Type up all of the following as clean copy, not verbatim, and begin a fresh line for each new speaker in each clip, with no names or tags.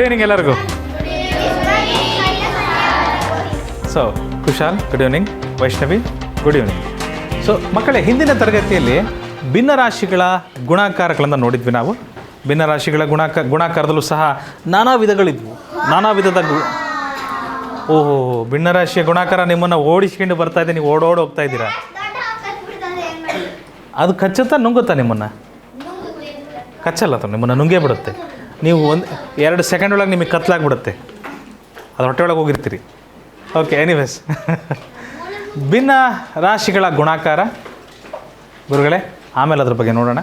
Evening ಎಲ್ಲರಿಗೂ. So Kushal good evening, Vaishnavi good evening. So ಮಕ್ಕಳೇ, ಹಿಂದಿನ ತರಗತಿಯಲ್ಲಿ ಭಿನ್ನರಾಶಿಗಳ ಗುಣಾಕಾರಗಳನ್ನು ನೋಡಿದ್ವಿ ನಾವು. ಭಿನ್ನರಾಶಿಗಳ ಗುಣಾಕಾರದಲ್ಲೂ ಸಹ ನಾನಾ ವಿಧಗಳಿದ್ವು. ನಾನಾ ವಿಧದ ಓಹೋ, ಭಿನ್ನರಾಶಿಯ ಗುಣಾಕಾರ ನಿಮ್ಮನ್ನು ಓಡಿಸ್ಕೊಂಡು ಬರ್ತಾ ಇದೆ, ನೀವು ಓಡೋಡಿ ಹೋಗ್ತಾ ಇದ್ದೀರಾ. ಅದು ಕಚ್ಚುತ್ತಾ ನುಂಗುತ್ತಾ ನಿಮ್ಮನ್ನು? ಕಚ್ಚಲ್ಲ, ಅದು ನಿಮ್ಮನ್ನು ನುಂಗೇ ಬಿಡುತ್ತೆ. ನೀವು 2 ಸೆಕೆಂಡ್ ಒಳಗೆ ನಿಮಗೆ ಕತ್ಲಾಗ್ಬಿಡುತ್ತೆ, ಅದು ಹೊಟ್ಟೆ ಒಳಗೆ ಹೋಗಿರ್ತೀರಿ. ಓಕೆ, ಎನಿವೇಸ್ ಭಿನ್ನ ರಾಶಿಗಳ ಗುಣಾಕಾರ ಗುರುಗಳೇ, ಆಮೇಲೆ ಅದ್ರ ಬಗ್ಗೆ ನೋಡೋಣ.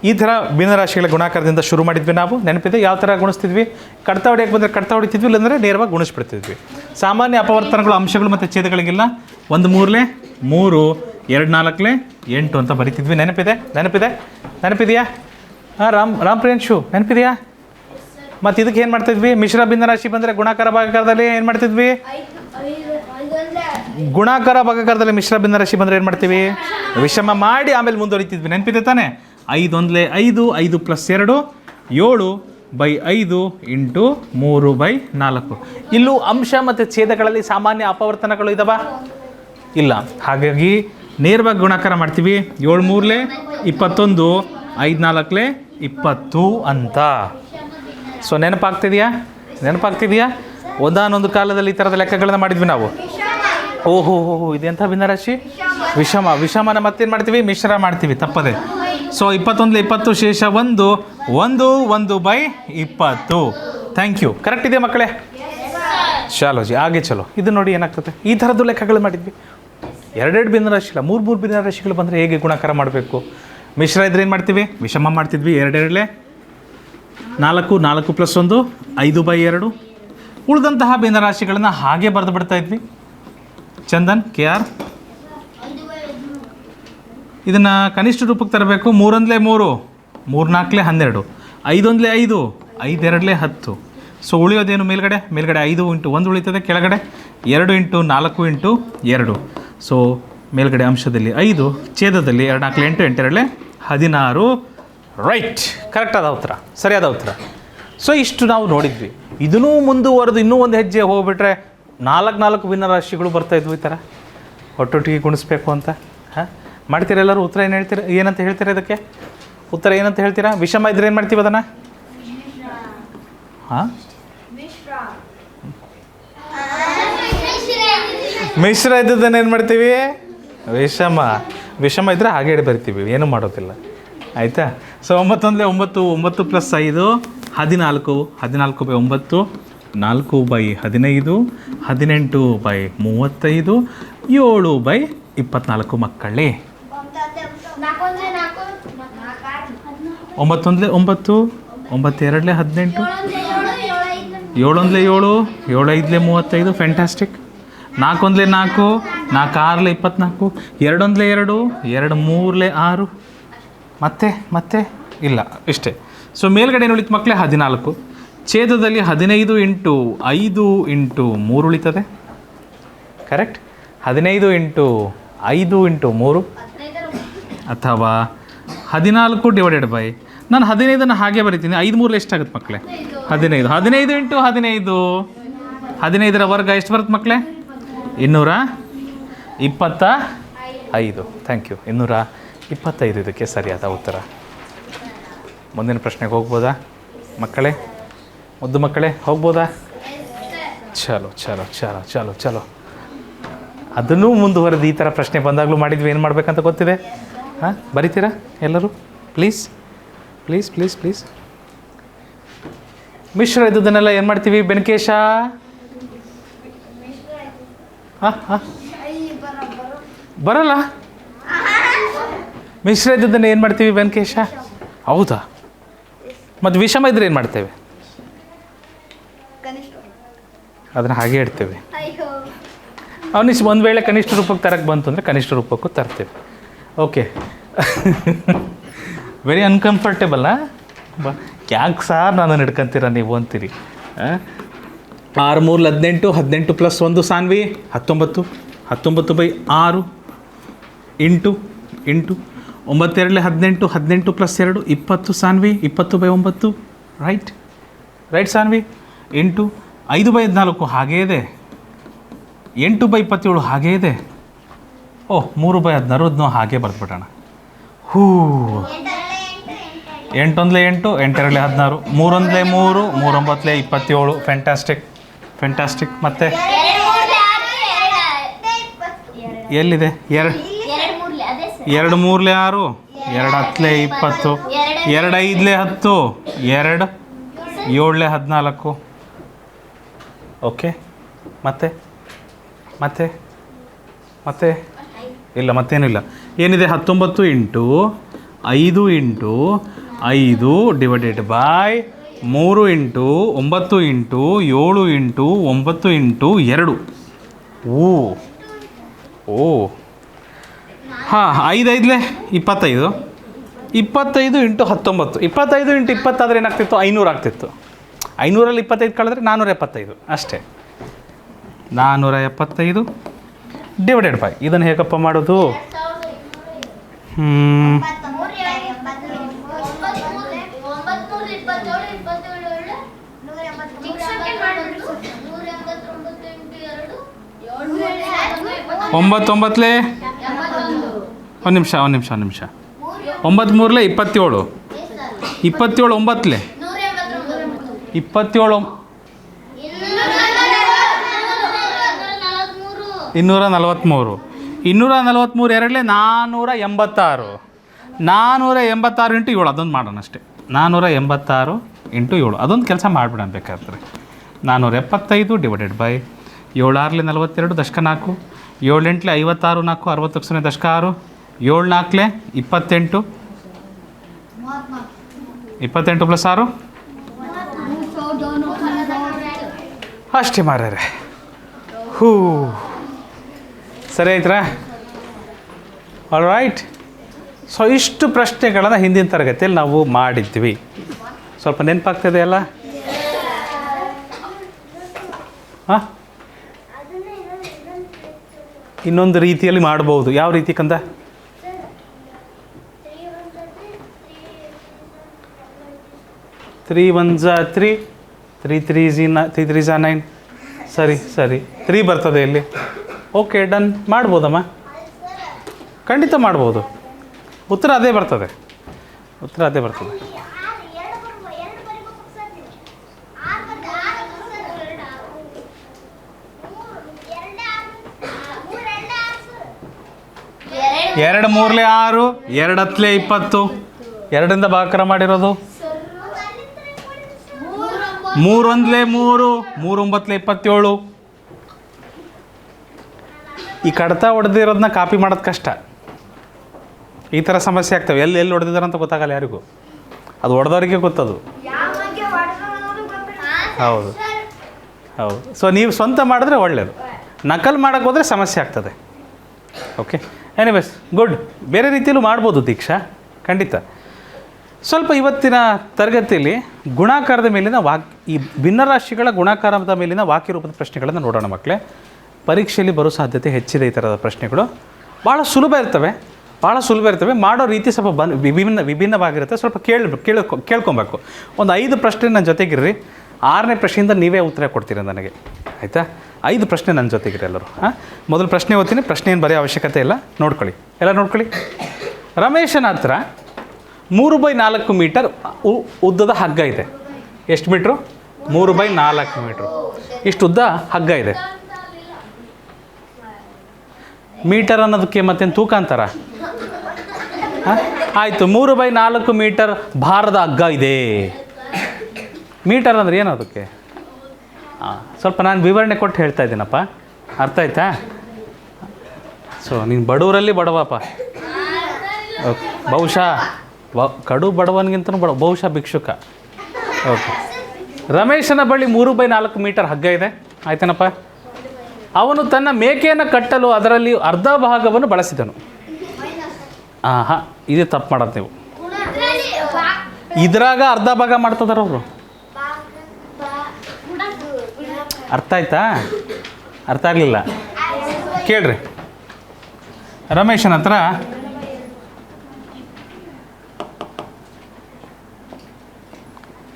ಈ ಥರ ಭಿನ್ನರಾಶಿಗಳ ಗುಣಾಕಾರದಿಂದ ಶುರು ಮಾಡಿದ್ವಿ ನಾವು. ನೆನಪಿದೆ ಯಾವ ಥರ ಗುಣಿಸ್ತಿದ್ವಿ? ಕಡ್ತಾ ಹೊಡಿಯೋಕ್ಕೆ ಬಂದರೆ ಕಡ್ತಾ ಹೊಡಿತಿದ್ವಿ, ಇಲ್ಲಾಂದರೆ ನೇರವಾಗಿ ಗುಣಿಸ್ಬಿಡ್ತಿದ್ವಿ. ಸಾಮಾನ್ಯ ಅಪವರ್ತನಗಳು, ಅಂಶಗಳು ಮತ್ತು ಛೇದಗಳಿಗಿಲ್ಲ. 1 3 3, 2 4 8 ಅಂತ ಬರಿತಿದ್ವಿ. ನೆನಪಿದೆಯಾ? ಹಾಂ, ರಾಮ್ ಪ್ರಿಯಾಂಶು ನೆನಪಿದೆಯಾ? ಮತ್ತು ಇದಕ್ಕೆ ಏನು ಮಾಡ್ತಿದ್ವಿ? ಮಿಶ್ರ ಭಿನ್ನರಾಶಿ ಬಂದರೆ ಗುಣಾಕಾರ ಭಾಗಾಕಾರದಲ್ಲಿ ಏನು ಮಾಡ್ತಿದ್ವಿ? ಗುಣಾಕಾರ ಭಾಗಾಕಾರದಲ್ಲಿ ಮಿಶ್ರ ಭಿನ್ನರಾಶಿ ಬಂದರೆ ಏನು ಮಾಡ್ತೀವಿ? ವಿಷಮ ಮಾಡಿ ಆಮೇಲೆ ಮುಂದುವರಿತಿದ್ವಿ. ನೆನಪಿದೆ ತಾನೆ? 5 1 5, 5 + 2 7/5 × 3/4. ಇಲ್ಲೂ ಅಂಶ ಮತ್ತು ಛೇದಗಳಲ್ಲಿ ಸಾಮಾನ್ಯ ಅಪವರ್ತನಗಳು ಇದಾವ? ಇಲ್ಲ. ಹಾಗಾಗಿ ನೇರವಾಗಿ ಗುಣಾಕಾರ ಮಾಡ್ತೀವಿ. 7 3 21, 5 4 20 ಅಂತ. ಸೊ ನೆನಪಾಗ್ತಿದೆಯಾ? ಒಂದಾನೊಂದು ಕಾಲದಲ್ಲಿ ಈ ಥರದ ಲೆಕ್ಕಗಳನ್ನ ಮಾಡಿದ್ವಿ ನಾವು. ಓಹೋ, ಇದೆಂಥ ಭಿನ್ನರಾಶಿ? ವಿಷಮನ ಮತ್ತೇನು ಮಾಡ್ತೀವಿ? ಮಿಶ್ರ ಮಾಡ್ತೀವಿ, ತಪ್ಪದೆ. ಸೊ 21 20, ಶೇಷ 1 1/20. Thank you. ಕರೆಕ್ಟ್ ಇದೆಯಾ ಮಕ್ಕಳೇ? ಚಾಲೋಜಿ ಹಾಗೆ ಚಲೋ. ಇದು ನೋಡಿ ಏನಾಗ್ತದೆ, ಈ ಥರದ್ದು ಲೆಕ್ಕಗಳು ಮಾಡಿದ್ವಿ. 2 ಭಿನ್ನರಾಶಿ ಇಲ್ಲ, 3 ಭಿನ್ನರಾಶಿಗಳು ಬಂದರೆ ಹೇಗೆ ಗುಣಾಕಾರ ಮಾಡಬೇಕು? ಮಿಶ್ರ ಇದ್ರೆ ಏನು ಮಾಡ್ತೀವಿ? ವಿಷಮ ಮಾಡ್ತಿದ್ವಿ. 2 2 4, 4 + 1 5/2. ಉಳಿದಂತಹ ಭಿನ್ನರಾಶಿಗಳನ್ನು ಹಾಗೆ ಬರೆದು ಬಿಡ್ತಾ ಇದ್ವಿ. ಚಂದನ್ KR, ಇದನ್ನು ಕನಿಷ್ಠ ರೂಪಕ್ಕೆ ತರಬೇಕು. 3 1 3, 3 4 12, 5 1 5, 5 2 10. ಸೊ ಉಳಿಯೋದೇನು? ಮೇಲ್ಗಡೆ 5 × 1 ಉಳಿತದೆ, ಕೆಳಗಡೆ 2 × 4 × 2. ಸೊ ಮೇಲ್ಗಡೆ ಅಂಶದಲ್ಲಿ 5, ಛೇದದಲ್ಲಿ 2 4 8, 8 2 16. ರೈಟ್, ಕರೆಕ್ಟಾದ ಉತ್ತರ, ಸರಿಯಾದ ಉತ್ತರ. ಸೊ ಇಷ್ಟು ನಾವು ನೋಡಿದ್ವಿ. ಇದನ್ನೂ ಮುಂದುವರೆದು ಇನ್ನೂ ಒಂದು ಹೆಜ್ಜೆ ಹೋಗ್ಬಿಟ್ರೆ 4 ಭಿನ್ನರಾಶಿಗಳು ಬರ್ತಾಯಿದ್ವು ಈ ಥರ ಒಟ್ಟೊಟ್ಟಿಗೆ ಗುಣಿಸ್ಬೇಕು ಅಂತ. ಹಾಂ, ಮಾಡ್ತೀರಾ ಎಲ್ಲರೂ? ಉತ್ತರ ಏನಂತ ಹೇಳ್ತೀರಾ ಇದಕ್ಕೆ? ಉತ್ತರ ಏನಂತ ಹೇಳ್ತೀರಾ? ವಿಷಮ ಇದ್ರೆ ಏನು ಮಾಡ್ತೀವಿ ಅದನ್ನು? ಹಾಂ, ಮಿಶ್ರ ಇದ್ದದನ್ನು ಏನು ಮಾಡ್ತೀವಿ? ವಿಷಮ ಇದ್ದರೆ ಹಾಗೆ ಹೇಳಿ ಬರಿತೀವಿ, ಏನೂ ಮಾಡೋದಿಲ್ಲ. ಆಯಿತಾ? ಸೊ 9 1 9, 9 + 5 14, 14/9, 4/15, 18/35, 7/24 ಮಕ್ಕಳೇ. 9 1 9, 9 2 18, 7 1 7, 7 5 35. ಫ್ಯಾಂಟಾಸ್ಟಿಕ್. 4 1 4, 4 6 24, 2 1 2, 2 3 6. ಮತ್ತೆ ಇಲ್ಲ, ಇಷ್ಟೇ. ಸೊ ಮೇಲ್ಗಡೆ ಏನು ಉಳಿತು ಮಕ್ಕಳೇ? 14. ಛೇದದಲ್ಲಿ 15 × 5 × 3 ಉಳಿತದೆ. ಕರೆಕ್ಟ್? 15 × 5 × 3 ಅಥವಾ 14 / ನಾನು 15 ಹಾಗೆ ಬರಿತೀನಿ. 5 3 ಎಷ್ಟಾಗುತ್ತೆ ಮಕ್ಕಳೇ? 15. 15 × 15, 15ರ ವರ್ಗ ಎಷ್ಟು ಬರುತ್ತೆ ಮಕ್ಕಳೇ? 225. Thank you. 225 ಇದಕ್ಕೆ ಸರಿಯಾದ ಉತ್ತರ. ಮುಂದಿನ ಪ್ರಶ್ನೆಗೆ ಹೋಗ್ಬೋದಾ ಮಕ್ಕಳೇ? ಮುದ್ದು ಮಕ್ಕಳೇ, ಹೋಗ್ಬೋದಾ? ಚಲೋ. ಅದನ್ನೂ ಮುಂದುವರೆದು ಈ ಥರ ಪ್ರಶ್ನೆ ಬಂದಾಗಲೂ ಮಾಡಿದ್ವಿ. ಏನು ಮಾಡಬೇಕಂತ ಗೊತ್ತಿದೆ? ಹಾಂ, ಬರಿತೀರಾ ಎಲ್ಲರೂ? ಪ್ಲೀಸ್. ಮಿಶ್ರ ಇದ್ದದನ್ನೆಲ್ಲ ಏನು ಮಾಡ್ತೀವಿ? ಬೆನಕೇಶ, ಬರಲ್ಲ. ಮಿಶ್ರ ಇದ್ದದನ್ನು ಏನು ಮಾಡ್ತೀವಿ? ಬೆನಕೇಶ. ಹೌದಾ? ಮತ್ತು ವಿಷಮ ಇದ್ರೆ ಏನು ಮಾಡ್ತೇವೆ? ಅದನ್ನು ಹಾಗೆ ಇಡ್ತೇವೆ. ಅವನಿಗೆ ಒಂದು ವೇಳೆ ಕನಿಷ್ಠ ರೂಪಕ್ಕೆ ತರಕ್ಕೆ ಬಂತು ಅಂದರೆ ಕನಿಷ್ಠ ರೂಪಕ್ಕೂ ತರ್ತೇವೆ. ಓಕೆ. ವೆರಿ ಅನ್ಕಂಫರ್ಟೇಬಲ್ಲ. ಯಾಕೆ ಸಾರ್ ನಾನು ಹಿಡ್ಕೊಂತೀರ ನೀವು ಅಂತೀರಿ. 6 3 18, 18 + 1 ಸಾನ್ವಿ 19, 19/6 ಇಂಟು 9 2 18, 18 + 2 20 ಸಾನ್ವಿ 20/9. ರೈಟ್? ರೈಟ್ ಸಾನ್ವಿ. 8 5/14 ಹಾಗೇ ಇದೆ. 8/27 ಹಾಗೇ ಇದೆ. ಓಹ್ 3/16 ಹಾಗೆ ಬರೆದ್ಬಿಡೋಣ. ಹೂ 8 1 8 8 2 16 3 1 3 3 9 27. Fantastic fantastic. ಮತ್ತೆ ಎಲ್ಲಿದೆ? 2 2 3 6 2 10 20 2 5 10 2 7 14. ಓಕೆ. ಮತ್ತೆ ಮತ್ತೆ ಮತ್ತೆ ಇಲ್ಲ ಮತ್ತೇನಿಲ್ಲ. ಏನಿದೆ? 19 into 5 into 5 divided by 3 into 9 into 7 into 9 into 2. ಓ ಹಾಂ 5 5 25. 25 ಇಂಟು 19. 25 ಇಂಟು 20 ಆದರೆ ಏನಾಗ್ತಿತ್ತು? 500 ಆಗ್ತಿತ್ತು. 500ರಲ್ಲಿ 25 ಕಳೆದ್ರೆ 475 ಅಷ್ಟೇ. 475 ಡಿವೈಡೆಡ್ ಬೈ ಇದನ್ನು ಹೇಗಪ್ಪ ಮಾಡೋದು? ಒಂಬತ್ತೊಂಬತ್ತಲೇ ಒಂದು ನಿಮಿಷ 9 3 27 27 9 27 243 243 ಎರಡಲೇ 486 486 ಇಂಟು 7 ಅದೊಂದು ಮಾಡೋಣ ಅಷ್ಟೇ. 486 ಇಂಟು 7 ಅದೊಂದು ಕೆಲಸ ಮಾಡಿಬಿಡೋಣ ಬೇಕಾದ್ರೆ. 475 ಡಿವೈಡೆಡ್ ಬೈ 7 6 42 ದಶಕ 4 7 8 56 4 60 ದಶಕ 6 7 4 28 28 ಪ್ಲಸ್ 6 ಅಷ್ಟೇ ಮಾರ್ಯಾರೆ. ಹೂ ಸರಿ ಆಯ್ತಾ? All right. ಸೊ ಇಷ್ಟು ಪ್ರಶ್ನೆಗಳನ್ನು ಹಿಂದಿನ ತರಗತಿಯಲ್ಲಿ ನಾವು ಮಾಡಿದ್ವಿ. ಸ್ವಲ್ಪ ನೆನಪಾಗ್ತದೆ ಅಲ್ಲ? ಹಾಂ ಇನ್ನೊಂದು ರೀತಿಯಲ್ಲಿ ಮಾಡ್ಬೋದು. ಯಾವ ರೀತಿ ಕಂದ? 3 1 3 3 3 9. ಸರಿ 3 ಬರ್ತದೆ ಇಲ್ಲಿ. Okay done. ಮಾಡ್ಬೋದಮ್ಮ, ಖಂಡಿತ ಮಾಡ್ಬೋದು. ಉತ್ತರ ಅದೇ ಬರ್ತದೆ. ಎರಡು 3 6 2 10 20 2ರಿಂದ ಭಾಗಾಕಾರ ಮಾಡಿರೋದು 3 1 3 3 9 27. ಈ ಕಡತ ಹೊಡೆದಿರೋದನ್ನ ಕಾಪಿ ಮಾಡೋದು ಕಷ್ಟ. ಈ ಥರ ಸಮಸ್ಯೆ ಆಗ್ತವೆ. ಎಲ್ಲಿ ಹೊಡೆದಿದ್ದಾರೆ ಅಂತ ಗೊತ್ತಾಗಲ್ಲ ಯಾರಿಗೂ. ಅದು ಹೊಡೆದವ್ರಿಗೆ ಗೊತ್ತದು. ಹೌದು. ಸೊ ನೀವು ಸ್ವಂತ ಮಾಡಿದ್ರೆ ಒಳ್ಳೆಯದು. ನಕಲ್ ಮಾಡೋಕ್ಕೆ ಹೋದರೆ ಸಮಸ್ಯೆ ಆಗ್ತದೆ. Okay anyways good. ಬೇರೆ ರೀತಿಯಲ್ಲೂ ಮಾಡ್ಬೋದು ದೀಕ್ಷಾ, ಖಂಡಿತ. ಸ್ವಲ್ಪ ಇವತ್ತಿನ ತರಗತಿಯಲ್ಲಿ ಗುಣಾಕಾರದ ಮೇಲಿನ ಈ ಭಿನ್ನರಾಶಿಗಳ ಗುಣಾಕಾರದ ಮೇಲಿನ ವಾಕ್ಯ ರೂಪದ ಪ್ರಶ್ನೆಗಳನ್ನು ನೋಡೋಣ ಮಕ್ಕಳೇ. ಪರೀಕ್ಷೆಯಲ್ಲಿ ಬರೋ ಸಾಧ್ಯತೆ ಹೆಚ್ಚಿದೆ ಈ ಥರದ ಪ್ರಶ್ನೆಗಳು. ಭಾಳ ಸುಲಭ ಇರ್ತವೆ. ಮಾಡೋ ರೀತಿ ಸ್ವಲ್ಪ ವಿಭಿನ್ನವಾಗಿರುತ್ತೆ. ಸ್ವಲ್ಪ ಕೇಳ್ಕೊಬೇಕು. ಒಂದು 5 ಪ್ರಶ್ನೆ ನನ್ನ ಜೊತೆಗಿರ್ರಿ. 6ನೇ ಪ್ರಶ್ನೆಯಿಂದ ನೀವೇ ಉತ್ತರ ಕೊಡ್ತೀರ ನನಗೆ, ಆಯಿತಾ? 5 ಪ್ರಶ್ನೆ ನನ್ನ ಜೊತೆಗಿರಿ ಎಲ್ಲರೂ. ಮೊದಲು ಪ್ರಶ್ನೆ ಓದ್ತೀನಿ. ಪ್ರಶ್ನೆ ಏನು ಬರೆಯೋ ಅವಶ್ಯಕತೆ ಇಲ್ಲ. ನೋಡ್ಕೊಳ್ಳಿ. ರಮೇಶನ ಹತ್ರ 3/4 ಮೀಟರ್ ಉದ್ದದ ಹಗ್ಗ ಇದೆ. ಎಷ್ಟು ಮೀಟ್ರು? 3/4 ಮೀಟ್ರು. ಇಷ್ಟು ಉದ್ದ ಹಗ್ಗ ಇದೆ. ಮೀಟರ್ ಅನ್ನೋದಕ್ಕೆ ಮತ್ತೇನು ತೂಕ ಅಂತಾರ? ಆಯಿತು. 3/4 ಮೀಟರ್ ಭಾರದ ಹಗ್ಗ ಇದೆ. ಮೀಟರ್ ಅಂದರೆ ಏನು ಅದಕ್ಕೆ? ಸ್ವಲ್ಪ ನಾನು ವಿವರಣೆ ಕೊಟ್ಟು ಹೇಳ್ತಾ ಇದ್ದೀನಪ್ಪ, ಅರ್ಥ ಆಯ್ತಾ? ಸೊ ನೀನು ಬಡವರಲ್ಲಿ ಬಡವಪ್ಪ. ಓಕೆ, ಬಹುಶಃ ಕಡು ಬಡವನಿಗಿಂತ ಬಹುಶಃ ಭಿಕ್ಷುಕ. ಓಕೆ, ರಮೇಶನ ಬಳಿ 3/4 ಮೀಟರ್ ಹಗ್ಗ ಇದೆ, ಆಯ್ತೇನಪ್ಪ? ಅವನು ತನ್ನ ಮೇಕೆಯನ್ನು ಕಟ್ಟಲು ಅದರಲ್ಲಿ ಅರ್ಧ ಭಾಗವನ್ನು ಬಳಸಿದನು. ಹಾಂ, ಇದು ತಪ್ಪು ಮಾಡೋದು ನೀವು. ಇದ್ರಾಗ ಅರ್ಧ ಭಾಗ ಮಾಡ್ತದಾರ ಅವರು. ಅರ್ಥ ಆಯ್ತಾ? ಅರ್ಥ ಆಗಲಿಲ್ಲ ಕೇಳ್ರಿ. ರಮೇಶನ ಹತ್ರ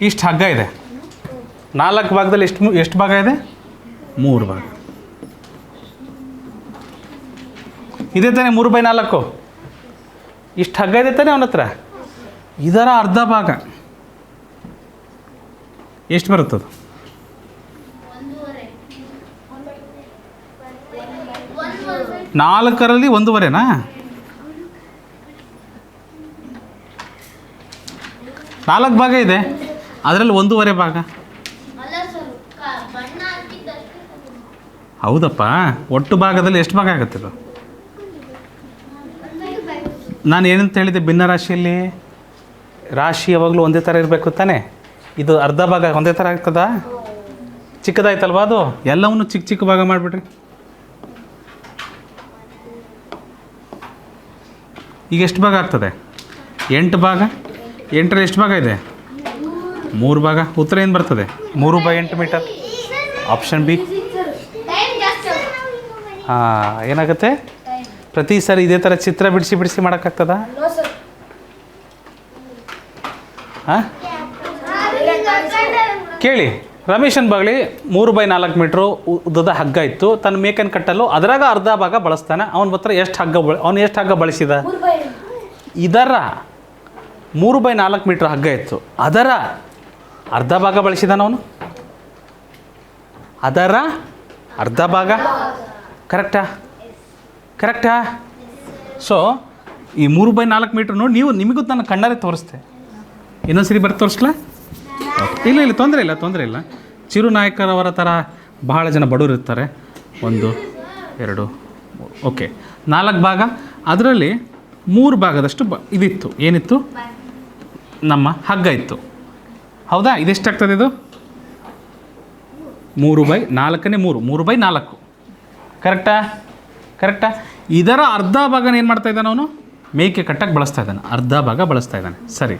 ಇಷ್ಟು ಹಗ್ಗ ಇದೆ. 4 ಭಾಗದಲ್ಲಿ ಎಷ್ಟು ಭಾಗ ಇದೆ? 3 ಭಾಗ. ಇದೇ ತಾನೇ 3/4. ಇಷ್ಟು ಹಗ್ಗ ಇದೆ ತಾನೇ ಅವನ ಹತ್ರ. ಇದರ ಅರ್ಧ ಭಾಗ ಎಷ್ಟು ಬರುತ್ತದು? 4ರಲ್ಲಿ 1/2ನಾ? ನಾಲ್ಕು ಭಾಗ ಇದೆ, ಅದರಲ್ಲಿ 1/2 ಭಾಗ. ಹೌದಪ್ಪ, ಒಟ್ಟು ಭಾಗದಲ್ಲಿ ಎಷ್ಟು ಭಾಗ ಆಗುತ್ತಿಲ್ಲ? ನಾನು ಏನಂತ ಹೇಳಿದೆ, ಭಿನ್ನರಾಶಿಯಲ್ಲಿ ರಾಶಿ ಯಾವಾಗಲೂ ಒಂದೇ ಥರ ಇರಬೇಕು ತಾನೇ. ಇದು ಅರ್ಧ ಭಾಗ ಒಂದೇ ಥರ ಆಗ್ತದಾ? ಚಿಕ್ಕದಾಯ್ತಲ್ವಾ ಅದು? ಎಲ್ಲವನ್ನು ಚಿಕ್ಕ ಚಿಕ್ಕ ಭಾಗ ಮಾಡಿಬಿಡ್ರಿ. ಈಗ ಎಷ್ಟು ಭಾಗ ಆಗ್ತದೆ? 8 ಭಾಗ. 8ರಲ್ಲಿ ಎಷ್ಟು ಭಾಗ ಇದೆ? 3 ಭಾಗ. ಉತ್ತರ ಏನು ಬರ್ತದೆ? 3/8 ಮೀಟರ್. Option B. ಹಾಂ, ಏನಾಗುತ್ತೆ? ಪ್ರತಿ ಸಾರಿ ಇದೇ ಥರ ಚಿತ್ರ ಬಿಡಿಸಿ ಮಾಡೋಕ್ಕಾಗ್ತದಾ? ಹಾಂ, ಕೇಳಿ. ರಮೇಶನ್ ಬಾಗ್ಲಿ 3/4 ಮೀಟ್ರು ಉದ್ದದ ಹಗ್ಗ ಇತ್ತು. ತನ್ನ ಮೇಕನ್ ಕಟ್ಟಲು ಅದರಾಗ ಅರ್ಧ ಭಾಗ ಬಳಸ್ತಾನೆ. ಅವನ ಹತ್ರ ಅವನು ಎಷ್ಟು ಹಗ್ಗ ಬಳಸಿದ? ಇದರ 3/4 ಮೀಟ್ರ್ ಹಗ್ಗ ಇತ್ತು, ಅದರ ಅರ್ಧ ಭಾಗ ಬಳಸಿದಾನ ಅವನು. ಅದರ ಅರ್ಧ ಭಾಗ. ಕರೆಕ್ಟಾ? ಸೊ ಈ 3/4 ಮೀಟ್ರ್ ನೋಡಿ, ನಿಮಗೂ ನನ್ನ ಕಣ್ಣಾರೆ ತೋರಿಸ್ತೆ. ಇನ್ನೊಂದ್ಸರಿ ಬರ್ತು ತೋರಿಸ್ಲಾ? ಇಲ್ಲ, ತೊಂದರೆ ಇಲ್ಲ. ಚಿರುನಾಯಕರವರ ಥರ ಬಹಳ ಜನ ಬಡವರು ಇರ್ತಾರೆ. 1, 2, 3. ಓಕೆ, 4 ಭಾಗ. ಅದರಲ್ಲಿ 3 ಭಾಗದಷ್ಟು ಇದಿತ್ತು. ಏನಿತ್ತು? ನಮ್ಮ ಹಗ್ಗ ಇತ್ತು. ಹೌದಾ? ಇದೆಷ್ಟಾಗ್ತದೆ? ಇದು 3/4ನೇ 3/4. ಕರೆಕ್ಟಾ? ಇದರ ಅರ್ಧ ಭಾಗನ ಏನು ಮಾಡ್ತಾ ಇದ್ದಾನೆ ಅವನು? ಮೇಕೆ ಕಟ್ಟಕ್ಕೆ ಬಳಸ್ತಾ ಇದ್ದಾನೆ. ಅರ್ಧ ಭಾಗ ಬಳಸ್ತಾ ಇದ್ದಾನೆ. ಸರಿ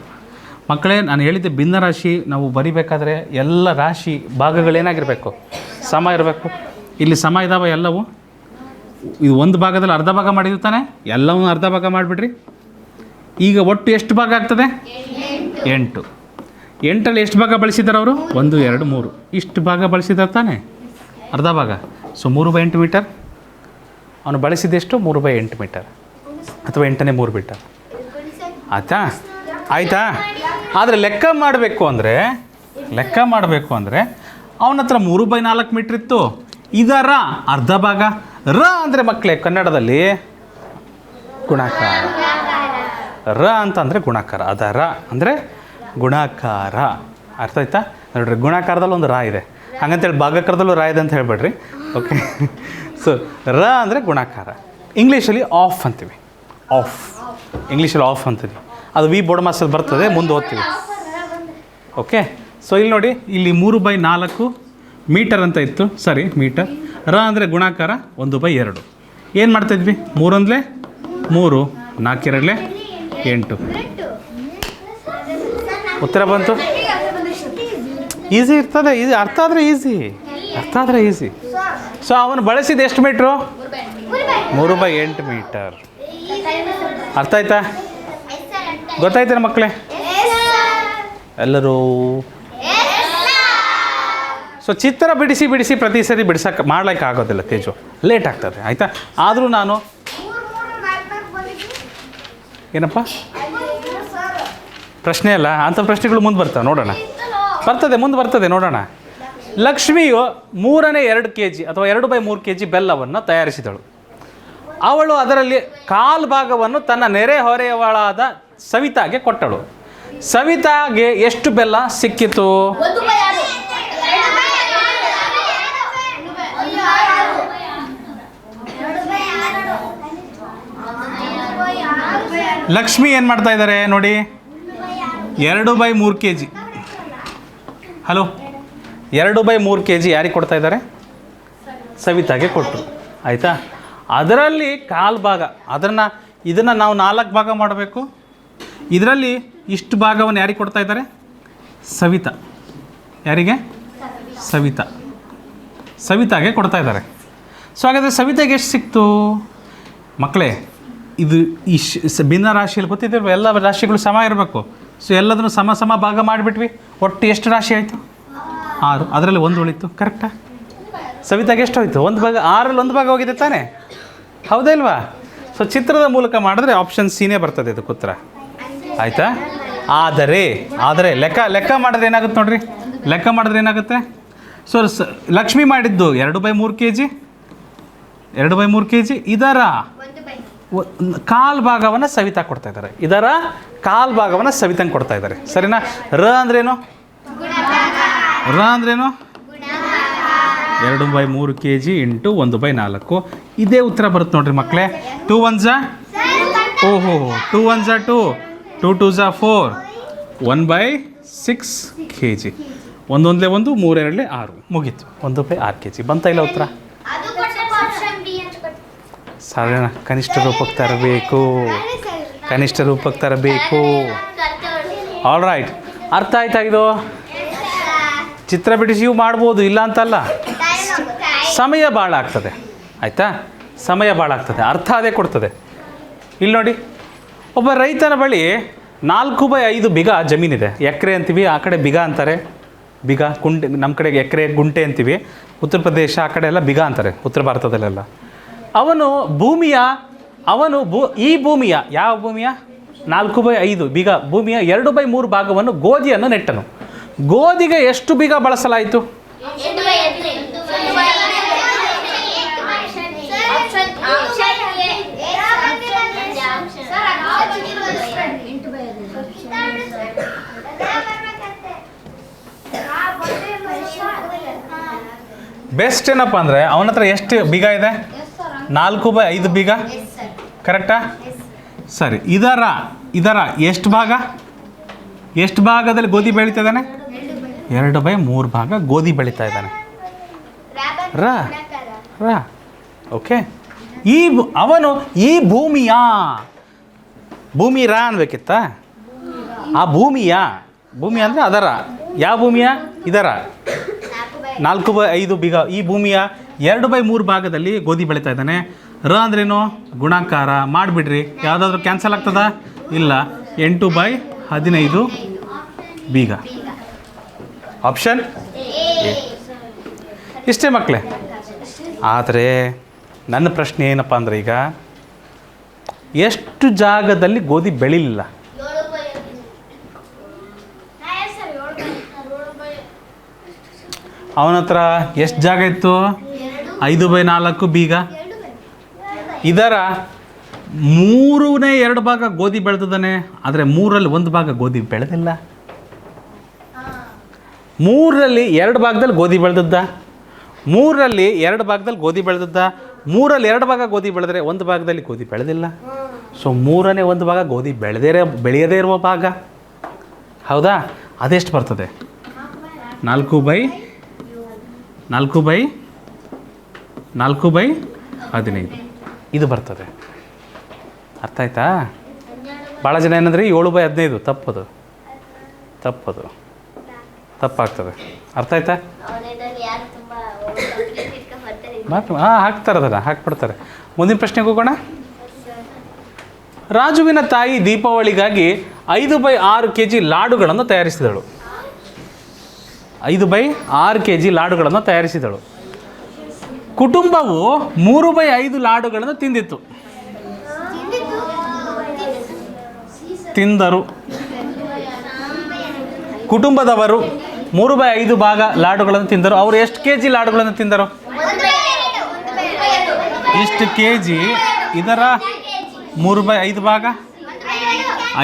ಮಕ್ಕಳೇ, ನಾನು ಹೇಳಿದ್ದೆ ಭಿನ್ನರಾಶಿ ನಾವು ಬರಿಬೇಕಾದ್ರೆ ಎಲ್ಲ ರಾಶಿ ಭಾಗಗಳೇನಾಗಿರಬೇಕು? ಸಮ ಇರಬೇಕು. ಇಲ್ಲಿ ಸಮ ಇದ್ದಾವೆ ಎಲ್ಲವೂ. ಇದು ಒಂದು ಭಾಗದಲ್ಲಿ ಅರ್ಧ ಭಾಗ ಮಾಡಿರ್ತಾನೆ, ಎಲ್ಲವೂ ಅರ್ಧ ಭಾಗ ಮಾಡಿಬಿಡ್ರಿ. ಈಗ ಒಟ್ಟು ಎಷ್ಟು ಭಾಗ ಆಗ್ತದೆ? 8. 8ರಲ್ಲಿ ಎಷ್ಟು ಭಾಗ ಬಳಸಿದ್ದಾರೆ ಅವರು? 1, 2, 3 ಇಷ್ಟು ಭಾಗ ಬಳಸಿದ್ದಾರೆ ತಾನೆ, ಅರ್ಧ ಭಾಗ. So 3/8 metre. ಅವನು ಬಳಸಿದೆಷ್ಟು? 3/8 ಮೀಟರ್, ಅಥವಾ 8ನೇ 3 ಮೀಟರ್. ಆಯಿತಾ? ಆದರೆ ಲೆಕ್ಕ ಮಾಡಬೇಕು ಅಂದರೆ ಅವನ ಹತ್ರ 3/4 ಮೀಟ್ರ್ ಇತ್ತು. ಇದರ ಅರ್ಧ ಭಾಗ. ರ ಅಂದರೆ ಮಕ್ಕಳೇ ಕನ್ನಡದಲ್ಲಿ ಗುಣಾಕಾರ. ರ ಅಂತಂದರೆ ಗುಣಾಕಾರ. ಅದರ ಅಂದರೆ ಗುಣಾಕಾರ. ಅರ್ಥ ಆಯ್ತಾ? ನೋಡ್ರಿ, ಗುಣಾಕಾರದಲ್ಲಿ ಒಂದು ರಾ ಇದೆ, ಹಾಗಂತೇಳಿ ಭಾಗಕಾರದಲ್ಲೂ ರಾ ಇದೆ ಅಂತ ಹೇಳ್ಬೇಡ್ರಿ. ಓಕೆ. ಸೊ ರ ಅಂದರೆ ಗುಣಾಕಾರ. ಇಂಗ್ಲೀಷಲ್ಲಿ ಆಫ್ ಅಂತೀವಿ. ಇಂಗ್ಲೀಷಲ್ಲಿ ಆಫ್ ಅಂತೀವಿ. ಅದು ವಿ ಬೋರ್ಡ್ ಮಾಸಲ್ಲಿ ಬರ್ತದೆ, ಮುಂದೆ ಓದ್ತೀವಿ. ಓಕೆ. ಸೊ ಇಲ್ಲಿ ನೋಡಿ, ಇಲ್ಲಿ 3/4 ಮೀಟರ್ ಅಂತ ಇತ್ತು. ಸರಿ, ಮೀಟರ್. ರ ಅಂದರೆ ಗುಣಾಕಾರ. 1/2. ಏನು ಮಾಡ್ತಾಯಿದ್ವಿ? 3 1 3, 4 2 8. ಉತ್ತರ ಬಂತು. ಈಸಿ ಇರ್ತದೆ. ಅರ್ಥ ಆದರೆ ಈಸಿ. ಸೊ ಅವನು ಬಳಸಿದ ಎಷ್ಟು ಮೀಟ್ರು? 3/8 ಮೀಟರ್. ಅರ್ಥ ಆಯ್ತಾ? ಗೊತ್ತಾಯ್ತಾರ ಮಕ್ಕಳೇ ಎಲ್ಲರೂ? ಸೊ ಚಿತ್ರ ಬಿಡಿಸಿ ಪ್ರತಿ ಸರಿ ಮಾಡ್ಲಿಕ್ಕೆ ಆಗೋದಿಲ್ಲ ತೇಜು, ಲೇಟ್ ಆಗ್ತದೆ. ಆಯಿತಾ? ಆದರೂ ನಾನು ಏನಪ್ಪ ಪ್ರಶ್ನೆ ಅಲ್ಲ, ಅಂಥ ಪ್ರಶ್ನೆಗಳು ಮುಂದೆ ಬರ್ತವೆ, ನೋಡೋಣ. ಮುಂದೆ ಬರ್ತದೆ, ನೋಡೋಣ. ಲಕ್ಷ್ಮಿಯು 3ನೇ 2 kg ಅಥವಾ 2/3 kg ಬೆಲ್ಲವನ್ನು ತಯಾರಿಸಿದಳು. ಅವಳು ಅದರಲ್ಲಿ 1/4 ಭಾಗವನ್ನು ತನ್ನ ನೆರೆಹೊರೆಯವಳಾದ ಸವಿತಾಗೆ ಕೊಟ್ಟಳು. ಸವಿತಾಗೆ ಎಷ್ಟು ಬೆಲ್ಲ ಸಿಕ್ಕಿತು? ಲಕ್ಷ್ಮಿ ಏನು ಮಾಡ್ತಾ ಇದ್ದಾರೆ ನೋಡಿ, 2/3 kg. ಹಲೋ, 2/3 kg ಯಾರಿಗೆ ಕೊಡ್ತಾ ಇದ್ದಾರೆ? ಸವಿತಾಗೆ ಕೊಟ್ಟರು. ಆಯಿತಾ? ಅದರಲ್ಲಿ 1/4 ಭಾಗ, ಇದನ್ನು ನಾವು 4 ಭಾಗ ಮಾಡಬೇಕು. ಇದರಲ್ಲಿ ಇಷ್ಟು ಭಾಗವನ್ನು ಯಾರಿಗೆ ಕೊಡ್ತಾ ಇದ್ದಾರೆ? ಸವಿತಾ. ಯಾರಿಗೆ? ಸವಿತಾಗೆ ಕೊಡ್ತಾ ಇದ್ದಾರೆ. ಸೊ ಹಾಗಾದರೆ ಸವಿತಾಗೆ ಎಷ್ಟು ಸಿಕ್ತು ಮಕ್ಕಳೇ? ಇದು ಈ ಭಿನ್ನ ರಾಶಿಯಲ್ಲಿ ಗೊತ್ತಿದ್ದಿಲ್ವ, ಎಲ್ಲ ರಾಶಿಗಳು ಸಮ ಇರಬೇಕು. ಸೊ ಎಲ್ಲದನ್ನು ಸಮ ಭಾಗ ಮಾಡಿಬಿಟ್ವಿ. ಒಟ್ಟು ಎಷ್ಟು ರಾಶಿ ಆಯಿತು? 6, ಅದರಲ್ಲಿ 1 ಉಳಿತು. ಕರೆಕ್ಟಾ? ಸವಿತಾಗೆ ಎಷ್ಟು ಹೋಯ್ತು? 1 ಭಾಗ, 6ರಲ್ಲಿ 1 ಭಾಗ ಹೋಗಿದೆ ತಾನೇ, ಹೌದಾ ಇಲ್ವಾ? ಸೊ ಚಿತ್ರದ ಮೂಲಕ ಮಾಡಿದ್ರೆ ಆಪ್ಷನ್ ಸಿನೇ ಬರ್ತದೆ ಇದಕ್ಕೆ ಉತ್ತರ. ಆಯಿತಾ? ಆದರೆ ಲೆಕ್ಕ ಮಾಡಿದ್ರೆ ಏನಾಗುತ್ತೆ ನೋಡ್ರಿ, ಲೆಕ್ಕ ಮಾಡಿದ್ರೆ ಏನಾಗುತ್ತೆ? ಸೊ ಲಕ್ಷ್ಮಿ ಮಾಡಿದ್ದು 2/3 kg, 2/3 kg. ಇದರ ಕಾಲು ಭಾಗವನ್ನು ಸವಿತಾ ಕೊಡ್ತಾ ಇದ್ದಾರೆ, ಇದರ ಕಾಲು ಭಾಗವನ್ನು ಸವಿತಂಗೆ ಕೊಡ್ತಾ ಇದ್ದಾರೆ. ಸರಿನಾ? ರ ಅಂದ್ರೇನು? 2/3 kg ಇಂಟು 1/4. ಇದೇ ಉತ್ತರ ಬರುತ್ತೆ ನೋಡ್ರಿ ಮಕ್ಕಳೇ. 2 1s 2 1s 2, 2 2s 4, 1/6 kg. 1 1 1, 3 2 6, ಮುಗೀತು. 1/6 kg ಬಂತ ಇಲ್ಲ ಉತ್ತರ? ಸಾಧಾರಣ ಕನಿಷ್ಠ ರೂಪಕ್ಕೆ ತರಬೇಕು. ಆಲ್ ರೈಟ್, ಅರ್ಥ ಆಯ್ತಾ? ಇದು ಚಿತ್ರ ಬಿಡಿಸಿಯೂ ಮಾಡ್ಬೋದು, ಇಲ್ಲ ಅಂತಲ್ಲ. ಸಮಯ ಭಾಳ ಆಗ್ತದೆ, ಆಯಿತಾ? ಸಮಯ ಭಾಳ ಆಗ್ತದೆ, ಅರ್ಥ ಅದೇ ಕೊಡ್ತದೆ. ಇಲ್ಲಿ ನೋಡಿ, ಒಬ್ಬ ರೈತನ ಬಳಿ 4/5 ಬಿಗ ಜಮೀನಿದೆ. ಎಕರೆ ಅಂತೀವಿ, ಆ ಕಡೆ ಬಿಗ ಅಂತಾರೆ. ಬಿಗ ಗುಂಟೆ, ನಮ್ಮ ಕಡೆ ಎಕರೆ ಗುಂಟೆ ಅಂತೀವಿ. ಉತ್ತರ ಪ್ರದೇಶ ಆ ಕಡೆ ಎಲ್ಲ ಬಿಗ ಅಂತಾರೆ, ಉತ್ತರ ಭಾರತದಲ್ಲೆಲ್ಲ. ಈ ಭೂಮಿಯ ಯಾವ ಭೂಮಿಯ 4/5 ಬಿಗ ಭೂಮಿಯ 2/3 ಭಾಗವನ್ನು ಗೋಧಿಯನ್ನು ನೆಟ್ಟನು. ಗೋಧಿಗೆ ಎಷ್ಟು ಬಿಗ ಬಳಸಲಾಯಿತು? ಬೆಸ್ಟ್ ಏನಪ್ಪ ಅಂದರೆ ಅವನ ಹತ್ರ ಎಷ್ಟು ಬಿಗ ಇದೆ? 4/5 ಬಿಗ. ಕರೆಕ್ಟಾ? ಸರಿ, ಇದರ ಎಷ್ಟು ಭಾಗದಲ್ಲಿ ಗೋಧಿ ಬೆಳೀತಾ ಇದ್ದಾನೆ? 2/3 ಭಾಗ ಗೋಧಿ ಬೆಳೀತಾ ಇದ್ದಾನೆ. ರಾ ಓಕೆ. ಅವನು ಈ ಭೂಮಿ ರಾ ಅನ್ಬೇಕಿತ್ತ? ಆ ಭೂಮಿ ಅಂದರೆ ಅದರ ಯಾವ ಭೂಮಿಯ? ಇದರ 4/5 ಬಿಗ ಈ ಭೂಮಿಯ 2/3 ಭಾಗದಲ್ಲಿ ಗೋಧಿ ಬೆಳೀತಾ ಇದ್ದಾನೆ. ರ ಅಂದ್ರೇನು? ಗುಣಾಕಾರ. ಮಾಡಿಬಿಡ್ರಿ, ಯಾವುದಾದ್ರೂ ಕ್ಯಾನ್ಸಲ್ ಆಗ್ತದ? ಇಲ್ಲ. 8/15 ಬೀಗ. Option A. ಇಷ್ಟೇ ಮಕ್ಕಳೇ. ಆದರೆ ನನ್ನ ಪ್ರಶ್ನೆ ಏನಪ್ಪ ಅಂದರೆ, ಈಗ ಎಷ್ಟು ಜಾಗದಲ್ಲಿ ಗೋಧಿ ಬೆಳೀಲಿಲ್ಲ? ಅವನ ಹತ್ರ ಎಷ್ಟು ಜಾಗ ಇತ್ತು? 5/4 ಬೀಗ. ಇದರ 3/2 ಭಾಗ ಗೋಧಿ ಬೆಳೆದಿದ್ದಾನೆ, ಆದರೆ 3ರಲ್ಲಿ 1 ಭಾಗ ಗೋಧಿ ಬೆಳೆದಿಲ್ಲ. 3ರಲ್ಲಿ 2 ಭಾಗದಲ್ಲಿ ಗೋಧಿ ಬೆಳೆದದ್ದ, 3ರಲ್ಲಿ 2 ಭಾಗದಲ್ಲಿ ಗೋಧಿ ಬೆಳೆದದ್ದ. 3ರಲ್ಲಿ 2 ಭಾಗ ಗೋಧಿ ಬೆಳೆದ್ರೆ 1 ಭಾಗದಲ್ಲಿ ಗೋಧಿ ಬೆಳೆದಿಲ್ಲ. ಸೊ 3ನೇ 1 ಭಾಗ ಗೋಧಿ ಬೆಳೆಯದೇ ಇರುವ ಭಾಗ, ಹೌದಾ? ಅದೆಷ್ಟು ಬರ್ತದೆ? 4/15 ಇದು ಬರ್ತದೆ. ಅರ್ಥ ಆಯ್ತಾ? ಭಾಳ ಜನ ಏನಂದ್ರೆ 7/15 ತಪ್ಪಾಗ್ತದೆ. ಅರ್ಥ ಆಯ್ತಾ? ಹಾಕ್ಬಿಡ್ತಾರೆ. ಮುಂದಿನ ಪ್ರಶ್ನೆಗೆ ಹೋಗೋಣ. ರಾಜುವಿನ ತಾಯಿ ದೀಪಾವಳಿಗಾಗಿ 5/6 kg ಲಾಡುಗಳನ್ನು ತಯಾರಿಸಿದಳು. 5/6 kg ಲಾಡುಗಳನ್ನು ತಯಾರಿಸಿದಳು. ಕುಟುಂಬವು 3/5 ಲಾಡುಗಳನ್ನು ತಿಂದರು. ಕುಟುಂಬದವರು 3/5 ಭಾಗ ಲಾಡುಗಳನ್ನು ತಿಂದರು. ಅವರು ಎಷ್ಟು kg ಲಾಡುಗಳನ್ನು ತಿಂದರು? ಎಷ್ಟು kg? ಇದರ 3/5 ಭಾಗ.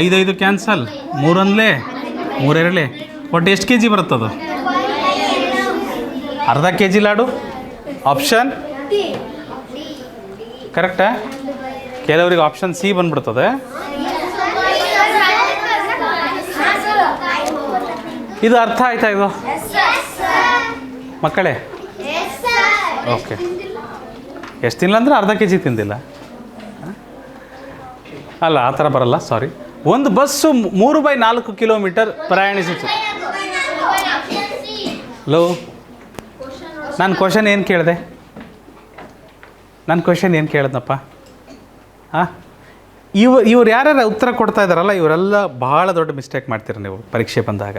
5 ಕ್ಯಾನ್ಸಲ್, 3 2 ಒಟ್ಟು ಎಷ್ಟು kg ಬರುತ್ತದು? ಅರ್ಧ kg ಲಾಡು. ಆಪ್ಷನ್ ಕರೆಕ್ಟಾ? ಕೆಲವರಿಗೆ ಆಪ್ಷನ್ ಸಿ ಬಂದ್ಬಿಡ್ತದೆ. ಇದು ಅರ್ಥ ಆಯ್ತಾ ಇದು ಮಕ್ಕಳೇ? ಓಕೆ. ಎಷ್ಟು ತಿನ್ನಲ್ಲ ಅಂದರೆ ಅರ್ಧ kg ತಿಂದಿಲ್ಲ ಅಲ್ಲ, ಆ ಥರ ಬರಲ್ಲ, ಸಾರಿ. ಒಂದು ಬಸ್ಸು 3/4 ಕಿಲೋಮೀಟರ್ ಪ್ರಯಾಣಿಸಿತು. ಹಲೋ, ನಾನು ಕ್ವಶನ್ ಏನು ಕೇಳಿದ್ನಪ್ಪ? ಇವ್ರು ಯಾರ್ಯಾರು ಉತ್ತರ ಕೊಡ್ತಾ ಇದ್ದಾರಲ್ಲ, ಇವರೆಲ್ಲ ಭಾಳ ದೊಡ್ಡ ಮಿಸ್ಟೇಕ್ ಮಾಡ್ತೀರಿ ನೀವು ಪರೀಕ್ಷೆ ಬಂದಾಗ.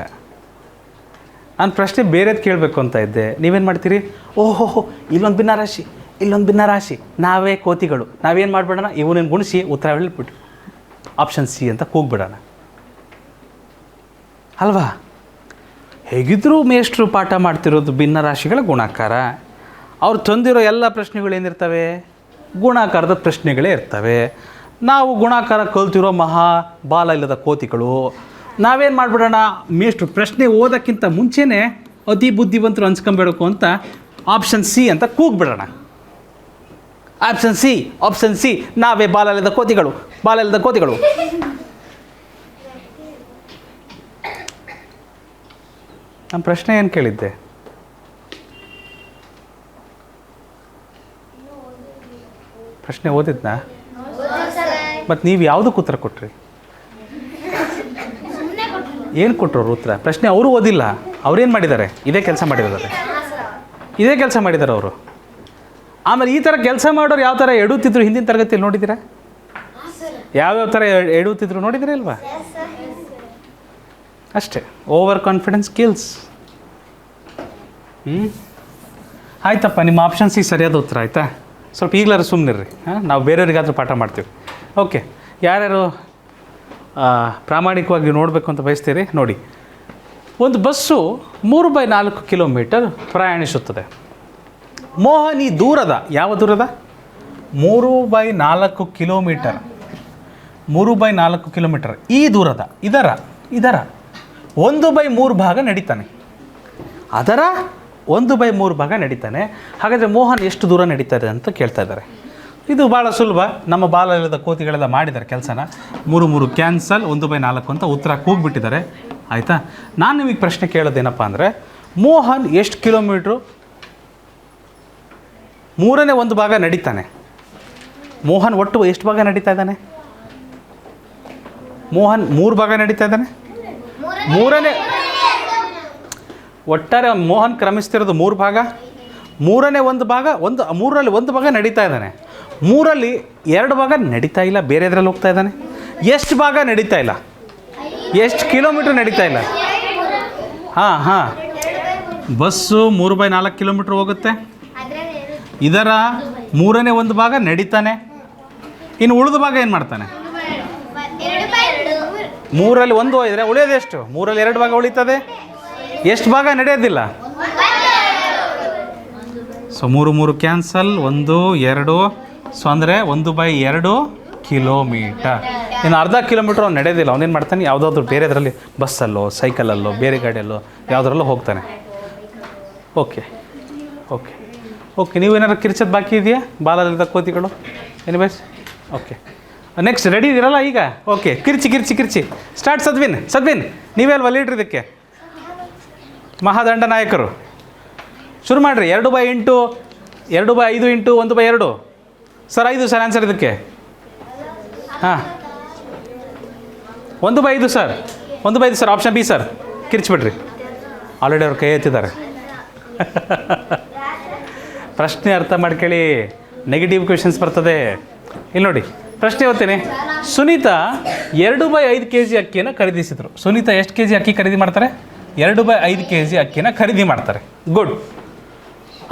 ನಾನು ಪ್ರಶ್ನೆ ಬೇರೆದು ಕೇಳಬೇಕು ಅಂತ ಇದ್ದೆ, ನೀವೇನು ಮಾಡ್ತೀರಿ? ಓಹೋ, ಇಲ್ಲೊಂದು ಭಿನ್ನರಾಶಿ, ಇಲ್ಲೊಂದು ಭಿನ್ನರಾಶಿ, ನಾವೇ ಕೋತಿಗಳು, ನಾವೇನು ಮಾಡಿಬಿಡೋಣ, ಇವನನ್ನು ಗುಣಿಸಿ ಉತ್ತರ ಹೇಳ್ಬಿಟ್ಟು ಆಪ್ಷನ್ ಸಿ ಅಂತ ಕೂಗ್ಬಿಡೋಣ ಅಲ್ವಾ? ಹೇಗಿದ್ದರೂ ಮೇಷ್ಟ್ರು ಪಾಠ ಮಾಡ್ತಿರೋದು ಭಿನ್ನರಾಶಿಗಳ ಗುಣಾಕಾರ. ಅವ್ರು ತಂದಿರೋ ಎಲ್ಲ ಪ್ರಶ್ನೆಗಳು ಏನಿರ್ತವೆ? ಗುಣಾಕಾರದ ಪ್ರಶ್ನೆಗಳೇ ಇರ್ತವೆ. ನಾವು ಗುಣಾಕಾರ ಕಲ್ತಿರೋ ಮಹಾ ಬಾಲ ಇಲ್ಲದ ಕೋತಿಗಳು. ನಾವೇನು ಮಾಡಿಬಿಡೋಣ, ಮೇಷ್ಟ್ರು ಪ್ರಶ್ನೆ ಓದೋಕ್ಕಿಂತ ಮುಂಚೆನೇ ಅತಿ ಬುದ್ಧಿವಂತರು ಅನ್ಸ್ಕೊಂಬೇಡಬೇಕು ಅಂತ ಆಪ್ಷನ್ ಸಿ ಅಂತ ಕೂಗ್ಬಿಡೋಣ. ಆಪ್ಷನ್ ಸಿ, ಆಪ್ಷನ್ ಸಿ, ನಾವೇ ಬಾಲ ಇಲ್ಲದ ಕೋತಿಗಳು, ಬಾಲ ಇಲ್ಲದ ಕೋತಿಗಳು. ನಮ್ಮ ಪ್ರಶ್ನೆ ಏನು ಕೇಳಿದ್ದೆ? ಪ್ರಶ್ನೆ ಓದಿದ್ನಾ? ಮತ್ತು ನೀವು ಯಾವುದಕ್ಕೆ ಉತ್ತರ ಕೊಟ್ರಿ? ಏನು ಕೊಟ್ಟರು ಅವ್ರು ಉತ್ತರ? ಪ್ರಶ್ನೆ ಅವರು ಓದಿಲ್ಲ, ಅವ್ರೇನು ಮಾಡಿದ್ದಾರೆ? ಇದೇ ಕೆಲಸ ಮಾಡಿದ್ದಾರೆ, ಇದೇ ಕೆಲಸ ಮಾಡಿದ್ದಾರೆ ಅವರು. ಆಮೇಲೆ ಈ ಥರ ಕೆಲಸ ಮಾಡೋರು ಯಾವ ಥರ ಎಡುತ್ತಿದ್ರು ಹಿಂದಿನ ತರಗತಿಯಲ್ಲಿ ನೋಡಿದ್ದೀರಾ? ಯಾವ್ಯಾವ ಥರ ಎಡುತ್ತಿದ್ರು ನೋಡಿದ್ದೀರಾ ಇಲ್ವಾ? ಅಷ್ಟೇ, ಓವರ್ ಕಾನ್ಫಿಡೆನ್ಸ್ ಕಿಲ್ಸ್. ಆಯ್ತಪ್ಪ, ನಿಮ್ಮ ಆಪ್ಷನ್ ಸಿ ಸರಿಯಾದ ಉತ್ತರ ಆಯಿತಾ? ಸ್ವಲ್ಪ ಈಗಲಾರು ಸುಮ್ಮನಿರ್ರಿ. ನಾವು ಬೇರೆಯವ್ರಿಗಾದರೂ ಪಾಠ ಮಾಡ್ತೀವಿ. ಓಕೆ, ಯಾರ್ಯಾರು ಪ್ರಾಮಾಣಿಕವಾಗಿ ನೋಡಬೇಕು ಅಂತ ಬಯಸ್ತೀರಿ? ನೋಡಿ, ಒಂದು ಬಸ್ಸು 3/4 ಕಿಲೋಮೀಟರ್ ಪ್ರಯಾಣಿಸುತ್ತದೆ. ಮೋಹನ್ ಈ ದೂರದ, ಯಾವ ದೂರದ? 3/4 ಕಿಲೋಮೀಟರ್, 3/4 ಕಿಲೋಮೀಟರ್ ಈ ದೂರದ ಇದರ 1/3 ಭಾಗ ನಡೀತಾನೆ. ಅದರ 1/3 ಭಾಗ ನಡೀತಾನೆ. ಹಾಗಾದರೆ ಮೋಹನ್ ಎಷ್ಟು ದೂರ ನಡೀತಾರೆ ಅಂತ ಕೇಳ್ತಾ ಇದ್ದಾರೆ. ಇದು ಭಾಳ ಸುಲಭ. ನಮ್ಮ ಬಾಲ ಇಲ್ಲದ ಕೋತಿಗಳೆಲ್ಲ ಮಾಡಿದ್ದಾರೆ ಕೆಲಸನ. 3 ಕ್ಯಾನ್ಸಲ್, 1/4 ಅಂತ ಉತ್ತರ ಕೂಗ್ಬಿಟ್ಟಿದ್ದಾರೆ. ಆಯಿತಾ? ನಾನು ನಿಮಗೆ ಪ್ರಶ್ನೆ ಕೇಳೋದೇನಪ್ಪ ಅಂದರೆ, ಮೋಹನ್ ಎಷ್ಟು ಕಿಲೋಮೀಟ್ರು 1/3 ಭಾಗ ನಡೀತಾನೆ? ಮೋಹನ್ ಒಟ್ಟು ಎಷ್ಟು ಭಾಗ ನಡೀತಾ ಇದ್ದಾನೆ? ಮೋಹನ್ 3 ಭಾಗ ನಡೀತಾ ಇದ್ದಾನೆ. ಒಟ್ಟಾರೆ ಮೋಹನ್ ಕ್ರಮಿಸ್ತಿರೋದು 3 ಭಾಗ. 1/3 ಭಾಗ, 3ರಲ್ಲಿ 1 ಭಾಗ ನಡೀತಾ ಇದ್ದಾನೆ. 3ರಲ್ಲಿ 2 ಭಾಗ ನಡೀತಾ ಇಲ್ಲ, ಬೇರೆ ಎದ್ರಲ್ಲಿ ಹೋಗ್ತಾ ಇದ್ದಾನೆ. ಎಷ್ಟು ಭಾಗ ನಡೀತಾ ಇಲ್ಲ? ಎಷ್ಟು ಕಿಲೋಮೀಟ್ರ್ ನಡೀತಾ ಇಲ್ಲ? ಹಾಂ, ಬಸ್ಸು 3/4 ಕಿಲೋಮೀಟ್ರ್ ಹೋಗುತ್ತೆ. ಇದರ 1/3 ಭಾಗ ನಡೀತಾನೆ. ಇನ್ನು ಉಳಿದ ಭಾಗ ಏನು ಮಾಡ್ತಾನೆ? 3ರಲ್ಲಿ 1 ಹೋದರೆ ಉಳಿಯೋದು ಎಷ್ಟು? 3ರಲ್ಲಿ 2 ಭಾಗ ಉಳಿತದೆ. ಎಷ್ಟು ಭಾಗ ನಡೆಯೋದಿಲ್ಲ? ಸೊ 3 ಕ್ಯಾನ್ಸಲ್, 1 2, ಸೊ ಅಂದರೆ 1/2 ಕಿಲೋಮೀಟರ್. ಇನ್ನು ಅರ್ಧ ಕಿಲೋಮೀಟ್ರ್ ಅವ್ನು ನಡೆಯೋದಿಲ್ಲ. ಅವನೇನು ಮಾಡ್ತಾನೆ? ಯಾವುದಾದ್ರೂ ಬೇರೆದರಲ್ಲಿ, ಬಸ್ಸಲ್ಲೋ ಸೈಕಲಲ್ಲೋ ಬೇರೆ ಗಾಡಿಯಲ್ಲೋ ಯಾವುದರಲ್ಲೋ ಹೋಗ್ತಾನೆ. ಓಕೆ, ನೀವೇನಾದ್ರು ಕಿರ್ಚೋದು ಬಾಕಿ ಇದೆಯಾ ಬಾಲದ ಕೋತಿಗಳು? ಎನಿವೇಸ್, ಓಕೆ, ನೆಕ್ಸ್ಟ್ ರೆಡಿ ಇದ್ದೀರಲ್ಲ ಈಗ? Okay, ಕಿರ್ಚಿ start. ಸದ್ವಿನ್ ನೀವೇ ಅಲ್ವಾ ಲೀಡ್ರ್ ಇದಕ್ಕೆ? ಮಹಾದಂಡ ನಾಯಕರು, ಶುರು ಮಾಡಿರಿ. 2/8, 2/5 ಇಂಟು 1/2. ಸರ್ 5 ಸರ್ ಆನ್ಸರ್ ಇದಕ್ಕೆ. ಹಾಂ, 1/5 sir, 1/5 sir, option B sir. ಕಿರ್ಚಿಬಿಡ್ರಿ. ಆಲ್ರೆಡಿ ಅವ್ರು ಕೈ ಎತ್ತಿದ್ದಾರೆ. ಪ್ರಶ್ನೆ ಅರ್ಥ ಮಾಡ್ಕೊಳ್ಳಿ, ನೆಗೆಟಿವ್ ಕ್ವೆಶನ್ಸ್ ಬರ್ತದೆ. ಇಲ್ಲಿ ನೋಡಿ, ಪ್ರಶ್ನೆ ಓದ್ತೇನೆ. ಸುನೀತಾ 2/5 kg ಅಕ್ಕಿಯನ್ನು ಖರೀದಿಸಿದರು. ಸುನೀತಾ ಎಷ್ಟು kg ಅಕ್ಕಿ ಖರೀದಿ ಮಾಡ್ತಾರೆ? 2/5 kg ಅಕ್ಕಿನ ಖರೀದಿ ಮಾಡ್ತಾರೆ. ಗುಡ್.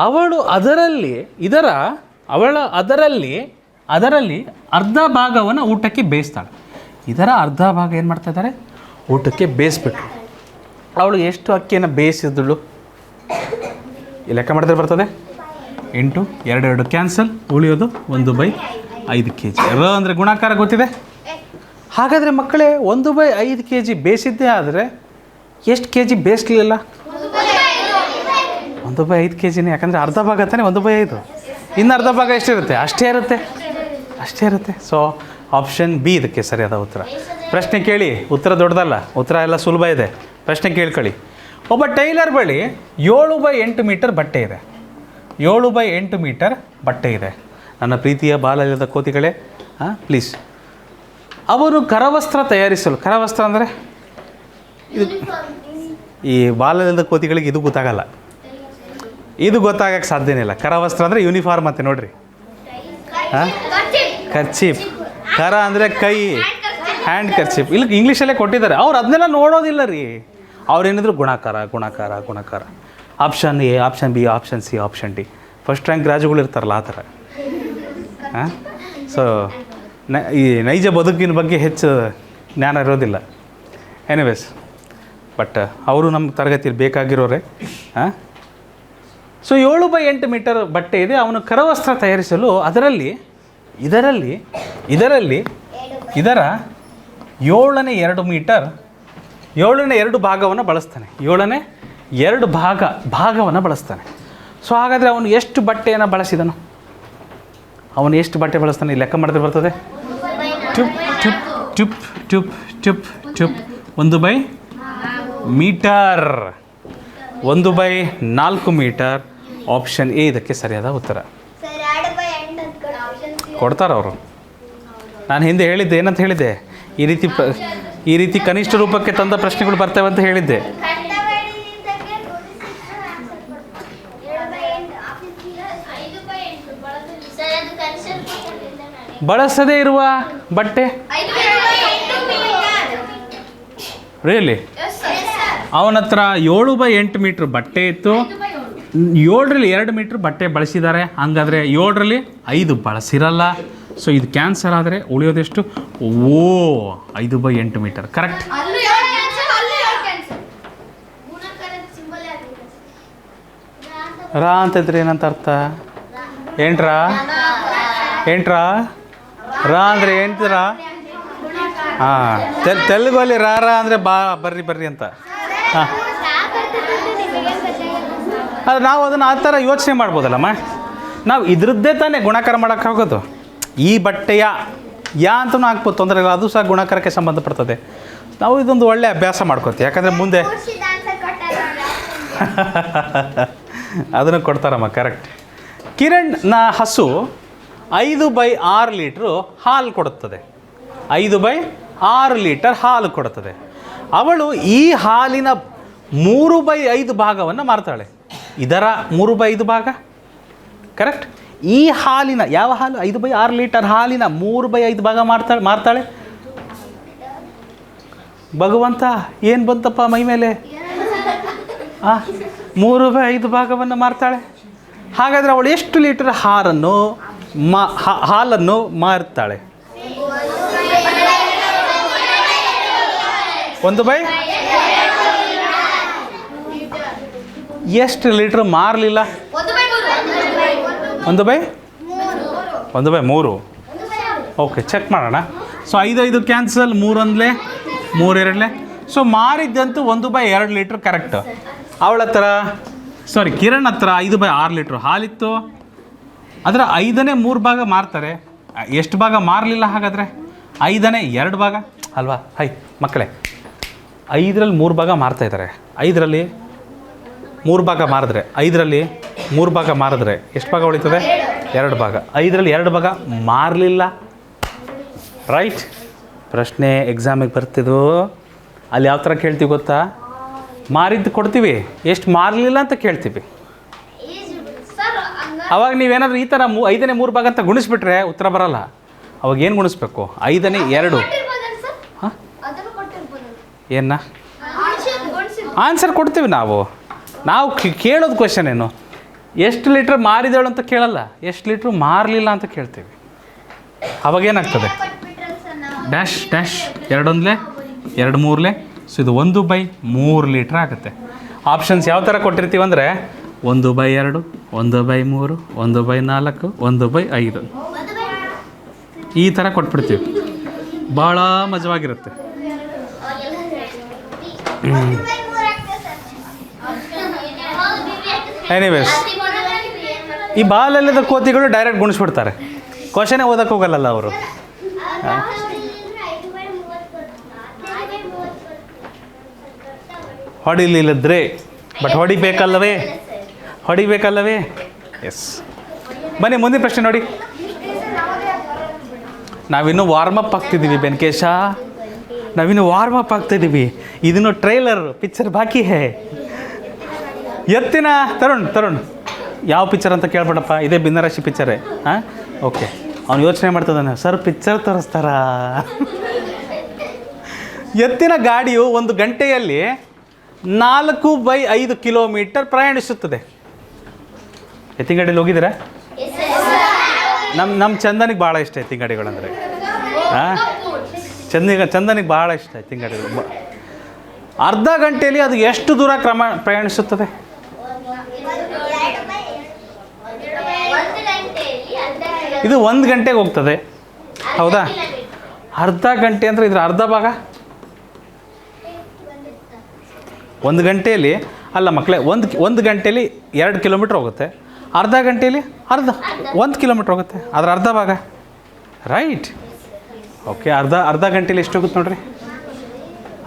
ಅವಳು ಅದರಲ್ಲಿ ಅರ್ಧ ಭಾಗವನ್ನು ಊಟಕ್ಕೆ ಬೇಯಿಸ್ತಾಳೆ. ಇದರ ಅರ್ಧ ಭಾಗ ಏನು ಮಾಡ್ತಾ ಇದ್ದಾರೆ? ಊಟಕ್ಕೆ ಬೇಯಿಸ್ಬಿಟ್ರು. ಅವಳು ಎಷ್ಟು ಅಕ್ಕಿಯನ್ನು ಬೇಯಿಸಿದಳು? ಲೆಕ್ಕ ಮಾಡಿದ್ರೆ ಬರ್ತದೆ. 8, 2 ಕ್ಯಾನ್ಸಲ್, ಉಳಿಯೋದು 1/5 kg. ಅಂದರೆ ಗುಣಾಕಾರ ಗೊತ್ತಿದೆ. ಹಾಗಾದರೆ ಮಕ್ಕಳೇ 1/5 kg ಬೇಯಿಸಿದ್ದೇ ಆದರೆ ಎಷ್ಟು kg ಬೇಯಿಸ್ಲಿಲ್ಲ? 1/5 kgನೇ. ಯಾಕಂದರೆ ಅರ್ಧ ಭಾಗ ತಾನೇ 1/5. ಇನ್ನು ಅರ್ಧ ಭಾಗ ಎಷ್ಟಿರುತ್ತೆ? ಅಷ್ಟೇ ಇರುತ್ತೆ. ಸೊ ಆಪ್ಷನ್ ಬಿ ಇದಕ್ಕೆ ಸರಿಯಾದ ಉತ್ತರ. ಪ್ರಶ್ನೆ ಕೇಳಿ, ಉತ್ತರ ದೊಡ್ಡದಲ್ಲ, ಉತ್ತರ ಎಲ್ಲ ಸುಲಭ ಇದೆ. ಪ್ರಶ್ನೆ ಕೇಳ್ಕೊಳ್ಳಿ. ಒಬ್ಬ ಟೈಲರ್ ಬಳಿ 7/8 ಮೀಟರ್ ಬಟ್ಟೆ ಇದೆ. 7/8 ಮೀಟರ್ ಬಟ್ಟೆ ಇದೆ. ನನ್ನ ಪ್ರೀತಿಯ ಬಾಲ್ಯದ ಕೋತಿಗಳೇ, ಪ್ಲೀಸ್, ಅವರು ಕರವಸ್ತ್ರ ತಯಾರಿಸಲು, ಕರವಸ್ತ್ರ ಅಂದರೆ ಇದು, ಈ ಬಾಲ್ಯದ ಕೋತಿಗಳಿಗೆ ಇದು ಗೊತ್ತಾಗಲ್ಲ, ಇದು ಗೊತ್ತಾಗಕ್ಕೆ ಸಾಧ್ಯನೇ ಇಲ್ಲ. ಕರವಸ್ತ್ರ ಅಂದರೆ ಯೂನಿಫಾರ್ಮ್ ಅಂತ ನೋಡ್ರಿ. ಕರ್ಚೀಫ್, ಕರ ಅಂದರೆ ಕೈ, ಹ್ಯಾಂಡ್ ಕರ್ಚೀಫ್. ಇಲ್ಲಿ ಇಂಗ್ಲೀಷಲ್ಲೇ ಕೊಟ್ಟಿದ್ದಾರೆ. ಅವ್ರು ಅದನ್ನೆಲ್ಲ ನೋಡೋದಿಲ್ಲ ರೀ. ಅವ್ರೇನಿದ್ರು ಗುಣಾಕಾರ ಗುಣಾಕಾರ ಗುಣಾಕಾರ. Option A, option B, option C, option D. First rank ರಾಜುಗಳು ಇರ್ತಾರಲ್ಲ ಆ ಥರ. ಹಾಂ, ಸೊ ಈ ನೈಜ ಬದುಕಿನ ಬಗ್ಗೆ ಹೆಚ್ಚು ಜ್ಞಾನ ಇರೋದಿಲ್ಲ. ಎನಿವೇಸ್, ಬಟ್ ಅವರು ನಮ್ಮ ತರಗತಿಯಲ್ಲಿ ಬೇಕಾಗಿರೋರೆ. ಹಾಂ, ಸೊ 7x8 ಮೀಟರ್ ಬಟ್ಟೆ ಇದೆ. ಅವನು ಕರವಸ್ತ್ರ ತಯಾರಿಸಲು ಇದರ 7ನೇ 2 ಮೀಟರ್ 7ನೇ 2 ಭಾಗವನ್ನು ಬಳಸ್ತಾನೆ. 7ನೇ 2 ಭಾಗವನ್ನು ಬಳಸ್ತಾನೆ. ಸೊ ಹಾಗಾದರೆ ಅವನು ಎಷ್ಟು ಬಟ್ಟೆಯನ್ನು ಬಳಸಿದನು? ಅವನು ಎಷ್ಟು ಬಟ್ಟೆ ಬಳಸ್ತಾನೆ ಲೆಕ್ಕ ಮಾಡಿದ್ರೆ ಬರ್ತದೆ. Tube tube tube tube tube tube 1/4 metre, 1/4 metre. Option A ಇದಕ್ಕೆ ಸರಿಯಾದ ಉತ್ತರ. ಕೊಡ್ತಾರೆ ಅವರು. ನಾನು ಹಿಂದೆ ಹೇಳಿದ್ದೆ, ಏನಂತ ಹೇಳಿದ್ದೆ, ಈ ರೀತಿ ಕನಿಷ್ಠ ರೂಪಕ್ಕೆ ತಂದ ಪ್ರಶ್ನೆಗಳು ಬರ್ತವೆ ಅಂತ ಹೇಳಿದ್ದೆ. ಬಳಸದೇ ಇರುವ ಬಟ್ಟೆ ರಿಯಲಿ ಅವನ ಹತ್ರ 7x8 ಮೀಟ್ರ್ ಬಟ್ಟೆ ಇತ್ತು. 7ರಲ್ಲಿ 2 ಮೀಟ್ರ್ ಬಟ್ಟೆ ಬಳಸಿದ್ದಾರೆ. ಹಂಗಾದರೆ 7ರಲ್ಲಿ 5 ಬಳಸಿರಲ್ಲ. ಸೊ ಇದು ಕ್ಯಾನ್ಸಲ್ ಆದರೆ ಉಳಿಯೋದೆಷ್ಟು? 5/8 ಮೀಟರ್. ಕರೆಕ್ಟ್. ರಾ ಅಂತಂದ್ರೆ ಏನಂತ ಅರ್ಥ? ಏನ್ಟ್ರಾ ರಾ ಅಂದರೆ ಏನ್ರ? ಹಾಂ, ತೆಲುಗಲ್ಲಿ ರಾ ಅಂದರೆ ಬರ್ರಿ ಅಂತ. ಹಾಂ, ಅದು ನಾವು ಅದನ್ನು ಆ ಥರ ಯೋಚನೆ ಮಾಡ್ಬೋದಲ್ಲಮ್ಮ. ನಾವು ಇದ್ರದ್ದೇ ತಾನೇ ಗುಣಾಕಾರ ಮಾಡೋಕ್ಕಾಗೋದು. ಈ ಬಟ್ಟೆಯ ಅಂತಲೂ ಹಾಕ್ಬೋದು, ತೊಂದರೆ ಇಲ್ಲ. ಅದು ಸಹ ಗುಣಾಕಾರಕ್ಕೆ ಸಂಬಂಧಪಡ್ತದೆ. ನಾವು ಇದೊಂದು ಒಳ್ಳೆ ಅಭ್ಯಾಸ ಮಾಡ್ಕೋತೀವಿ. ಯಾಕಂದರೆ ಮುಂದೆ ಅದನ್ನು ಕೊಡ್ತಾರಮ್ಮ. ಕರೆಕ್ಟ್. ಕಿರಣ್ನ ಹಸು 5/6 ಲೀಟ್ರು ಹಾಲು ಕೊಡುತ್ತದೆ. 5/6 ಲೀಟರ್ ಹಾಲು ಕೊಡುತ್ತದೆ. ಅವಳು ಈ ಹಾಲಿನ 3/5 ಭಾಗವನ್ನು ಮಾರ್ತಾಳೆ. ಇದರ 3/5 ಭಾಗ. ಕರೆಕ್ಟ್. ಈ ಹಾಲಿನ ಯಾವ ಹಾಲು? 5/6 ಲೀಟರ್ ಹಾಲಿನ 3/5 ಭಾಗ ಮಾರ್ತಾಳೆ. ಭಗವಂತ ಏನು ಬಂತಪ್ಪ ಮೈ ಮೇಲೆ? 3/5 ಭಾಗವನ್ನು ಮಾರ್ತಾಳೆ. ಹಾಗಾದರೆ ಅವಳು ಎಷ್ಟು ಲೀಟರ್ ಹಾಲನ್ನು ಮಾರ್ತಾಳೆ? 1/? ಎಷ್ಟು ಲೀಟ್ರ್ ಮಾರಲಿಲ್ಲ? 1/3. ಓಕೆ, ಚೆಕ್ ಮಾಡೋಣ. ಸೊ 5 ಕ್ಯಾನ್ಸಲ್, 3 3 ಸೊ ಮಾರಿದ್ದಂತೂ 1/2 ಲೀಟ್ರ್. ಕರೆಕ್ಟ್. ಅವಳ ಹತ್ರ ಕಿರಣ್ ಹತ್ರ 5/6 ಲೀಟ್ರ್ ಹಾಲಿತ್ತು. ಅದರ 5ನೇ 3 ಭಾಗ ಮಾರ್ತಾರೆ. ಎಷ್ಟು ಭಾಗ ಮಾರಲಿಲ್ಲ ಹಾಗಾದರೆ? 5ನೇ 2 ಭಾಗ ಅಲ್ವಾ? ಮಕ್ಕಳೇ, 5ರಲ್ಲಿ 3 ಭಾಗ ಮಾರ್ತಾಯಿದ್ದಾರೆ. 5ರಲ್ಲಿ 3 ಭಾಗ ಮಾರಿದ್ರೆ 5ರಲ್ಲಿ 3 ಭಾಗ ಮಾರಿದ್ರೆ ಎಷ್ಟು ಭಾಗ ಉಳಿತದೆ? 2 ಭಾಗ. 5ರಲ್ಲಿ 2 ಭಾಗ ಮಾರಲಿಲ್ಲ. ರೈಟ್. ಪ್ರಶ್ನೆ ಎಕ್ಸಾಮಿಗೆ ಬರ್ತಿದ್ದು ಅಲ್ಲಿ ಯಾವ ಥರ ಕೇಳ್ತೀವಿ ಗೊತ್ತಾ? ಮಾರಿದ್ದು ಕೊಡ್ತೀವಿ, ಎಷ್ಟು ಮಾರಲಿಲ್ಲ ಅಂತ ಕೇಳ್ತೀವಿ. ಅವಾಗ ನೀವೇನಾದರೂ ಈ ಥರ 5ನೇ 3 ಭಾಗ ಅಂತ ಗುಣಿಸ್ಬಿಟ್ರೆ ಉತ್ತರ ಬರಲ್ಲ. ಅವಾಗ ಏನು ಗುಣಿಸ್ಬೇಕು? 5ನೇ 2. ಹಾಂ, ಏನ ಆನ್ಸರ್ ಕೊಡ್ತೀವಿ ನಾವು. ಕೇಳೋದು ಕ್ವೆಶನ್ ಏನು? ಎಷ್ಟು ಲೀಟ್ರ್ ಮಾರಿದಳು ಅಂತ ಕೇಳಲ್ಲ, ಎಷ್ಟು ಲೀಟ್ರ್ ಮಾರಲಿಲ್ಲ ಅಂತ ಕೇಳ್ತೀವಿ. ಅವಾಗೇನಾಗ್ತದೆ? ಡ್ಯಾಶ್ 2 2 3 ಸೊ ಇದು 1/3 ಲೀಟ್ರ್ ಆಗುತ್ತೆ. ಆಪ್ಷನ್ಸ್ ಯಾವ ಥರ ಕೊಟ್ಟಿರ್ತೀವಿ ಅಂದರೆ 1/2, 1/3, 1/4, 1/5 ಈ ಥರ ಕೊಟ್ಬಿಡ್ತೀವಿ. ಭಾಳ ಮಜವಾಗಿರುತ್ತೆ. ಎನಿವೇಸ್, ಈ ಬಾಲಲ್ಲಿದ್ದ ಕೋತಿಗಳು ಡೈರೆಕ್ಟ್ ಗುಣಿಸ್ಬಿಡ್ತಾರೆ. ಕ್ವಶನೇ ಓದಕ್ಕೆ ಹೋಗಲ್ಲ ಅವರು. ಹೊಡಿಲಿಲ್ಲದ್ರೆ ಬಟ್ ಹೊಡಿಬೇಕಲ್ಲವೇ? ಎಸ್. ಬನ್ನಿ ಮುಂದಿನ ಪ್ರಶ್ನೆ ನೋಡಿ. ನಾವಿನ್ನೂ ವಾರ್ಮಪ್ ಆಗ್ತಿದ್ದೀವಿ ಬೆನ್ಕೇಶ, ನಾವಿನ್ನೂ ವಾರ್ಮಪ್ ಆಗ್ತಾಯಿದ್ದೀವಿ. ಇದನ್ನು ಟ್ರೈಲರ್ ಪಿಕ್ಚರ್ ಬಾಕಿ ಹೇ. ಎತ್ತಿನ ತರುಣ್ ಯಾವ ಪಿಕ್ಚರ್ ಅಂತ ಕೇಳ್ಬೇಡಪ್ಪ, ಇದೇ ಭಿನ್ನರಾಶಿ ಪಿಕ್ಚರೇ. ಹಾಂ, ಓಕೆ. ಅವ್ನು ಯೋಚನೆ ಮಾಡ್ತಿದ್ದಾನೆ, ಸರ್ ಪಿಕ್ಚರ್ ತೋರಿಸ್ತಾರಾ? ಎತ್ತಿನ ಗಾಡಿಯು 1 ಗಂಟೆಯಲ್ಲಿ 4/5 ಕಿಲೋಮೀಟರ್ ಪ್ರಯಾಣಿಸುತ್ತದೆ. ಎತ್ತಿನಗಾಡಿಯಲ್ಲಿ ಹೋಗಿದ್ದೀರಾ? ನಮ್ಮ ಚಂದನಿಗೆ ಭಾಳ ಇಷ್ಟ ಎತ್ತಿನಗಾಡಿಗಳಂದರೆ. ಹಾಂ, ಚಂದನಿಗೆ ಭಾಳ ಇಷ್ಟ ಎತ್ತಿನಗಾಡಿಗಳು. ಅರ್ಧ ಗಂಟೆಯಲ್ಲಿ ಅದು ಎಷ್ಟು ದೂರ ಪ್ರಯಾಣಿಸುತ್ತದೆ? ಇದು 1 ಗಂಟೆಗೆ ಹೋಗ್ತದೆ, ಹೌದಾ? ಅರ್ಧ ಗಂಟೆ ಅಂದರೆ ಇದ್ರ ಅರ್ಧ ಭಾಗ. 1 ಗಂಟೆಯಲ್ಲಿ ಅಲ್ಲ ಮಕ್ಕಳೇ, ಒಂದು ಗಂಟೆಯಲ್ಲಿ 2 ಕಿಲೋಮೀಟ್ರ್ ಹೋಗುತ್ತೆ. ಅರ್ಧ ಗಂಟೆಯಲ್ಲಿ 1 ಕಿಲೋಮೀಟ್ರ್ ಹೋಗುತ್ತೆ, ಅದರ ಅರ್ಧ ಭಾಗ. ರೈಟ್. ಓಕೆ, ಅರ್ಧ ಗಂಟೆಯಲ್ಲಿ ಎಷ್ಟು ಹೋಗುತ್ತೆ ನೋಡ್ರಿ?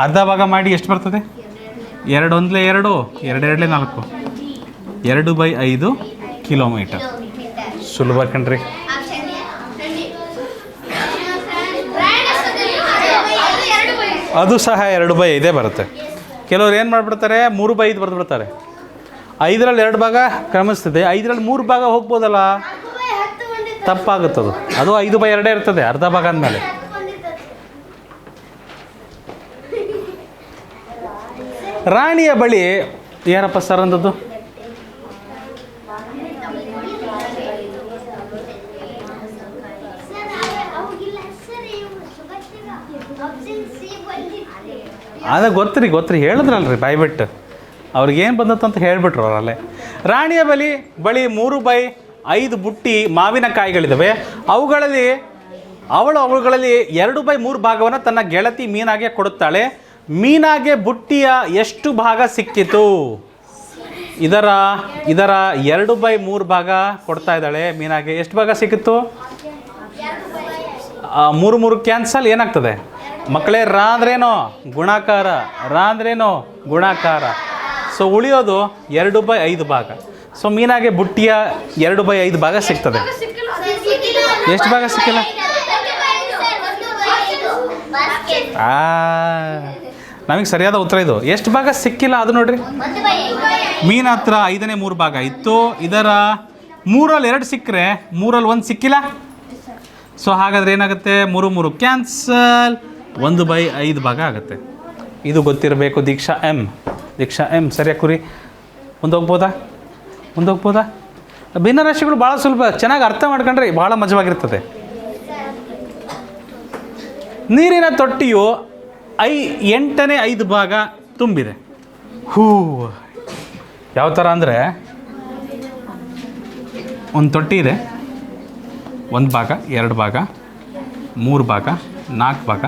ಅರ್ಧ ಭಾಗ ಮಾಡಿ ಎಷ್ಟು ಬರ್ತದೆ? 2 1 2, 2 2 4, 2/5 ಕಿಲೋಮೀಟರ್. ಸುಲಭ ಕಣ್ರಿ. ಅದು ಸಹ 2/5 ಬರುತ್ತೆ. ಕೆಲವ್ರು ಏನು ಮಾಡಿಬಿಡ್ತಾರೆ, 3/5 ಬರೆದುಬಿಡ್ತಾರೆ. 5ರಲ್ಲಿ 2 ಭಾಗ ಕ್ರಮಿಸ್ತದೆ, 5ರಲ್ಲಿ 3 ಭಾಗ ಹೋಗ್ಬೋದಲ್ಲ. ತಪ್ಪಾಗುತ್ತದು. ಅದು 5/2 ಇರ್ತದೆ ಅರ್ಧ ಭಾಗ ಅಂದಮೇಲೆ. ರಾಣಿಯ ಬಳಿ ಯಾರಪ್ಪ ಸರ್ ಅಂದದ್ದು? ಅದ ಗೊತ್ತ್ರಿ ಹೇಳಿದ್ರಲ್ರಿ ಬಾಯ್ಬಿಟ್ಟು. ಅವ್ರಿಗೇನು ಬಂದತ್ತಂತ ಹೇಳಿಬಿಟ್ರು ಅವರಲ್ಲೇ. ರಾಣಿಯ ಬಳಿ 3/5 ಬುಟ್ಟಿ ಮಾವಿನಕಾಯಿಗಳಿದ್ದಾವೆ. ಅವುಗಳಲ್ಲಿ 2/3 ಭಾಗವನ್ನು ತನ್ನ ಗೆಳತಿ ಮೀನಾಗೆ ಕೊಡುತ್ತಾಳೆ. ಮೀನಾಗೆ ಬುಟ್ಟಿಯ ಎಷ್ಟು ಭಾಗ ಸಿಕ್ಕಿತು? ಇದರ 2/3 ಭಾಗ ಕೊಡ್ತಾ ಇದ್ದಾಳೆ ಮೀನಾಗೆ. ಎಷ್ಟು ಭಾಗ ಸಿಕ್ಕಿತ್ತು? 3 ಕ್ಯಾನ್ಸಲ್. ಏನಾಗ್ತದೆ ಮಕ್ಕಳೇ? ರಾ ಅಂದ್ರೇನೋ ಗುಣಾಕಾರ, ಗುಣಾಕಾರ. ಸೊ ಉಳಿಯೋದು 2/5 ಭಾಗ. ಸೊ ಮೀನಾಗೆ ಬುಟ್ಟಿಯ 2/5 ಭಾಗ ಸಿಗ್ತದೆ. ಎಷ್ಟು ಭಾಗ ಸಿಕ್ಕಿಲ್ಲ? ನಮಗೆ ಸರಿಯಾದ ಉತ್ತರ ಇದು. ಎಷ್ಟು ಭಾಗ ಸಿಕ್ಕಿಲ್ಲ ಅದು ನೋಡ್ರಿ. ಮೀನ ಹತ್ರ 5/3 ಭಾಗ ಇತ್ತು. ಇದರ 3ರಲ್ಲಿ 2 ಸಿಕ್ಕರೆ 3ರಲ್ಲಿ 1 ಸಿಕ್ಕಿಲ್ಲ. ಸೊ ಹಾಗಾದರೆ ಏನಾಗುತ್ತೆ? 3 ಕ್ಯಾನ್ಸಲ್, 1/5 ಭಾಗ ಆಗುತ್ತೆ. ಇದು ಗೊತ್ತಿರಬೇಕು. ದೀಕ್ಷಾ ಎಮ್ ಸರಿಯಾಗಿ ಕುರಿ. ಮುಂದೋಗ್ಬೋದಾ? ಭಿನ್ನರಾಶಿಗಳು ಭಾಳ ಸುಲಭ, ಚೆನ್ನಾಗಿ ಅರ್ಥ ಮಾಡ್ಕೊಂಡ್ರೆ ಭಾಳ ಮಜವಾಗಿರ್ತದೆ. ನೀರಿನ ತೊಟ್ಟಿಯು 8/5 ಭಾಗ ತುಂಬಿದೆ. ಯಾವ ಥರ ಅಂದರೆ, ಒಂದು ತೊಟ್ಟಿ ಇದೆ, 1 ಭಾಗ, 2 ಭಾಗ, 3 ಭಾಗ, 4 ಭಾಗ,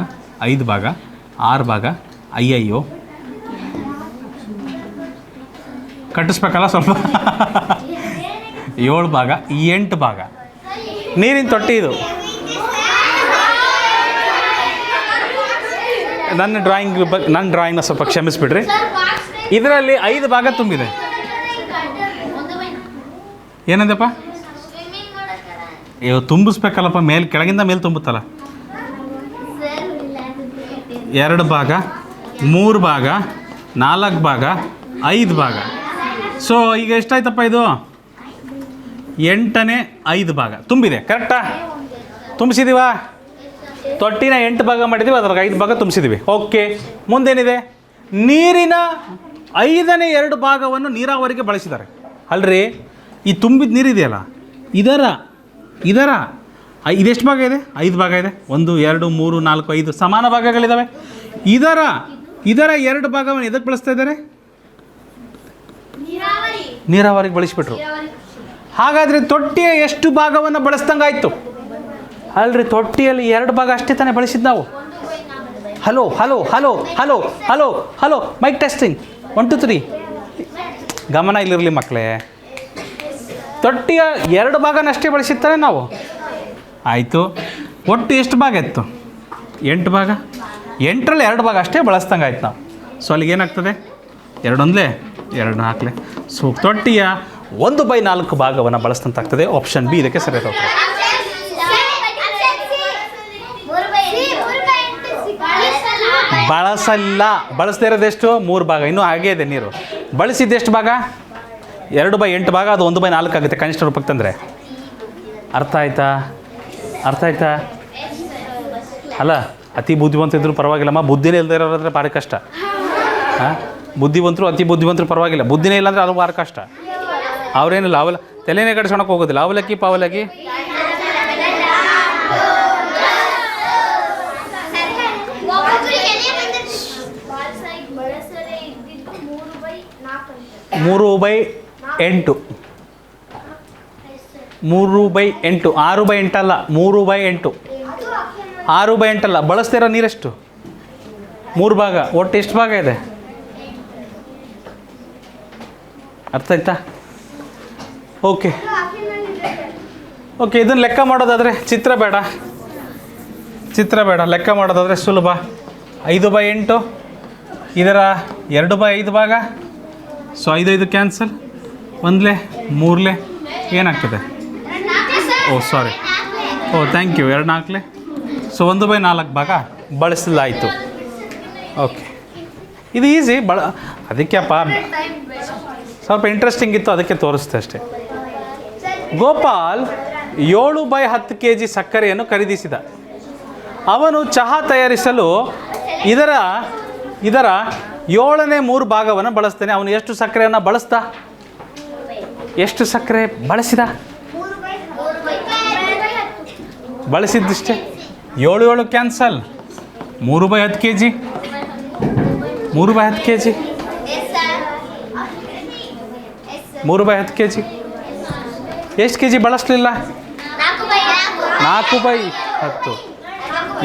5 ಭಾಗ, 6 ಭಾಗ. ಅಯ್ಯಯ್ಯೋ, ಕಟ್ಟಿಸ್ಬೇಕಲ್ಲ ಸ್ವಲ್ಪ. 7 ಭಾಗ, 8 ಭಾಗ ನೀರಿನ ತೊಟ್ಟಿ ಇದು. ನನ್ನ ಡ್ರಾಯಿಂಗ್ನ ಸ್ವಲ್ಪ ಕ್ಷಮಿಸ್ಬಿಡ್ರಿ. ಇದರಲ್ಲಿ 5 ಭಾಗ ತುಂಬಿದೆ. ಏನಂದಪ್ಪ? ತುಂಬಿಸ್ಬೇಕಲ್ಲಪ್ಪ, ಕೆಳಗಿಂದ ಮೇಲೆ ತುಂಬುತ್ತಲ್ಲ. 2 ಭಾಗ, 3 ಭಾಗ, 4 ಭಾಗ, 5 ಭಾಗ. ಸೊ ಈಗ ಎಷ್ಟಾಯ್ತಪ್ಪ ಇದು? 8/5 ಭಾಗ ತುಂಬಿದೆ. ಕರೆಕ್ಟಾ? ತುಂಬಿಸಿದೀವ? ತೊಟ್ಟಿನ 8 ಭಾಗ ಮಾಡಿದ್ದೀವಿ, ಅದ್ರಾಗ 5 ಭಾಗ ತುಂಬಿಸಿದ್ದೀವಿ. ಓಕೆ, ಮುಂದೇನಿದೆ? ನೀರಿನ 5/2 ಭಾಗವನ್ನು ನೀರಾವರಿಗೆ ಬಳಸಿದ್ದಾರೆ. ಅಲ್ರಿ, ಈ ತುಂಬಿದ ನೀರಿದೆಯಲ್ಲ, ಇದರ ಇದೆಷ್ಟು ಭಾಗ ಇದೆ? 5 ಭಾಗ ಇದೆ. 1 2 3 4 5 ಸಮಾನ ಭಾಗಗಳಿದ್ದಾವೆ. ಇದರ 2 ಭಾಗವನ್ನು ಎದಕ್ಕೆ ಬಳಸ್ತಾ ಇದ್ದಾರೆ? ನೀರಾವರಿಗೆ ಬಳಸಿಬಿಟ್ರು. ಹಾಗಾದರೆ ತೊಟ್ಟಿಯ ಎಷ್ಟು ಭಾಗವನ್ನು ಬಳಸ್ದಂಗಾಯ್ತು? ಅಲ್ರಿ, ತೊಟ್ಟಿಯಲ್ಲಿ 2 ಭಾಗ ಅಷ್ಟೇ ತಾನೇ ಬಳಸಿದ್ದು ನಾವು. Hello mic testing 1 2 3. ಗಮನ ಇಲ್ಲಿರಲಿ ಮಕ್ಕಳೇ. ತೊಟ್ಟಿಯ 2 ಭಾಗನಷ್ಟೇ ಬಳಸಿರ್ತಾರೆ ನಾವು. ಆಯಿತು, ಒಟ್ಟು ಎಷ್ಟು ಭಾಗ ಇತ್ತು? 8 ಭಾಗ. 8ರಲ್ಲಿ 2 ಭಾಗ ಅಷ್ಟೇ ಬಳಸ್ದಂಗೆ ಆಯ್ತು ನಾವು. ಸೊ ಅಲ್ಲಿಗೆ ಏನಾಗ್ತದೆ? 2 1 2 4. ಸೊ ತೊಟ್ಟಿಯ 1/4 ಭಾಗವನ್ನು ಬಳಸಿದಂತಾಗ್ತದೆ. ಆಪ್ಷನ್ ಬಿ ಇದಕ್ಕೆ ಸರಿಯಾದ ಉತ್ತರ. ಬಳಸದೇ ಇರೋದೆಷ್ಟು? 3 ಭಾಗ. ಇನ್ನೂ ಹಾಗೇ ಇದೆ ನೀರು. ಬಳಸಿದ್ದೆಷ್ಟು ಭಾಗ? 2/8 ಭಾಗ. ಅದು 1/4 ಆಗುತ್ತೆ ಕನಿಷ್ಠ ರೂಪಕ್ಕೆ ತಂದರೆ. ಅರ್ಥ ಆಯ್ತಾ? ಅಲ್ಲ, ಅತಿ ಬುದ್ಧಿವಂತ ಇದ್ರೂ ಪರವಾಗಿಲ್ಲಮ್ಮ, ಬುದ್ಧಿನೇ ಇಲ್ಲದೆ ಇರೋದ್ರೆ ಭಾರಿ ಕಷ್ಟ. ಹಾಂ, ಬುದ್ಧಿವಂತರು, ಅತಿ ಬುದ್ಧಿವಂತರು ಪರವಾಗಿಲ್ಲ, ಬುದ್ಧಿನೇ ಇಲ್ಲಾಂದರೆ ಅದು ಭಾಳ ಕಷ್ಟ. ಅವರೇನಿಲ್ಲ, ತಲೆನೇ ಕಡಿಸ್ಕೊಳಕ್ಕೆ ಹೋಗೋದಿಲ್ಲ. ಅವಲಕ್ಕಿ ಪಾವಲಕ್ಕಿ ಮೂರು ಬೈ ಎಂಟು 6/8 ಅಲ್ಲ, 3/8. 6/8 ಅಲ್ಲ. ಬಳಸ್ತಿರೋ ನೀರೆಷ್ಟು? 3 ಭಾಗ. ಒಟ್ಟು ಎಷ್ಟು ಭಾಗ ಇದೆ? ಅರ್ಥ ಆಯ್ತಾ? ಓಕೆ, ಇದನ್ನು ಲೆಕ್ಕ ಮಾಡೋದಾದರೆ ಚಿತ್ರ ಬೇಡ, ಲೆಕ್ಕ ಮಾಡೋದಾದರೆ ಸುಲಭ. 5/8 ಇದರ 2/5 ಭಾಗ. ಸೊ 5 ಕ್ಯಾನ್ಸಲ್, 1 3 ಏನಾಗ್ತದೆ? ಸಾರಿ, ಥ್ಯಾಂಕ್ ಯು, 2 4. ಸೊ 1/4 ಭಾಗ ಬಳಸಲಾಯಿತು. ಓಕೆ, ಇದು ಈಸಿ. ಅದಕ್ಕೆಪ್ಪ ಸ್ವಲ್ಪ ಇಂಟ್ರೆಸ್ಟಿಂಗ್ ಇತ್ತು, ಅದಕ್ಕೆ ತೋರಿಸ್ತೆ ಅಷ್ಟೇ. ಗೋಪಾಲ್ 7/10 kg ಸಕ್ಕರೆಯನ್ನು ಖರೀದಿಸಿದ. ಅವನು ಚಹಾ ತಯಾರಿಸಲು ಇದರ 7/3 ಭಾಗವನ್ನು ಬಳಸ್ತಾನೆ. ಅವನು ಎಷ್ಟು ಸಕ್ಕರೆಯನ್ನು ಬಳಸ್ದ? ಎಷ್ಟು ಸಕ್ಕರೆ ಬಳಸಿದ? ಬಳಸಿದ್ದಿಷ್ಟೇ. 7 ಕ್ಯಾನ್ಸಲ್, 3/10 kg. 3/10 kg 3/10 kg ಎಷ್ಟು ಕೆ ಜಿ ಬಳಸಲಿಲ್ಲ? 4/10.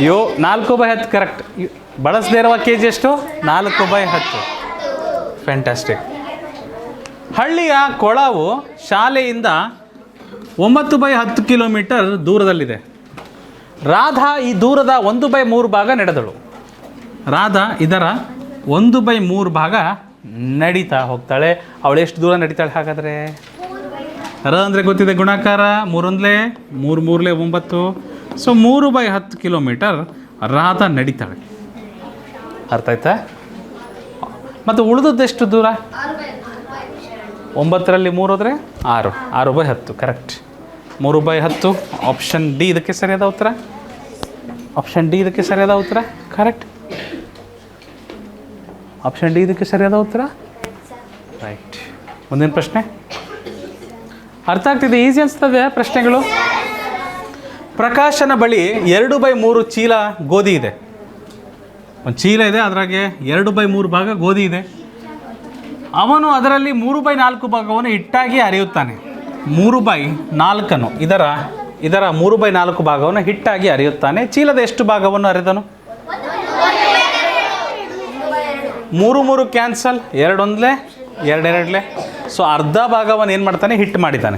4/10 ಕರೆಕ್ಟ್. ಬಳಸದೇ ಇರುವ ಕೆ ಜಿ ಎಷ್ಟು? 4/10. ಫ್ಯಾಂಟಾಸ್ಟಿಕ್. ಹಳ್ಳಿಯ ಕೊಳವು ಶಾಲೆಯಿಂದ 9/10 ಕಿಲೋಮೀಟರ್ ದೂರದಲ್ಲಿದೆ. ರಾಧಾ ಈ ದೂರದ 1/3 ಭಾಗ ನಡೆದಳು. ರಾಧಾ ಇದರ 1/3 ಭಾಗ ನಡೀತಾ ಹೋಗ್ತಾಳೆ. ಅವಳು ಎಷ್ಟು ದೂರ ನಡೀತಾಳೆ ಹಾಗಾದರೆ? ಅಂದರೆ ಗೊತ್ತಿದೆ, ಗುಣಾಕಾರ 3 1 3 3 9. ಸೊ 3/10 ಕಿಲೋಮೀಟರ್ ರಾಧಾ ನಡೀತಾಳೆ. ಅರ್ಥ ಆಯ್ತಾ? ಮತ್ತು ಉಳಿದದ್ದು ಎಷ್ಟು ದೂರ? 9ರಲ್ಲಿ 3 ಹೋದರೆ 6. 6/10 ಕರೆಕ್ಟ್. 3/10. ಆಪ್ಷನ್ ಡಿ ಇದಕ್ಕೆ ಸರಿಯಾದ ಉತ್ತರ. ಕರೆಕ್ಟ್. ಆಪ್ಷನ್ ಡಿ ಇದಕ್ಕೆ ಸರಿಯಾದ ಉತ್ತರ. ರೈಟ್. ಮುಂದಿನ ಪ್ರಶ್ನೆ. ಅರ್ಥ ಆಗ್ತಿದೆ? ಈಸಿ ಅನಿಸ್ತದೆ ಪ್ರಶ್ನೆಗಳು. ಪ್ರಕಾಶನ ಬಳಿ 2/3 ಚೀಲ ಗೋಧಿ ಇದೆ. ಒಂದು ಚೀಲ ಇದೆ, ಅದರಾಗೆ 2/3 ಭಾಗ ಗೋಧಿ ಇದೆ. ಅವನು ಅದರಲ್ಲಿ 3/4 ಭಾಗವನ್ನು ಹಿಟ್ಟಾಗಿ ಅರಿಯುತ್ತಾನೆ. 3/4 ಇದರ 3/4 ಭಾಗವನ್ನು ಹಿಟ್ಟಾಗಿ ಅರಿಯುತ್ತಾನೆ. ಚೀಲದ ಎಷ್ಟು ಭಾಗವನ್ನು ಅರೆದನು? 3 ಕ್ಯಾನ್ಸಲ್, 2 1 2 2. ಸೊ ಅರ್ಧ ಭಾಗವನ್ನು ಏನು ಮಾಡ್ತಾನೆ? ಹಿಟ್ ಮಾಡಿದ್ದಾನೆ.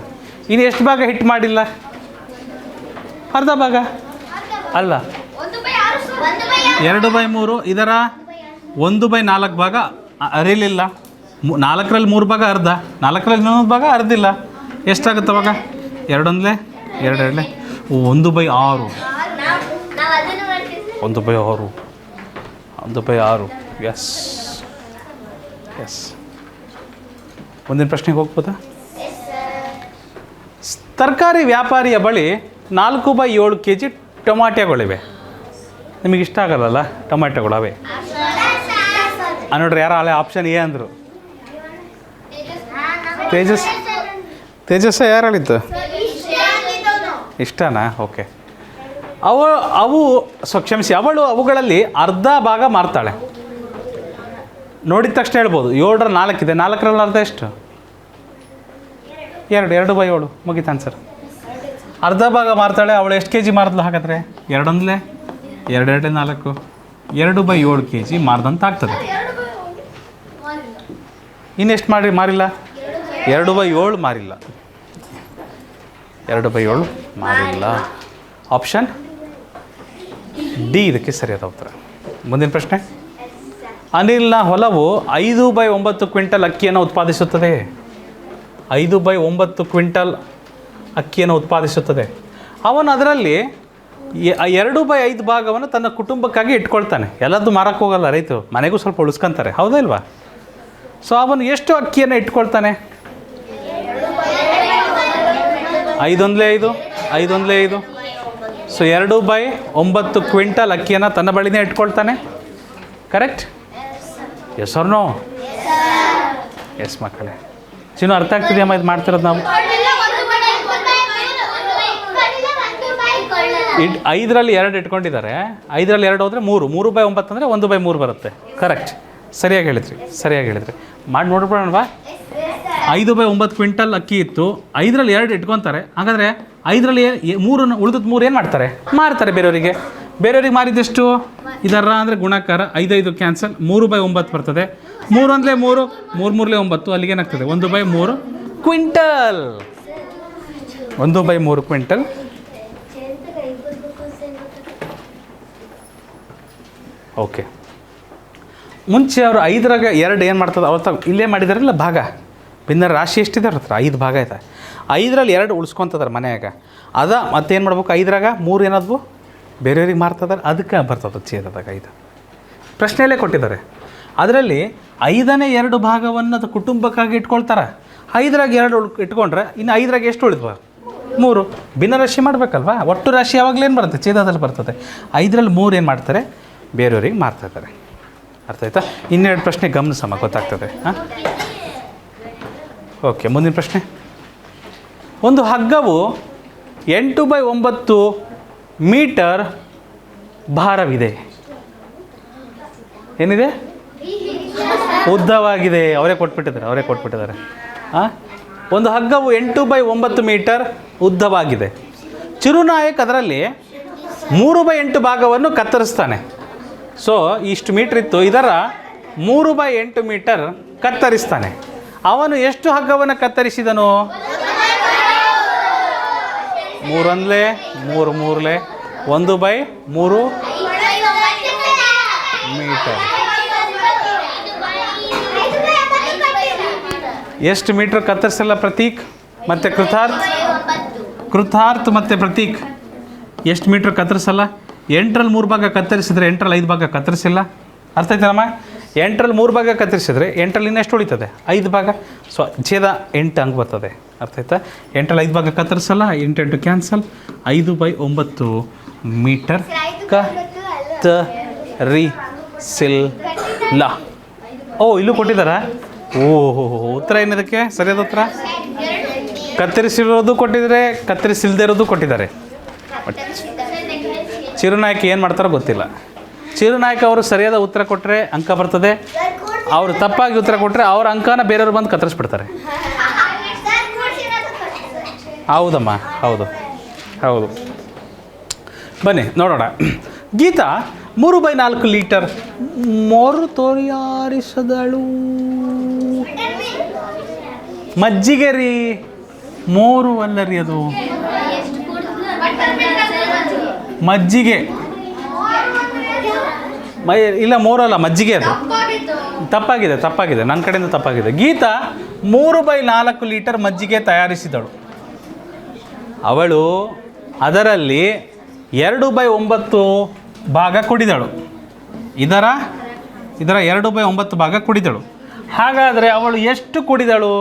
ಇನ್ನು ಎಷ್ಟು ಭಾಗ ಹಿಟ್ ಮಾಡಿಲ್ಲ? ಅರ್ಧ ಭಾಗ ಅಲ್ಲ, 2/3. ಇದರ 1/4 ಭಾಗ ಅರಿಲಿಲ್ಲ. 4ರಲ್ಲಿ 3 ಭಾಗ ಅರ್ಧ, 4ರಲ್ಲಿ 3 ಭಾಗ ಅರ್ಧಿಲ್ಲ. ಎಷ್ಟಾಗುತ್ತೆ ಅವಾಗ? 2 1 2 2. 1/6. 1/6. ಎಸ್. ಮುಂದಿನ ಪ್ರಶ್ನೆಗೆ ಹೋಗ್ಬೋದಾ? ತರಕಾರಿ ವ್ಯಾಪಾರಿಯ ಬಳಿ 4/7 kg ಟೊಮಾಟೊಗಳಿವೆ. ನಿಮಗೆ ಇಷ್ಟ ಆಗಲ್ಲಲ್ಲ ಟೊಮ್ಯಾಟೊಗಳು? ಅವೇ ನೋಡ್ರಿ, ಯಾರೋ ಹಳೆ ಆಪ್ಷನ್ ಎ ಅಂದರು. ತೇಜಸ್ ಯಾರು ಹೇಳಿದ್ದು? ಇಷ್ಟನಾ? ಓಕೆ. ಅವಳು ಅವುಗಳಲ್ಲಿ ಅರ್ಧ ಭಾಗ ಮಾರ್ತಾಳೆ. ನೋಡಿದ ತಕ್ಷಣ ಹೇಳ್ಬೋದು. 7ರಲ್ಲಿ 4 ಇದೆ, 4ರಲ್ಲಿ ಅರ್ಧ ಎಷ್ಟು? 2/7. ಮುಗೀತು ಆನ್ಸರ್. ಅರ್ಧ ಭಾಗ ಮಾರ್ತಾಳೆ. ಅವಳು ಎಷ್ಟು ಕೆ ಜಿ ಮಾರಿದ್ಲು ಹಾಗಾದರೆ? 2 1 2 2 4. 2/7 kg ಮಾರ್ದಂತ ಆಗ್ತದೆ. ಇನ್ನೆಷ್ಟು ಮಾರಿಲ್ಲ? 2/7 ಮಾರಿಲ್ಲ. 2/7 ಮಾರಿಲ್ಲ. ಆಪ್ಷನ್ ಡಿ ಇದಕ್ಕೆ ಸರಿಯಾದ ಉತ್ತರ. ಮುಂದಿನ ಪ್ರಶ್ನೆ. ಅನಿಲ್ನ ಹೊಲವು 5/9 ಕ್ವಿಂಟಲ್ ಅಕ್ಕಿಯನ್ನು ಉತ್ಪಾದಿಸುತ್ತದೆ. 5/9 ಕ್ವಿಂಟಲ್ ಅಕ್ಕಿಯನ್ನು ಉತ್ಪಾದಿಸುತ್ತದೆ. ಅವನು ಅದರಲ್ಲಿ 2/5 ಭಾಗವನ್ನು ತನ್ನ ಕುಟುಂಬಕ್ಕಾಗಿ ಇಟ್ಕೊಳ್ತಾನೆ. ಎಲ್ಲದ್ದು ಮಾರಕ್ಕೆ ಹೋಗಲ್ಲ ರೈತರು, ಮನೆಗೂ ಸ್ವಲ್ಪ ಉಳಿಸ್ಕೊತಾರೆ, ಹೌದಾ ಇಲ್ವಾ? ಸೊ ಅವನು ಎಷ್ಟು ಅಕ್ಕಿಯನ್ನು ಇಟ್ಕೊಳ್ತಾನೆ? 5 1 5. 5 1 5. ಸೊ 2/9 ಕ್ವಿಂಟಲ್ ಅಕ್ಕಿಯನ್ನು ತನ್ನ ಬಳಿನೇ ಇಟ್ಕೊಳ್ತಾನೆ. ಕರೆಕ್ಟ್? Yes or no? ಎಸ್ ಮಕ್ಕಳೇ. ಚಿನ್ನು ಅರ್ಥ ಆಗ್ತಿದೆಯಮ್ಮ ಇದು ಮಾಡ್ತಿರೋದು ನಾವು? 5ರಲ್ಲಿ 2 ಇಟ್ಕೊಂಡಿದ್ದಾರೆ. 5ರಲ್ಲಿ 2 ಹೋದರೆ 3, 3/9 ಅಂದರೆ 1/3 ಬರುತ್ತೆ. ಕರೆಕ್ಟ್, ಸರಿಯಾಗಿ ಹೇಳಿದ್ರಿ. ಮಾಡಿ ನೋಡ್ಬಿಡೋಣವಾ? 5/9 ಕ್ವಿಂಟಲ್ ಅಕ್ಕಿ ಇತ್ತು, 5ರಲ್ಲಿ 2 ಇಟ್ಕೊತಾರೆ. ಹಾಗಾದರೆ 5ರಲ್ಲಿ 3 ಉಳಿದದ್ದು 3 ಏನು ಮಾಡ್ತಾರೆ? ಮಾರ್ತಾರೆ ಬೇರೆಯವರಿಗೆ ಮಾರಿದಷ್ಟು ಇದರ ಅಂದರೆ ಗುಣಾಕಾರ 5 ಕ್ಯಾನ್ಸಲ್, 3/9 ಬರ್ತದೆ. 3 ಅಂದರೆ 3, 3 9, ಅಲ್ಲಿಗೆ ಏನಾಗ್ತದೆ? 1/3 ಕ್ವಿಂಟಲ್. 1/3 ಕ್ವಿಂಟಲ್. ಓಕೆ, ಮುಂಚೆ ಅವರು 5ರಾಗ 2 ಏನು ಮಾಡ್ತದೆ? ಅವತ್ತು ಇಲ್ಲೇ ಮಾಡಿದಾರಲ್ಲ ಭಾಗ, ಭಿನ್ನ ರಾಶಿ ಎಷ್ಟಿದೆ ಅವ್ರ ಹತ್ರ? 5 ಭಾಗ ಇದೆ. 5ರಲ್ಲಿ 2 ಉಳಿಸ್ಕೊತದಾರೆ ಮನೆಯಾಗ. ಮತ್ತೇನು ಮಾಡ್ಬೇಕು? 5ರಾಗ 3 ಏನಾದ್ವು ಬೇರೆಯವ್ರಿಗೆ ಮಾರ್ತದಾರೆ, ಅದಕ್ಕೆ ಬರ್ತದೆ ಛೇದದಾಗ 5. ಪ್ರಶ್ನೆಯಲ್ಲೇ ಕೊಟ್ಟಿದ್ದಾರೆ. ಅದರಲ್ಲಿ 5ನೇ 2 ಭಾಗವನ್ನು ಅದು ಕುಟುಂಬಕ್ಕಾಗಿ ಇಟ್ಕೊಳ್ತಾರೆ. 5ರಾಗ 2 ಇಟ್ಕೊಂಡ್ರೆ ಇನ್ನು 5ರಾಗ ಎಷ್ಟು ಉಳಿದ್ವ? 3. ಭಿನ್ನ ರಾಶಿ ಮಾಡಬೇಕಲ್ವಾ? ಒಟ್ಟು ರಾಶಿ ಯಾವಾಗಲೂ ಏನು ಬರುತ್ತೆ? ಛೇದದಲ್ಲಿ ಬರ್ತದೆ. 5ರಲ್ಲಿ 3 ಏನು ಮಾಡ್ತಾರೆ? ಬೇರೆಯವ್ರಿಗೆ ಮಾರ್ತಾಯಿದ್ದಾರೆ. ಅರ್ಥ ಆಯ್ತಾ? ಇನ್ನೆರಡು ಪ್ರಶ್ನೆ ಗಮನಿಸಮ್ಮ, ಗೊತ್ತಾಗ್ತದೆ. ಹಾಂ, ಓಕೆ. ಮುಂದಿನ ಪ್ರಶ್ನೆ. ಒಂದು ಹಗ್ಗವು 8/9 ಮೀಟರ್ ಭಾರವಿದೆ. ಏನಿದೆ? ಉದ್ದವಾಗಿದೆ. ಅವರೇ ಕೊಟ್ಬಿಟ್ಟಿದ್ದಾರೆ. ಹಾಂ, ಒಂದು ಹಗ್ಗವು 8/9 ಮೀಟರ್ ಉದ್ದವಾಗಿದೆ. ಚಿರುನಾಯಕ್ ಅದರಲ್ಲಿ 3/8 ಭಾಗವನ್ನು ಕತ್ತರಿಸ್ತಾನೆ. ಸೊ ಇಷ್ಟು ಮೀಟ್ರ್ ಇತ್ತು, ಇದರ 3/8 ಮೀಟರ್ ಕತ್ತರಿಸ್ತಾನೆ. ಅವನು ಎಷ್ಟು ಹಗ್ಗವನ್ನು ಕತ್ತರಿಸಿದನು? 3 3 3 1/3 ಮೀಟರ್. ಎಷ್ಟು ಮೀಟ್ರ್ ಕತ್ತರಿಸಲ್ಲ ಪ್ರತೀಕ್ ಮತ್ತು ಕೃತಾರ್ಥ ಮತ್ತು ಪ್ರತೀಕ್? ಎಷ್ಟು ಮೀಟ್ರ್ ಕತ್ತರಿಸಲ್ಲ? 8ರಲ್ಲಿ 3 ಭಾಗ ಕತ್ತರಿಸಿದ್ರೆ 8ರಲ್ಲಿ 5 ಭಾಗ ಕತ್ತರಿಸಿಲ್ಲ. ಅರ್ಥ ಆಯ್ತಲ್ಲಮ್ಮ? 8ರಲ್ಲಿ 3 ಭಾಗ ಕತ್ತರಿಸಿದ್ರೆ 8ರಲ್ಲಿ ಇನ್ನೆಷ್ಟು ಉಳಿತದೆ? 5 ಭಾಗ. ಸೊ ಛೇದ 8 ಹಂಗೆ ಬರ್ತದೆ. ಅರ್ಥ ಆಯ್ತಾ? 8ರಲ್ಲಿ 5 ಭಾಗ ಕತ್ತರಿಸಲ್ಲ, 8 8 ಕ್ಯಾನ್ಸಲ್, 5/9 ಮೀಟರ್ ಕತ್ತರಿಸಿಲ್ಲ. ಇಲ್ಲೂ ಕೊಟ್ಟಿದ್ದಾರಾ? ಓಹೋ, ಉತ್ತರ ಏನದಕ್ಕೆ? ಸರಿಯಾದ ಉತ್ತರ ಕತ್ತರಿಸಿರೋದು ಕೊಟ್ಟಿದ್ದಾರೆ, ಕತ್ತರಿಸಿಲ್ದೇ ಇರೋದು ಕೊಟ್ಟಿದ್ದಾರೆ. ಚಿರುನಾಯಕ ಏನು ಮಾಡ್ತಾರೋ ಗೊತ್ತಿಲ್ಲ. ಚಿರುನಾಯಕ ಅವರು ಸರಿಯಾದ ಉತ್ತರ ಕೊಟ್ಟರೆ ಅಂಕ ಬರ್ತದೆ, ಅವರು ತಪ್ಪಾಗಿ ಉತ್ತರ ಕೊಟ್ಟರೆ ಅವ್ರ ಅಂಕನ ಬೇರೆಯವ್ರು ಬಂದು ಕತ್ತರಿಸ್ಬಿಡ್ತಾರೆ. ಹೌದಮ್ಮ, ಹೌದು. ಬನ್ನಿ ನೋಡೋಣ. ಗೀತಾ 3/4 ಲೀಟರ್ ಮೊರು ತಯಾರಿಸಿದಳು. ಮಜ್ಜಿಗೆ ರೀ, ಮೋರು ಅಲ್ಲ ರೀ, ಅದು ಮಜ್ಜಿಗೆ. ಇಲ್ಲ, ಮೋರು ಅಲ್ಲ, ಮಜ್ಜಿಗೆ. ಅದು ತಪ್ಪಾಗಿದೆ, ನನ್ನ ಕಡೆಯಿಂದ ತಪ್ಪಾಗಿದೆ. ಗೀತಾ 3/4 ಲೀಟರ್ ಮಜ್ಜಿಗೆ ತಯಾರಿಸಿದಳು. ಅವಳು ಅದರಲ್ಲಿ 2/9 ಭಾಗ ಕುಡಿದಳು. ಇದರ 2/9 ಭಾಗ ಕುಡಿದಳು. ಹಾಗಾದರೆ ಅವಳು ಎಷ್ಟು ಕುಡಿದಳು?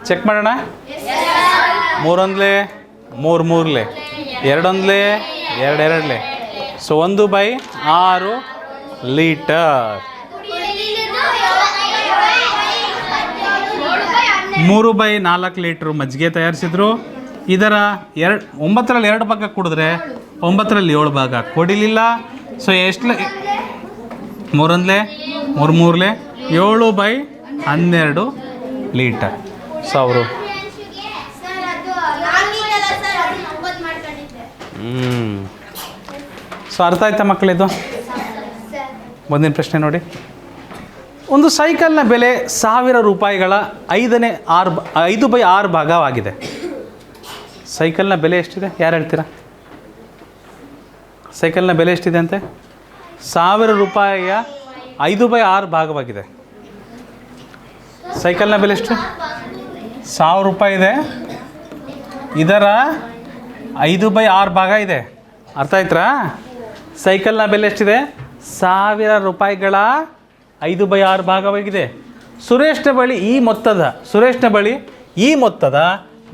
ಚೆಕ್ ಮಾಡೋಣ. 3 1 3 2 1 2 2. So 1/6 litre. 3/4 ಲೀಟ್ರು ಮಜ್ಜಿಗೆ ತಯಾರಿಸಿದ್ರು. ಇದರ 9ರಲ್ಲಿ 2 ಭಾಗ ಕುಡಿದ್ರೆ 9ರಲ್ಲಿ 7 ಭಾಗ ಕುಡಿಲಿಲ್ಲ. ಸೊ ಎಷ್ಟು? 3 1 3 3 7/12 ಲೀಟರ್. ಸೊ ಅವರು ಸೊ ಅರ್ಥ ಆಯ್ತಾ ಮಕ್ಕಳಿದು? ಮುಂದಿನ ಪ್ರಶ್ನೆ ನೋಡಿ. ಒಂದು ಸೈಕಲ್ನ ಬೆಲೆ 1000 ರೂಪಾಯಿಗಳ 5/6 ಭಾಗವಾಗಿದೆ. ಸೈಕಲ್ನ ಬೆಲೆ ಎಷ್ಟಿದೆ? ಯಾರು ಹೇಳ್ತೀರಾ? ಸೈಕಲ್ನ ಬೆಲೆ ಎಷ್ಟಿದೆ ಅಂತೆ? 1000 ರೂಪಾಯಿಯ 5/6 ಭಾಗವಾಗಿದೆ. ಸೈಕಲ್ನ ಬೆಲೆ ಎಷ್ಟು? 1000 ರೂಪಾಯಿ ಇದೆ, ಇದರ 5/6 ಭಾಗ ಇದೆ. ಅರ್ಥ ಆಯ್ತಾ? ಸೈಕಲ್ನ ಬೆಲೆ ಎಷ್ಟಿದೆ? 1000 ರೂಪಾಯಿಗಳ 5/6 ಭಾಗವಾಗಿದೆ. ಸುರೇಶ್ನ ಬಳಿ ಈ ಮೊತ್ತದ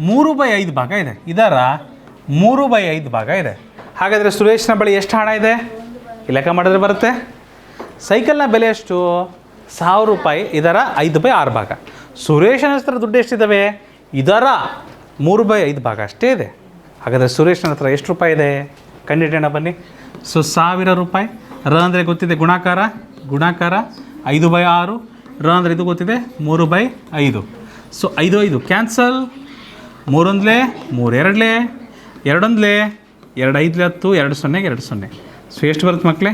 3/5 ಭಾಗ ಇದೆ. ಇದರ 3/5 ಭಾಗ ಇದೆ. ಹಾಗಾದರೆ ಸುರೇಶ್ನ ಬಳಿ ಎಷ್ಟು ಹಣ ಇದೆ? ಲೆಕ್ಕ ಮಾಡಿದ್ರೆ ಬರುತ್ತೆ. ಸೈಕಲ್ನ ಬೆಲೆ ಎಷ್ಟು? 1000 ರೂಪಾಯಿ. ಇದರ 5/6 ಭಾಗ. ಸುರೇಶನ ಹತ್ರ ದುಡ್ಡು ಎಷ್ಟಿದ್ದಾವೆ? ಇದರ 3/5 ಭಾಗ ಅಷ್ಟೇ ಇದೆ. ಹಾಗಾದರೆ ಸುರೇಶನ ಹತ್ರ ಎಷ್ಟು ರೂಪಾಯಿ ಇದೆ? ಕಂಡಿಡಿಯೋಣ ಬನ್ನಿ. ಸೊ 1000 ರೂಪಾಯಿ. ರ ಅಂದರೆ ಗೊತ್ತಿದೆ ಗುಣಾಕಾರ, 5/6. ರ ಅಂದರೆ ಇದು ಗೊತ್ತಿದೆ 3/5. So 5 cancel. 3 1 3 2 2 1 2 5 10 2 0 2 0. ಸೊ ಎಷ್ಟು ಬರುತ್ತೆ ಮಕ್ಕಳೇ?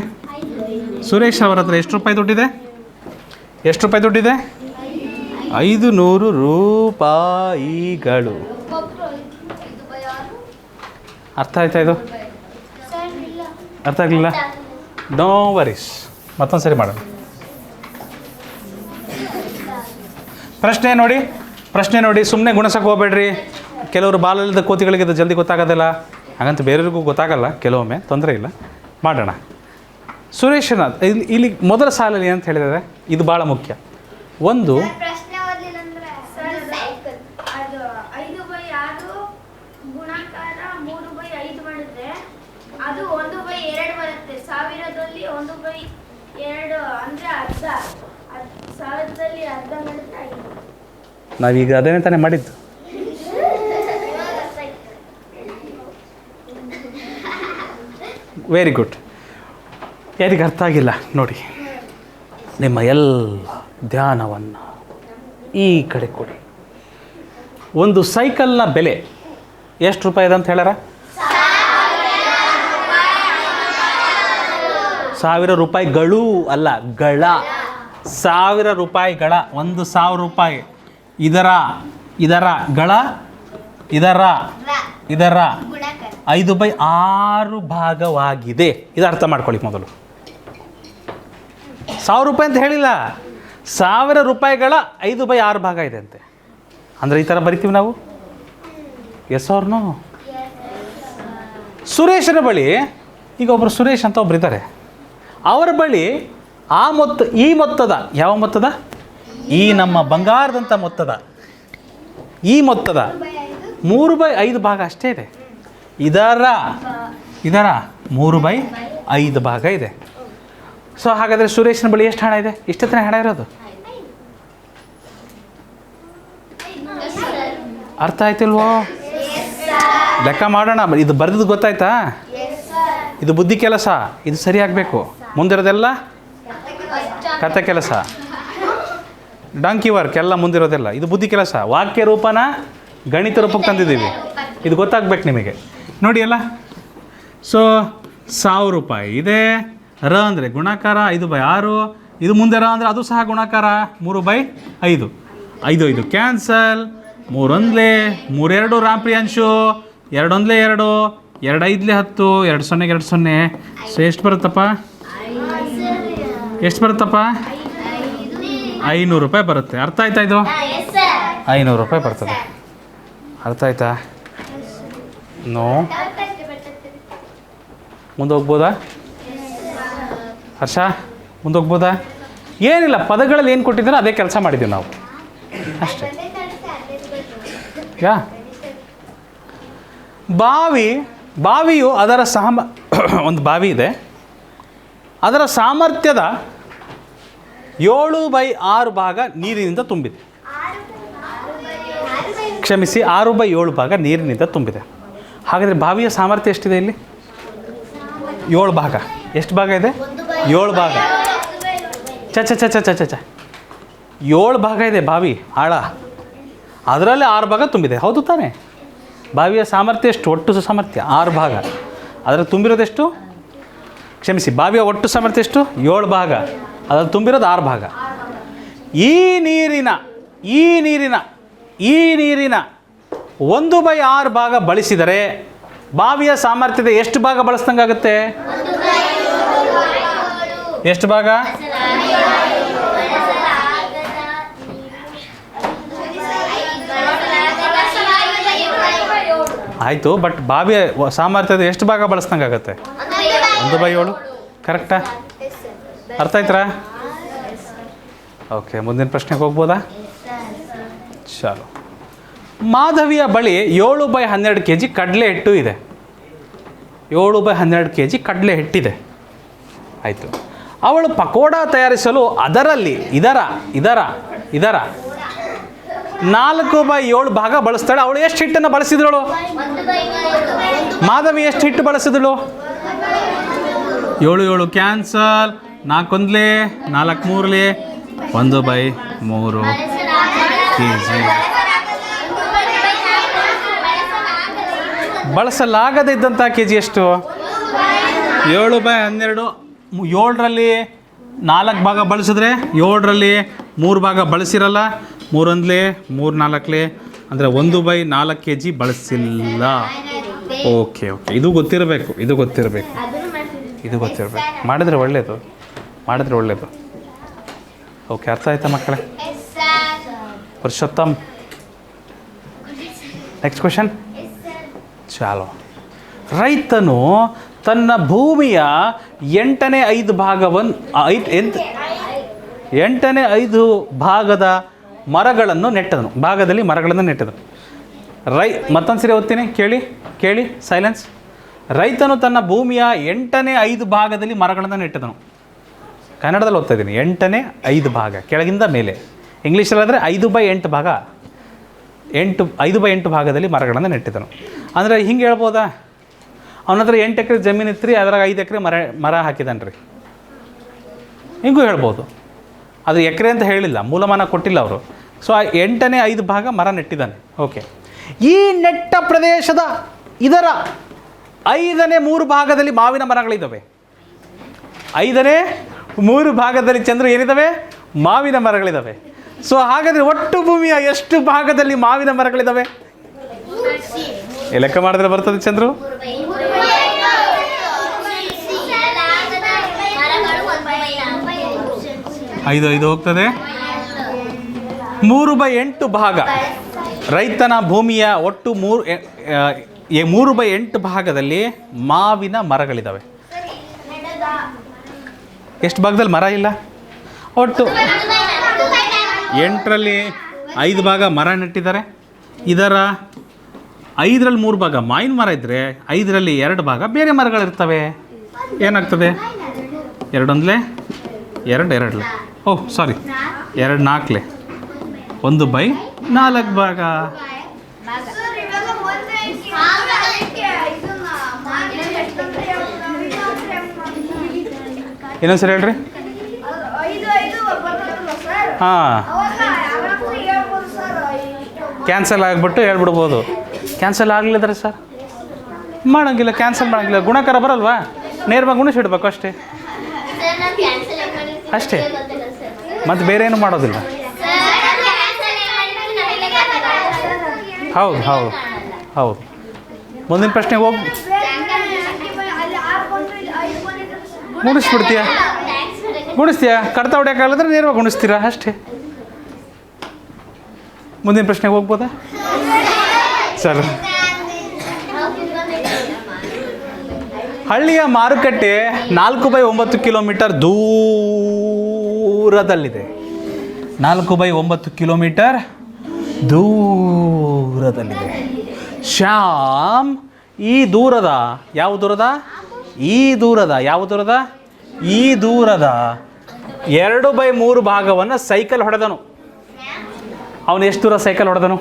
ಸುರೇಶ್ ಅವರ ಹತ್ರ ಎಷ್ಟು ರೂಪಾಯಿ ದುಡ್ಡಿದೆ? ಎಷ್ಟು ರೂಪಾಯಿ ದುಡ್ಡಿದೆ? 500 ರೂಪಾಯಿಗಳು. ಅರ್ಥ ಆಯ್ತಾ? ಇದು ಅರ್ಥ ಆಗಲಿಲ್ಲ? No worries. ಮತ್ತೊಂದು ಸರಿ ಮಾಡೋಣ. ಪ್ರಶ್ನೆ ನೋಡಿ. ಸುಮ್ಮನೆ ಗುಣಸಕ್ಕೆ ಹೋಗ್ಬೇಡ್ರಿ. ಕೆಲವರು ಬಾಲದ ಕೋತಿಗಳಿಗೆ ಇದು ಜಲ್ದಿ ಗೊತ್ತಾಗೋದಿಲ್ಲ. ಹಾಗಂತ ಬೇರೆಯವ್ರಿಗೂ ಗೊತ್ತಾಗಲ್ಲ ಕೆಲವೊಮ್ಮೆ, ತೊಂದರೆ ಇಲ್ಲ, ಮಾಡೋಣ. ಸುರೇಶನ ಇಲ್ಲಿ ಮೊದಲ ಸಾಲಲ್ಲಿ ಏನಂತ ಹೇಳಿದರೆ ಇದು ಭಾಳ ಮುಖ್ಯ. ಒಂದು ನಾವೀಗ ಅದೇನೇ ತಾನೇ ಮಾಡಿದ್ದು. Very good. ಯಾರಿಗೆ ಅರ್ಥ ಆಗಿಲ್ಲ ನೋಡಿ, ನಿಮ್ಮ ಎಲ್ಲ ಧ್ಯಾನವನ್ನು ಈ ಕಡೆ ಕೊಡಿ. ಒಂದು ಸೈಕಲ್ನ ಬೆಲೆ ಎಷ್ಟು ರೂಪಾಯಿ ಇದೆ ಅಂತ ಹೇಳಾರ? 1000 ರೂಪಾಯಿಗಳು ಅಲ್ಲ, ಗಳ. 1000 ರೂಪಾಯಿಗಳ. 1000 ರೂಪಾಯಿ. ಇದರ ಗಳ, ಇದರ 5/6 ಭಾಗವಾಗಿದೆ. ಇದು ಅರ್ಥ ಮಾಡ್ಕೊಳ್ಳಿ ಮೊದಲು. 1000 ರೂಪಾಯಿ ಅಂತ ಹೇಳಿಲ್ಲ, 1000 ರೂಪಾಯಿಗಳ 5/6 ಭಾಗ ಇದೆ ಅಂತೆ. ಅಂದರೆ ಈ ಥರ ಬರಿತೀವಿ ನಾವು. S or no? ಸುರೇಶನ ಬಳಿ ಈಗ ಒಬ್ಬರು ಸುರೇಶ್ ಅಂತ ಒಬ್ರು ಇದ್ದಾರೆ. ಅವರ ಬಳಿ ಈ ಮೊತ್ತದ, ಯಾವ ಮೊತ್ತದ? ಈ ನಮ್ಮ ಬಂಗಾರದಂಥ ಮೊತ್ತದ, ಈ ಮೊತ್ತದ 3/5 ಭಾಗ ಅಷ್ಟೇ ಇದೆ. ಇದರ 3/5 ಭಾಗ ಇದೆ. ಸೊ ಹಾಗಾದರೆ ಸುರೇಶನ ಬಳಿ ಎಷ್ಟು ಹಣ ಇದೆ? ಇಷ್ಟೇ ಹಣ ಇರೋದು. ಅರ್ಥ ಆಯ್ತಿಲ್ವೋ? ಲೆಕ್ಕ ಮಾಡೋಣ. ಇದು ಬರೆದಿದ್ದು ಗೊತ್ತಾಯ್ತಾ? ಇದು ಬುದ್ಧಿ ಕೆಲಸ. ಇದು ಸರಿ ಆಗಬೇಕು. ಮುಂದಿರೋದೆಲ್ಲ ಕತೆ ಕೆಲಸ, ಡಂಕಿ ವರ್ಕ್ ಎಲ್ಲ ಮುಂದಿರೋದೆಲ್ಲ. ಇದು ಬುದ್ಧಿ ಕೆಲಸ. ವಾಕ್ಯ ರೂಪನ ಗಣಿತ ರೂಪಕ್ಕೆ ತಂದಿದ್ದೀವಿ. ಇದು ಗೊತ್ತಾಗ್ಬೇಕು ನಿಮಗೆ. ನೋಡಿ ಅಲ್ಲ. ಸೊ 1000 ರೂಪಾಯಿ ಇದೆ. ರ ಅಂದರೆ ಗುಣಾಕಾರ 5/6. ಇದು ಮುಂದೆ ರ ಅಂದರೆ ಅದು ಸಹ ಗುಣಾಕಾರ 3/5. 5 ಕ್ಯಾನ್ಸಲ್. 3 1 3 2 ರಾಂಪ್ರಿಯಾಂಶು. 2 1 2 2 5 10 2 0 2 0. ಸೊ ಎಷ್ಟು ಬರುತ್ತಪ್ಪ? 500 ರೂಪಾಯಿ ಬರುತ್ತೆ. ಅರ್ಥ ಆಯ್ತಾ? ಇದು 500 ರೂಪಾಯಿ ಬರ್ತದೆ. ಅರ್ಥ ಆಯ್ತಾ? ನೋ. ಮುಂದೆ ಹೋಗ್ಬೋದಾ ಹರ್ಷ? ಮುಂದೆ ಹೋಗ್ಬೋದಾ? ಏನಿಲ್ಲ, ಪದಗಳಲ್ಲಿ ಏನು ಕೊಟ್ಟಿದ್ದೀರೋ ಅದೇ ಕೆಲಸ ಮಾಡಿದ್ದೀವಿ ನಾವು ಅಷ್ಟೇ. ಬಾವಿಯು ಅದರ ಒಂದು ಬಾವಿ ಇದೆ. ಅದರ ಸಾಮರ್ಥ್ಯದ 7/6 ಭಾಗ ನೀರಿನಿಂದ ತುಂಬಿದೆ. ಕ್ಷಮಿಸಿ, 6/7 ಭಾಗ ನೀರಿನಿಂದ ತುಂಬಿದೆ. ಹಾಗಾದರೆ ಬಾವಿಯ ಸಾಮರ್ಥ್ಯ ಎಷ್ಟಿದೆ ಇಲ್ಲಿ? 7 ಭಾಗ. ಎಷ್ಟು ಭಾಗ ಇದೆ? 7 ಭಾಗ. ಚ 7 ಭಾಗ ಇದೆ ಬಾವಿ ಆಳ. ಅದರಲ್ಲಿ 6 ಭಾಗ ತುಂಬಿದೆ. ಹೌದು ತಾನೇ? ಬಾವಿಯ ಸಾಮರ್ಥ್ಯ ಎಷ್ಟು? ಒಟ್ಟು ಸಾಮರ್ಥ್ಯ 6 ಭಾಗ. ಅದರ ತುಂಬಿರೋದೆಷ್ಟು? ಕ್ಷಮಿಸಿ, ಬಾವಿಯ ಒಟ್ಟು ಸಾಮರ್ಥ್ಯ ಎಷ್ಟು? 7 ಭಾಗ. ಅದರಲ್ಲಿ ತುಂಬಿರೋದು 6 ಭಾಗ. ಈ ನೀರಿನ 1/6 ಭಾಗ ಬಳಸಿದರೆ ಬಾವಿಯ ಸಾಮರ್ಥ್ಯದ ಎಷ್ಟು ಭಾಗ ಬಳಸ್ದಂಗಾಗುತ್ತೆ? ಎಷ್ಟು ಭಾಗ? ಆಯಿತು, ಬಟ್ ಬಾವಿಯ ಸಾಮರ್ಥ್ಯದ ಎಷ್ಟು ಭಾಗ ಬಳಸ್ದಂಗಾಗತ್ತೆ? 1/7. ಕರೆಕ್ಟಾ? ಅರ್ಥ ಆಯ್ತಾ? ಓಕೆ, ಮುಂದಿನ ಪ್ರಶ್ನೆಗೆ ಹೋಗ್ಬೋದಾ? ಚಲೋ. ಮಾಧವಿಯ ಬಳಿ 7/12 kg ಕಡಲೆ ಹಿಟ್ಟು ಇದೆ. 7/12 kg ಕಡಲೆ ಹಿಟ್ಟಿದೆ. ಆಯಿತು. ಅವಳು ಪಕೋಡ ತಯಾರಿಸಲು ಅದರಲ್ಲಿ ಇದರ 4/7 ಭಾಗ ಬಳಸ್ತಾಳೆ. ಅವಳು ಎಷ್ಟು ಹಿಟ್ಟನ್ನು ಬಳಸಿದಳು? ಮಾಧವಿ ಎಷ್ಟು ಹಿಟ್ಟು ಬಳಸಿದಳು? 7 ಕ್ಯಾನ್ಸಲ್. 4 1 4 3 1/3 kg. ಬಳಸಲಾಗದೇ ಇದ್ದಂಥ ಕೆ ಜಿ ಎಷ್ಟು? 7/12. 7ರಲ್ಲಿ 4 ಭಾಗ ಬಳಸಿದ್ರೆ 7ರಲ್ಲಿ 3 ಭಾಗ ಬಳಸಿರಲ್ಲ. 3 1 3 4 ಅಂದರೆ 1/4 kg ಬಳಸಿಲ್ಲ. ಓಕೆ. ಇದು ಗೊತ್ತಿರಬೇಕು. ಮಾಡಿದರೆ ಒಳ್ಳೆಯದು. ಓಕೆ, ಅರ್ಥ ಆಯ್ತಾ ಮಕ್ಕಳೇ? Purushottam, next question. ಚಾಲೋ. ರೈತನು ತನ್ನ ಭೂಮಿಯ 8/5 ಭಾಗವನ್ನು 8/5 ಭಾಗದ ಮರಗಳನ್ನು ನೆಟ್ಟದನು. ಮತ್ತೊಂದು ಸರಿ ಓದ್ತೀನಿ, ಕೇಳಿ ಸೈಲೆನ್ಸ್. ರೈತನು ತನ್ನ ಭೂಮಿಯ 8/5 ಭಾಗದಲ್ಲಿ ಮರಗಳನ್ನು ನೆಟ್ಟದನು. ಕನ್ನಡದಲ್ಲಿ ಓದ್ತಾ ಇದ್ದೀನಿ. 8/5 ಭಾಗ, ಕೆಳಗಿಂದ ಮೇಲೆ. ಇಂಗ್ಲೀಷಲ್ಲಾದರೆ 5/8 ಭಾಗ. 5/8 ಭಾಗದಲ್ಲಿ ಮರಗಳನ್ನು ನೆಟ್ಟಿದನು. ಅಂದರೆ ಹಿಂಗೆ ಹೇಳ್ಬೋದಾ? ಅವನ ಹತ್ರ 8 ಎಕರೆ ಜಮೀನು ಇತ್ತು ರೀ, ಅದ್ರಾಗ 5 ಎಕರೆ ಮರ ಹಾಕಿದಾನೆ ರೀ. ಹಿಂಗೂ ಹೇಳ್ಬೋದು. ಅದು ಎಕರೆ ಅಂತ ಹೇಳಿಲ್ಲ, ಮೂಲಮಾನ ಕೊಟ್ಟಿಲ್ಲ ಅವರು. ಸೊ 8/5 ಭಾಗ ಮರ ನೆಟ್ಟಿದ್ದಾನೆ. ಓಕೆ. ಈ ನೆಟ್ಟ ಪ್ರದೇಶದ ಇದರ 5/3 ಭಾಗದಲ್ಲಿ ಮಾವಿನ ಮರಗಳಿದ್ದಾವೆ. 5/3 ಭಾಗದಲ್ಲಿ ಚಂದ್ರು ಏನಿದ್ದಾವೆ? ಮಾವಿನ ಮರಗಳಿದ್ದಾವೆ. ಸೊ ಹಾಗಾದರೆ ಒಟ್ಟು ಭೂಮಿಯ ಎಷ್ಟು ಭಾಗದಲ್ಲಿ ಮಾವಿನ ಮರಗಳಿದ್ದಾವೆ? ಲೆಕ್ಕ ಮಾಡಿದ್ರೆ ಬರ್ತದೆ ಚಂದ್ರು? 5 ಹೋಗ್ತದೆ. 3/8 ಭಾಗ ರೈತನ ಭೂಮಿಯ ಒಟ್ಟು 3/8 ಭಾಗದಲ್ಲಿ ಮಾವಿನ ಮರಗಳಿದ್ದಾವೆ. ಎಷ್ಟು ಭಾಗದಲ್ಲಿ ಮರ ಇಲ್ಲ? ಒಟ್ಟು 8ರಲ್ಲಿ 5 ಭಾಗ ಮರ ನೆಟ್ಟಿದ್ದಾರೆ. ಇದರ 5ರಲ್ಲಿ 3 ಭಾಗ ಮಾವಿನ ಮರ ಇದ್ದರೆ 5ರಲ್ಲಿ 2 ಭಾಗ ಬೇರೆ ಮರಗಳಿರ್ತವೆ. ಏನಾಗ್ತದೆ? 2 1 2 ಓಹ್ ಸಾರಿ 2 4 1/4 ಭಾಗ. ಇನ್ನೊಂದು ಸರಿ ಹೇಳ್ರಿ. ಹಾಂ, ಕ್ಯಾನ್ಸಲ್ ಆಗಿಬಿಟ್ಟು ಹೇಳ್ಬಿಡ್ಬೋದು. ಕ್ಯಾನ್ಸಲ್ ಆಗಲಿದ್ರೆ ಸರ್ ಮಾಡೋಂಗಿಲ್ಲ, ಕ್ಯಾನ್ಸಲ್ ಮಾಡೋಂಗಿಲ್ಲ. ಗುಣಕಾರ ಬರಲ್ವಾ? ನೇರವಾಗಿ ಗುಣಿಸಿಡ್ಬೇಕು ಅಷ್ಟೇ. ಮತ್ತು ಬೇರೆ ಏನು ಮಾಡೋದಿಲ್ಲ. ಹೌದು. ಮುಂದಿನ ಪ್ರಶ್ನೆಗೆ ಹೋಗಿ ಗುಣಿಸ್ತೀಯಾ? ಕಡ್ತ ಹೊಡ್ಯೋಕ್ಕಾಗಲಿದ್ರೆ ನೇರವಾಗಿ ಗುಣಿಸ್ತೀರಾ ಅಷ್ಟೇ. ಮುಂದಿನ ಪ್ರಶ್ನೆಗೆ ಹೋಗ್ಬೋದಾ ಸರ್? ಹಳ್ಳಿಯ ಮಾರುಕಟ್ಟೆ 4/9 ಕಿಲೋಮೀಟರ್ ದೂರದಲ್ಲಿದೆ. 4/9 ಕಿಲೋಮೀಟರ್ ದೂರದಲ್ಲಿದೆ. ಶ್ಯಾಮ್ ಈ ದೂರದ ಯಾವ ದೂರದ 2/3 ಭಾಗವನ್ನು ಸೈಕಲ್ ಹೊಡೆದನು. ಅವನು ಎಷ್ಟು ದೂರ ಸೈಕಲ್ ಹೊಡೆದನು?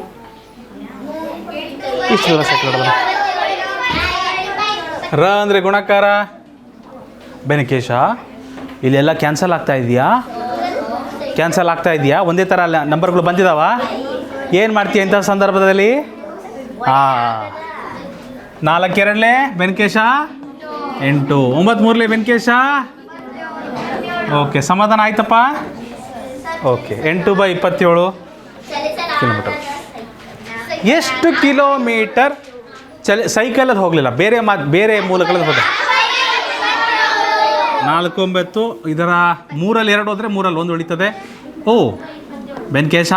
ಇಷ್ಟು ದೂರ ಸೈಕಲ್ ಹೊಡೆದನು. ರ ಅಂದರೆ ಗುಣಕಾರ. ಬೆನಕೇಶ, ಇಲ್ಲೆಲ್ಲ ಕ್ಯಾನ್ಸಲ್ ಆಗ್ತಾ ಇದೆಯಾ? ಒಂದೇ ಥರ ನಂಬರ್ಗಳು ಬಂದಿದ್ದಾವ? ಏನು ಮಾಡ್ತೀಯ ಇಂಥ ಸಂದರ್ಭದಲ್ಲಿ? 4 2 ಬೆನಕೇಶ 8 9 3 ಬೆನಕೇಶ. ಓಕೆ, ಸಮಾಧಾನ ಆಯ್ತಪ್ಪ. Okay, 8/27 kilometre. ಎಷ್ಟು ಕಿಲೋಮೀಟರ್ ಸೈಕಲಲ್ಲಿ ಹೋಗಲಿಲ್ಲ, ಬೇರೆ ಮೂಲಗಳಲ್ಲಿ ಹೋದ? 4 9. ಇದರ 3ರಲ್ಲಿ 2 ಹೋದರೆ 3ರಲ್ಲಿ 1 ಉಳಿತದೆ. ಓ ಬೆನಕೇಶ,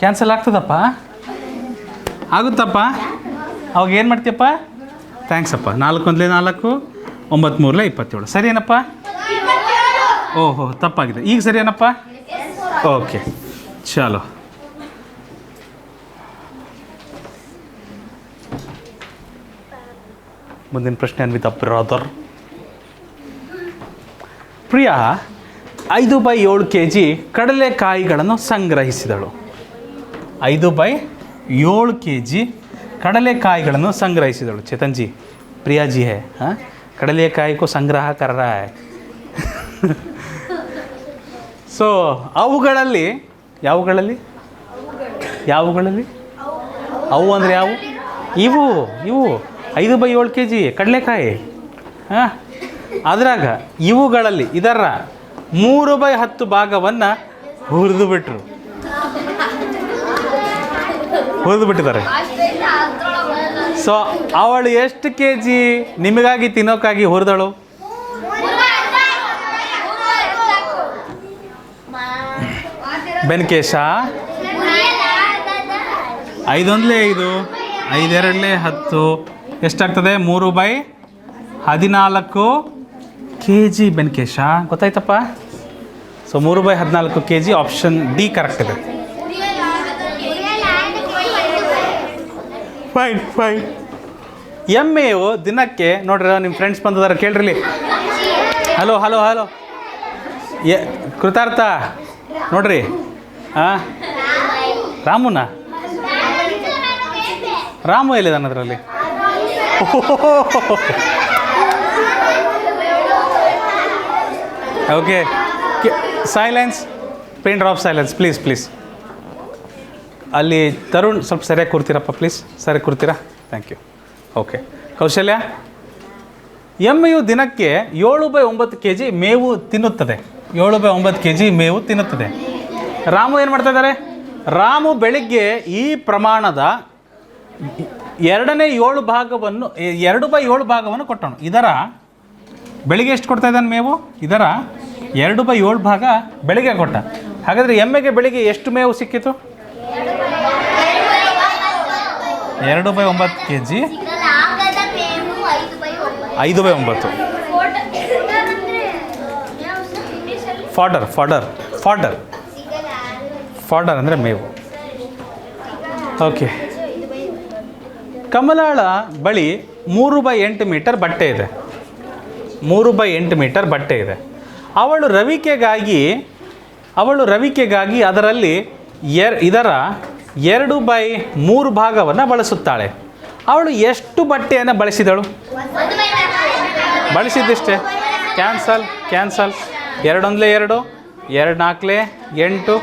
ಕ್ಯಾನ್ಸಲ್ ಆಗ್ತದಪ್ಪ? ಆಗುತ್ತಪ್ಪ? ಅವಾಗ ಏನು ಮಾಡ್ತೀಯಪ್ಪ? ಥ್ಯಾಂಕ್ಸ್ ಅಪ್ಪ. 4 1 4 9 3 27 ಸರಿ ಏನಪ್ಪ? ಓಹೋ, ತಪ್ಪಾಗಿದೆ. ಈಗ ಸರಿ ಏನಪ್ಪ? ಓಕೆ, ಚಲೋ. ಮುಂದಿನ ಪ್ರಶ್ನೆ ಅನ್ವಿತಾ ಬ್ರದರ್. ಪ್ರಿಯಾ 5/7 kg ಕಡಲೆಕಾಯಿಗಳನ್ನು ಸಂಗ್ರಹಿಸಿದಳು. 5/7 kg ಕಡಲೆಕಾಯಿಗಳನ್ನು ಸಂಗ್ರಹಿಸಿದಳು. ಚೇತನ್ ಜಿ, प्रिया जी है, हाँ, ಕಡಲೆಕಾಯಿ को ಸಂಗ್ರಹ कर रहा है. ಸೊ ಅವುಗಳಲ್ಲಿ ಅವು ಅಂದರೆ ಯಾವು? ಇವು 5/7 kg ಕಡಲೆಕಾಯಿ. ಹಾಂ, ಅದ್ರಾಗ ಇವುಗಳಲ್ಲಿ ಇದರ 3/10 ಭಾಗವನ್ನು ಹುರಿದು ಬಿಟ್ಟಿದ್ದಾರೆ. ಸೊ ಅವಳು ಎಷ್ಟು kg ನಿಮಗಾಗಿ ತಿನ್ನೋಕ್ಕಾಗಿ ಹುರಿದಳು? ಬೆನ್ಕೇಶ 5 1 5, 5 2 10, ಎಷ್ಟಾಗ್ತದೆ? 3/14 kg ಬೆನ್ಕೇಶ. ಗೊತ್ತಾಯ್ತಪ್ಪ? So 3/14 kg, option D correct ಇದೆ. ಫೈನ್. ಎಮ್ಮೆಯು ದಿನಕ್ಕೆ, ನೋಡ್ರಿ ನಿಮ್ಮ ಫ್ರೆಂಡ್ಸ್ ಬಂದಿದ್ದಾರೆ, ಕೇಳ್ರಿ. ಹಲೋ ಕೃತಾರ್ಥ ನೋಡ್ರಿ. ಹಾಂ, ರಾಮು ಎಲ್ಲಿದ್ದಾನೆ ಅದರಲ್ಲಿ? Okay, silence, pin drop silence please. ಅಲ್ಲಿ ತರುಣ್ ಸ್ವಲ್ಪ ಸರಿಯಾಗಿ ಕೂರ್ತೀರಪ್ಪ ಪ್ಲೀಸ್, ಸರಿಯಾಗಿ ಕೂರ್ತೀರಾ? Thank you. ಓಕೆ, ಕೌಶಲ್ಯ, ಎಮ್ಮೆಯು ದಿನಕ್ಕೆ 7/9 kg ಮೇವು ತಿನ್ನುತ್ತದೆ. 7/9 kg ಮೇವು ತಿನ್ನುತ್ತದೆ. ರಾಮು ಏನು ಮಾಡ್ತಾ ಇದ್ದಾರೆ? ರಾಮು ಬೆಳಿಗ್ಗೆ ಈ ಪ್ರಮಾಣದ 2/7 ಭಾಗವನ್ನು ಕೊಟ್ಟನು. ಇದರ ಬೆಳಿಗ್ಗೆ ಎಷ್ಟು ಕೊಡ್ತಾ ಇದ್ದಾನೆ ಮೇವು? ಇದರ 2/7 ಭಾಗ ಬೆಳಿಗ್ಗೆ ಕೊಟ್ಟ. ಹಾಗಾದರೆ ಎಮ್ಮೆಗೆ ಬೆಳಿಗ್ಗೆ ಎಷ್ಟು ಮೇವು ಸಿಕ್ಕಿತು? 2/9 kg 5/9. ಫಾಡರ್ ಅಂದರೆ ಮೇವು. ಓಕೆ, ಕಮಲಾಳ ಬಳಿ 3/8 ಮೀಟರ್ ಬಟ್ಟೆ ಇದೆ. 3/8 ಮೀಟರ್ ಬಟ್ಟೆ ಇದೆ. ಅವಳು ರವಿಕೆಗಾಗಿ ಅದರಲ್ಲಿ ಇದರ 2/3 ಭಾಗವನ್ನು ಬಳಸುತ್ತಾಳೆ. ಅವಳು ಎಷ್ಟು ಬಟ್ಟೆಯನ್ನು ಬಳಸಿದಳು? ಬಳಸಿದ್ದಷ್ಟೇ. ಕ್ಯಾನ್ಸಲ್. 2 1 2, 2 4 8.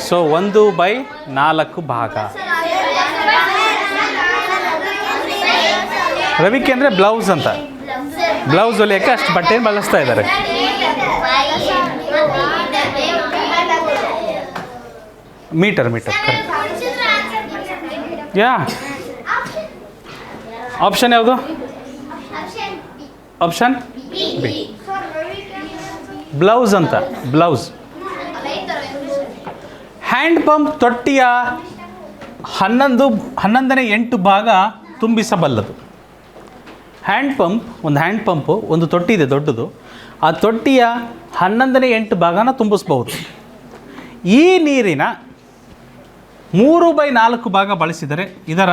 ಸೊ 1/4 ಭಾಗ. ರವಿಕೆ ಅಂದರೆ ಬ್ಲೌಸ್ ಅಂತ. ಬ್ಲೌಸ್ ಹೊಲಿಯೋಕ್ಕೆ ಅಷ್ಟು ಬಟ್ಟೆಯನ್ನು ಬಳಸ್ತಾ ಇದ್ದಾರೆ. ಮೀಟರ್ ಯಾ. ಆಪ್ಷನ್ ಯಾವುದು? ಆಪ್ಷನ್ ಬಿ, ಬ್ಲೌಸ್ ಅಂತ. ಬ್ಲೌಸ್. ಹ್ಯಾಂಡ್ ಪಂಪ್ ತೊಟ್ಟಿಯ 11/8 ಭಾಗ ತುಂಬಿಸಬಲ್ಲದು. ಹ್ಯಾಂಡ್ ಪಂಪು ಒಂದು ತೊಟ್ಟಿ ಇದೆ ದೊಡ್ಡದು. ಆ ತೊಟ್ಟಿಯ 11/8 ಭಾಗನ ತುಂಬಿಸ್ಬಹುದು. ಈ ನೀರಿನ 3/4 ಭಾಗ ಬಳಸಿದರೆ, ಇದರ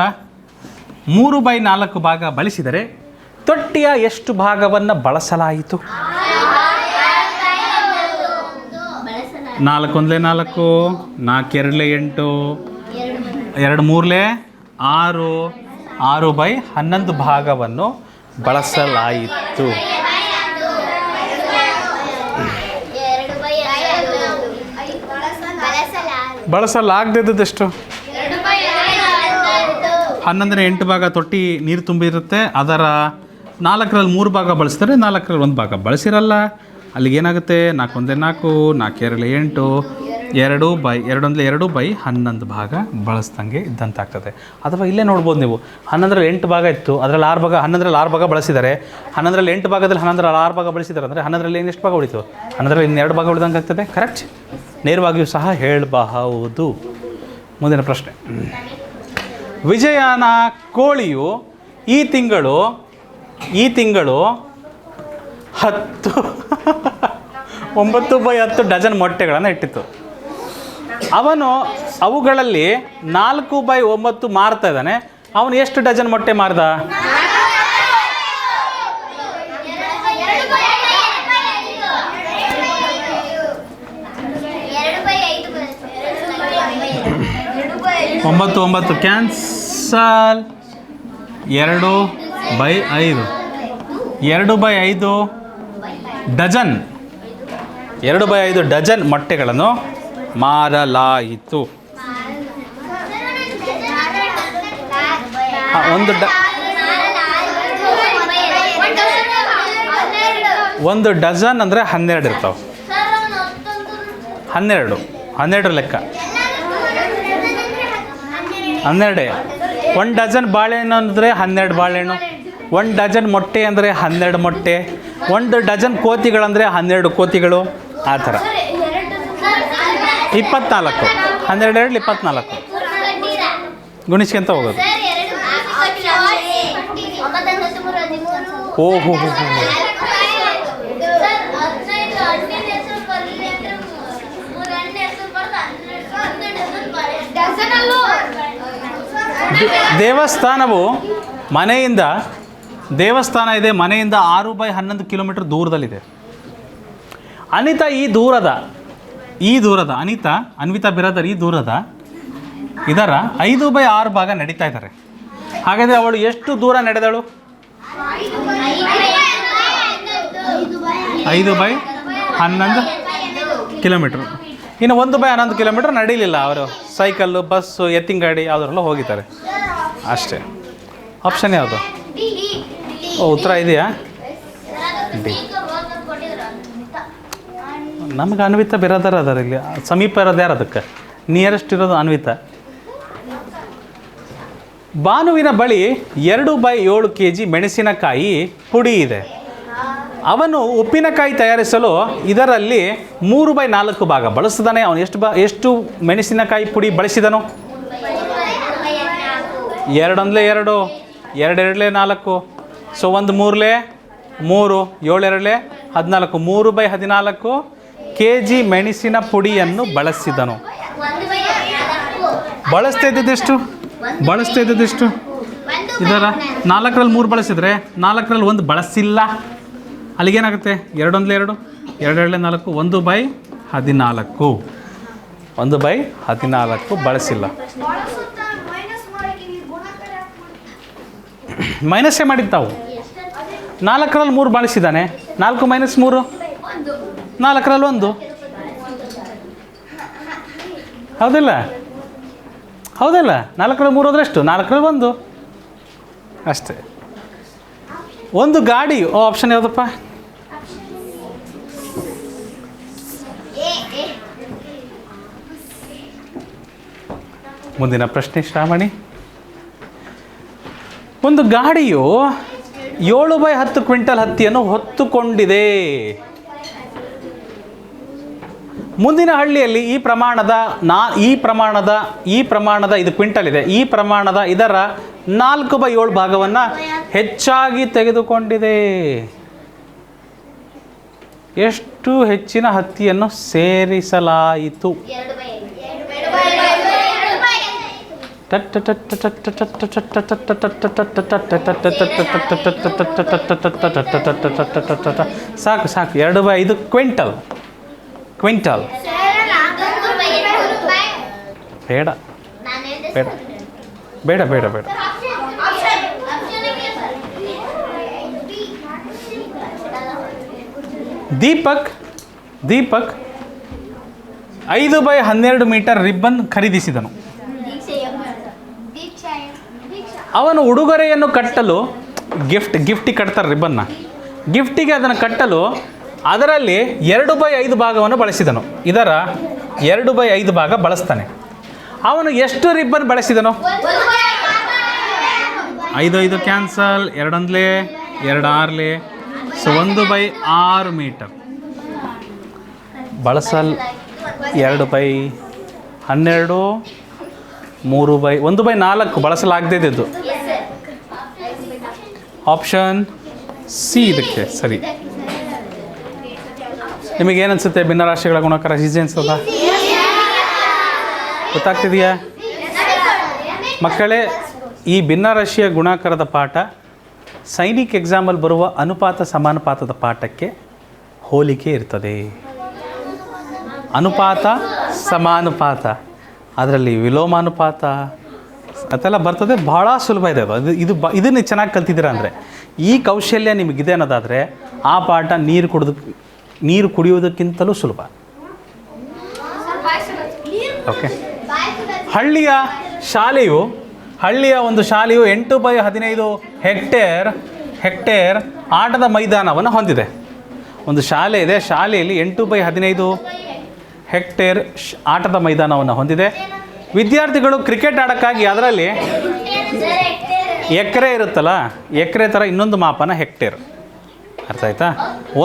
3/4 ಭಾಗ ಬಳಸಿದರೆ ತೊಟ್ಟಿಯ ಎಷ್ಟು ಭಾಗವನ್ನು ಬಳಸಲಾಯಿತು? 4 1 4, 4 2 8, 2 3 6, 6/11 ಭಾಗವನ್ನು ಬಳಸಲಾಯಿತು. ಬಳಸಲಾಗದಿದ್ದೆಷ್ಟು? 11/8 ಭಾಗ ತೊಟ್ಟಿ ನೀರು ತುಂಬಿರುತ್ತೆ. ಅದರ 4/3 ಭಾಗ ಬಳಸಿದರೆ 4/1 ಭಾಗ ಬಳಸಿರಲ್ಲ. ಅಲ್ಲಿಗೆ ಏನಾಗುತ್ತೆ? 4 1 4, 4 2 8, 2/11 ಭಾಗ ಬಳಸ್ದಂಗೆ ಇದ್ದಂತಾಗ್ತದೆ. ಅಥವಾ ಇಲ್ಲೇ ನೋಡ್ಬೋದು ನೀವು, 11ರಲ್ಲಿ 8 ಭಾಗ ಇತ್ತು, ಅದರಲ್ಲಿ 6 ಭಾಗ, 11ರಲ್ಲಿ 6 ಭಾಗ ಬಳಸಿದ್ದಾರೆ. 11ರಲ್ಲಿ 8 ಭಾಗದಲ್ಲಿ 11ರಲ್ಲಿ 6 ಭಾಗ ಬಳಸಿದ್ದಾರೆ ಅಂದರೆ 11ರಲ್ಲಿ ಎಷ್ಟು ಭಾಗ ಉಳಿತು? 11ರಲ್ಲಿ 2 ಭಾಗ ಉಳಿದಂಗೆ ಆಗ್ತದೆ. ಕರೆಕ್ಟ್, ನೇರವಾಗಿಯೂ ಸಹ ಹೇಳಬಹುದು. ಮುಂದಿನ ಪ್ರಶ್ನೆ. ವಿಜಯನ ಕೋಳಿಯು ಈ ತಿಂಗಳು 9/10 ಡಜನ್ ಮೊಟ್ಟೆಗಳನ್ನು ಇಟ್ಟಿತ್ತು. ಅವನು ಅವುಗಳಲ್ಲಿ 4/9 ಮಾರ್ತಾ ಇದ್ದಾನೆ. ಅವನು ಎಷ್ಟು ಡಜನ್ ಮೊಟ್ಟೆ ಮಾರ್ದ? 9 9 ಕ್ಯಾನ್ಸಲ್. 2/5 2/5 ಡಜನ್ 2/5 ಡಜನ್ ಮೊಟ್ಟೆಗಳನ್ನು ಮಾರಲಾಯಿತು. ಒಂದು ಡಜನ್ ಅಂದರೆ 12 ಇರ್ತಾವೆ. 12 ಲೆಕ್ಕ 12. 1 ಡಜನ್ ಬಾಳೆಹಣ್ಣು ಅಂದರೆ 12 ಬಾಳೆಹಣ್ಣು. 1 ಡಜನ್ ಮೊಟ್ಟೆ ಅಂದರೆ 12 ಮೊಟ್ಟೆ. 1 ಡಜನ್ ಕೋತಿಗಳಂದರೆ 12 ಕೋತಿಗಳು. ಆ ಥರ 24. 12 24 ಗುಣಿಸ್ಕೊಂತ ಹೋಗೋದು. ಓಹೋ ದೇವಸ್ಥಾನವು ದೇವಸ್ಥಾನ ಇದೆ ಮನೆಯಿಂದ 6/11 ಕಿಲೋಮೀಟರ್ ದೂರದಲ್ಲಿದೆ. ಅನಿತಾ ಅನ್ವಿತಾ ಬಿರಾದರ್ ಈ ದೂರದ ಇದರ 5/6 ಭಾಗ ನಡೀತಾ ಇದ್ದಾರೆ. ಹಾಗಾದರೆ ಅವಳು ಎಷ್ಟು ದೂರ ನಡೆದಳು? 5/11 ಕಿಲೋಮೀಟ್ರ್. ಇನ್ನು 1/11 ಕಿಲೋಮೀಟ್ರ್ ನಡೀಲಿಲ್ಲ. ಅವರು ಸೈಕಲ್ಲು, ಬಸ್ಸು, ಎತ್ತಿನ ಗಾಡಿ ಯಾವುದರಲ್ಲ ಹೋಗಿದ್ದಾರೆ ಅಷ್ಟೇ. ಆಪ್ಷನ್ ಯಾವುದು? ಉತ್ತರ ಇದೆಯಾ? ಡಿ. ನಮ್ಗೆ ಅನ್ವಿತಾ ಬಿರಾದರ್ ಅದಾರ ಇಲ್ಲಿ. ಸಮೀಪ ಇರೋದು ಯಾರು? ಅದಕ್ಕೆ ನಿಯರೆಸ್ಟ್ ಇರೋದು ಅನ್ವಿತಾ. ಭಾನುವಿನ ಬಳಿ 2/7 kg ಮೆಣಸಿನಕಾಯಿ ಪುಡಿ ಇದೆ. ಅವನು ಉಪ್ಪಿನಕಾಯಿ ತಯಾರಿಸಲು ಇದರಲ್ಲಿ 3/4 ಭಾಗ ಬಳಸಿದಾನೆ. ಅವನು ಎಷ್ಟು ಮೆಣಸಿನಕಾಯಿ ಪುಡಿ ಬಳಸಿದನು? 2 1 2, 2 2 4. ಸೊ 1 3 3, 7 2 14. 3/14 kg ಮೆಣಸಿನ ಪುಡಿಯನ್ನು ಬಳಸಿದನು. ಬಳಸ್ತಾ ಇದ್ದದೆಷ್ಟು? ಇದರ 4ರಲ್ಲಿ 3 ಬಳಸಿದರೆ 4ರಲ್ಲಿ 1 ಬಳಸಿಲ್ಲ. ಅಲ್ಲಿಗೇನಾಗುತ್ತೆ? 2 1 2, 2 2 4, 1/14. 1/14 ಬಳಸಿಲ್ಲ. ಮೈನಸ್ಸೇ ಮಾಡಿದ್ದಾವು. 4ರಲ್ಲಿ 3 ಬಳಸಿದ್ದಾನೆ. 4 - 3 4ರಲ್ಲಿ 1. ಹೌದಿಲ್ಲ? 4ರಲ್ಲಿ 3 ಹೋದ್ರೆ ಎಷ್ಟು? 4ರಲ್ಲಿ 1 ಅಷ್ಟೇ. ಒಂದು ಗಾಡಿ. ಆಪ್ಷನ್ ಯಾವುದಪ್ಪ? ಮುಂದಿನ ಪ್ರಶ್ನೆ ಶ್ರಾವಣಿ. ಒಂದು ಗಾಡಿಯು 7/10 ಕ್ವಿಂಟಲ್ ಹತ್ತಿಯನ್ನು ಹೊತ್ತುಕೊಂಡಿದೆ. ಮುಂದಿನ ಹಳ್ಳಿಯಲ್ಲಿ ಈ ಪ್ರಮಾಣದ ಇದು ಕ್ವಿಂಟಲ್ ಇದೆ. ಈ ಪ್ರಮಾಣದ ಇದರ 4/7 ಭಾಗವನ್ನು ಹೆಚ್ಚಾಗಿ ತೆಗೆದುಕೊಂಡಿದೆ. ಎಷ್ಟು ಹೆಚ್ಚಿನ ಹತ್ತಿಯನ್ನು ಸೇರಿಸಲಾಯಿತು? ಸಾಕು 2/5 ಕ್ವಿಂಟಲ್. ಬೇಡ. ದೀಪಕ್ 5/12 ಮೀಟರ್ ರಿಬ್ಬನ್ ಖರೀದಿಸಿದನು. ಅವನು ಉಡುಗೊರೆಯನ್ನು ಕಟ್ಟಲು ಗಿಫ್ಟಿಗೆ ಕಟ್ತಾರೆ ರಿಬ್ಬನ್ನ. ಗಿಫ್ಟಿಗೆ ಅದನ್ನು ಕಟ್ಟಲು ಅದರಲ್ಲಿ 2/5 ಭಾಗವನ್ನು ಬಳಸಿದನು. ಇದರ 2/5 ಭಾಗ ಬಳಸ್ತಾನೆ. ಅವನು ಎಷ್ಟು ರಿಬ್ಬನ್ ಬಳಸಿದನು? 5 5 ಕ್ಯಾನ್ಸಲ್. 2 1 2 6. ಸೊ 1/6 ಮೀಟರ್ ಬಳಸಲ್. 2/12 1/4 ಬಳಸಲಾಗದಿದ್ದು. ಆಪ್ಷನ್ ಸಿ ಇದಕ್ಕೆ ಸರಿ. ನಿಮಗೇನನ್ಸುತ್ತೆ? ಭಿನ್ನರಾಶಿಗಳ ಗುಣಾಕಾರ ಈಸಿ ಅನ್ಸದ? ಗೊತ್ತಾಗ್ತಿದೆಯಾ ಮಕ್ಕಳೇ? ಈ ಭಿನ್ನರಾಶಿಯ ಗುಣಾಕಾರದ ಪಾಠ ಸೈನಿಕ್ ಎಕ್ಸಾಮಲ್ಲಿ ಬರುವ ಅನುಪಾತ ಸಮಾನುಪಾತದ ಪಾಠಕ್ಕೆ ಹೋಲಿಕೆ ಇರ್ತದೆ. ಅನುಪಾತ ಸಮಾನುಪಾತ ಅದರಲ್ಲಿ ವಿಲೋಮಾನುಪಾತ ಅದೆಲ್ಲ ಬರ್ತದೆ. ಭಾಳ ಸುಲಭ ಇದೆ ಅದು. ಇದನ್ನು ಚೆನ್ನಾಗಿ ಕಲ್ತಿದ್ದೀರ ಅಂದರೆ, ಈ ಕೌಶಲ್ಯ ನಿಮಗಿದೆ ಅನ್ನೋದಾದರೆ ಆ ಪಾಠ ನೀರು ಕುಡಿಯೋದಕ್ಕಿಂತಲೂ ಸುಲಭ. ಓಕೆ. ಹಳ್ಳಿಯ ಒಂದು ಶಾಲೆಯು 8/15 ಹೆಕ್ಟೇರ್ ಆಟದ ಮೈದಾನವನ್ನು ಹೊಂದಿದೆ. ಒಂದು ಶಾಲೆ ಇದೆ, ಶಾಲೆಯಲ್ಲಿ 8/15 ಹೆಕ್ಟೇರ್ ಆಟದ ಮೈದಾನವನ್ನು ಹೊಂದಿದೆ. ವಿದ್ಯಾರ್ಥಿಗಳು ಕ್ರಿಕೆಟ್ ಆಡೋಕ್ಕಾಗಿ ಅದರಲ್ಲಿ ಎಕರೆ ಇರುತ್ತಲ್ಲ, ಎಕರೆ ಥರ ಇನ್ನೊಂದು ಮಾಪನ ಹೆಕ್ಟೇರ್. ಅರ್ಥ ಆಯ್ತಾ?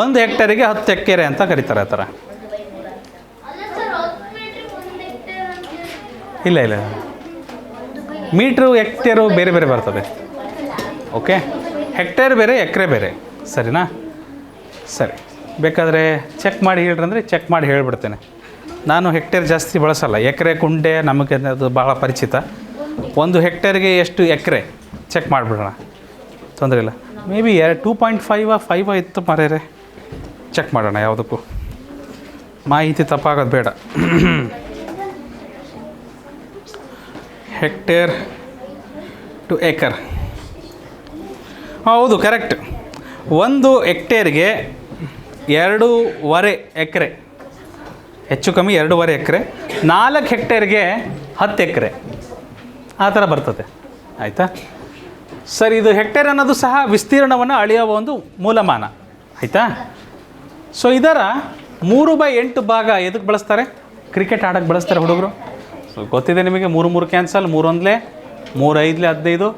1 ಹೆಕ್ಟೇರಿಗೆ 10 ಎಕರೆ ಅಂತ ಕರೀತಾರೆ. ಆ ಥರ ಇಲ್ಲ ಮೀಟ್ರು ಹೆಕ್ಟೇರು ಬೇರೆ ಬೇರೆ ಬರ್ತದೆ. ಓಕೆ, ಹೆಕ್ಟೇರ್ ಬೇರೆ ಎಕರೆ ಬೇರೆ, ಸರಿನಾ? ಸರಿ, ಬೇಕಾದರೆ ಚೆಕ್ ಮಾಡಿ ಹೇಳ್ರಿ ಅಂದರೆ ಚೆಕ್ ಮಾಡಿ ಹೇಳಿಬಿಡ್ತೇನೆ. ನಾನು ಹೆಕ್ಟೇರ್ ಜಾಸ್ತಿ ಬಳಸಲ್ಲ, ಎಕರೆ ಕುಂಟೆ ನಮಗೆ ಅದು ಭಾಳ ಪರಿಚಿತ. 1 ಹೆಕ್ಟೇರ್ಗೆ ಎಷ್ಟು ಎಕರೆ ಚೆಕ್ ಮಾಡಿಬಿಡೋಣ, ತೊಂದರೆ ಇಲ್ಲ. ಮೇ ಬಿ 2.5 ಇತ್ತು ಮಾರ್ಯಾರೆ, ಚೆಕ್ ಮಾಡೋಣ. ಯಾವುದಕ್ಕೂ ಮಾಹಿತಿ ತಪ್ಪಾಗೋದು ಬೇಡ. ಹೆಕ್ಟೇರ್ ಟು ಏಕರ್, ಹೌದು ಕರೆಕ್ಟ್. 1 ಹೆಕ್ಟೇರ್ಗೆ 2.5 ಎಕರೆ, ಹೆಚ್ಚು ಕಮ್ಮಿ 2.5 ಎಕರೆ. 4 ಹೆಕ್ಟೇರ್ಗೆ 10 ಎಕರೆ, ಆ ಥರ ಬರ್ತದೆ. ಆಯಿತಾ? ಸರಿ, ಇದು ಹೆಕ್ಟೇರ್ ಅನ್ನೋದು ಸಹ ವಿಸ್ತೀರ್ಣವನ್ನು ಅಳೆಯುವ ಒಂದು ಮೂಲಮಾನ. ಆಯಿತಾ? ಸೊ ಇದರ 3/8 ಭಾಗ ಎದಕ್ಕೆ ಬಳಸ್ತಾರೆ? ಕ್ರಿಕೆಟ್ ಆಡೋಕ್ಕೆ ಬಳಸ್ತಾರೆ ಹುಡುಗರು. ಸೊ ಗೊತ್ತಿದೆ ನಿಮಗೆ, 3 ಕ್ಯಾನ್ಸಲ್, 3 1 3 5 15.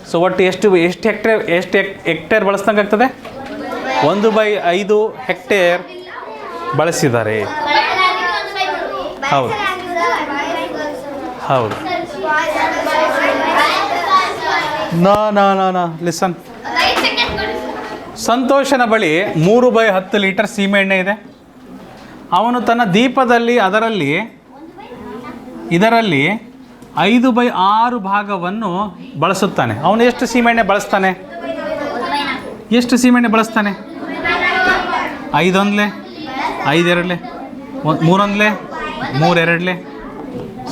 ಸೊ ಒಟ್ಟು ಎಷ್ಟು ಹೆಕ್ಟೇರ್ ಬಳಸ್ದಂಗೆ ಆಗ್ತದೆ? 1/5 ಹೆಕ್ಟೇರ್ ಬಳಸಿದ್ದಾರೆ. ಹೌದು ಹೌದು. ನಾ ಲಿಸನ್. ಸಂತೋಷನ ಬಳಿ 3/10 ಲೀಟರ್ ಸೀಮೆಎಣ್ಣೆ ಇದೆ. ಅವನು ತನ್ನ ದೀಪದಲ್ಲಿ ಇದರಲ್ಲಿ 5/6 ಭಾಗವನ್ನು ಬಳಸುತ್ತಾನೆ. ಅವನು ಎಷ್ಟು ಸೀಮೆಎಣ್ಣೆ ಬಳಸ್ತಾನೆ? 5 1 5 2 3 1 3 2.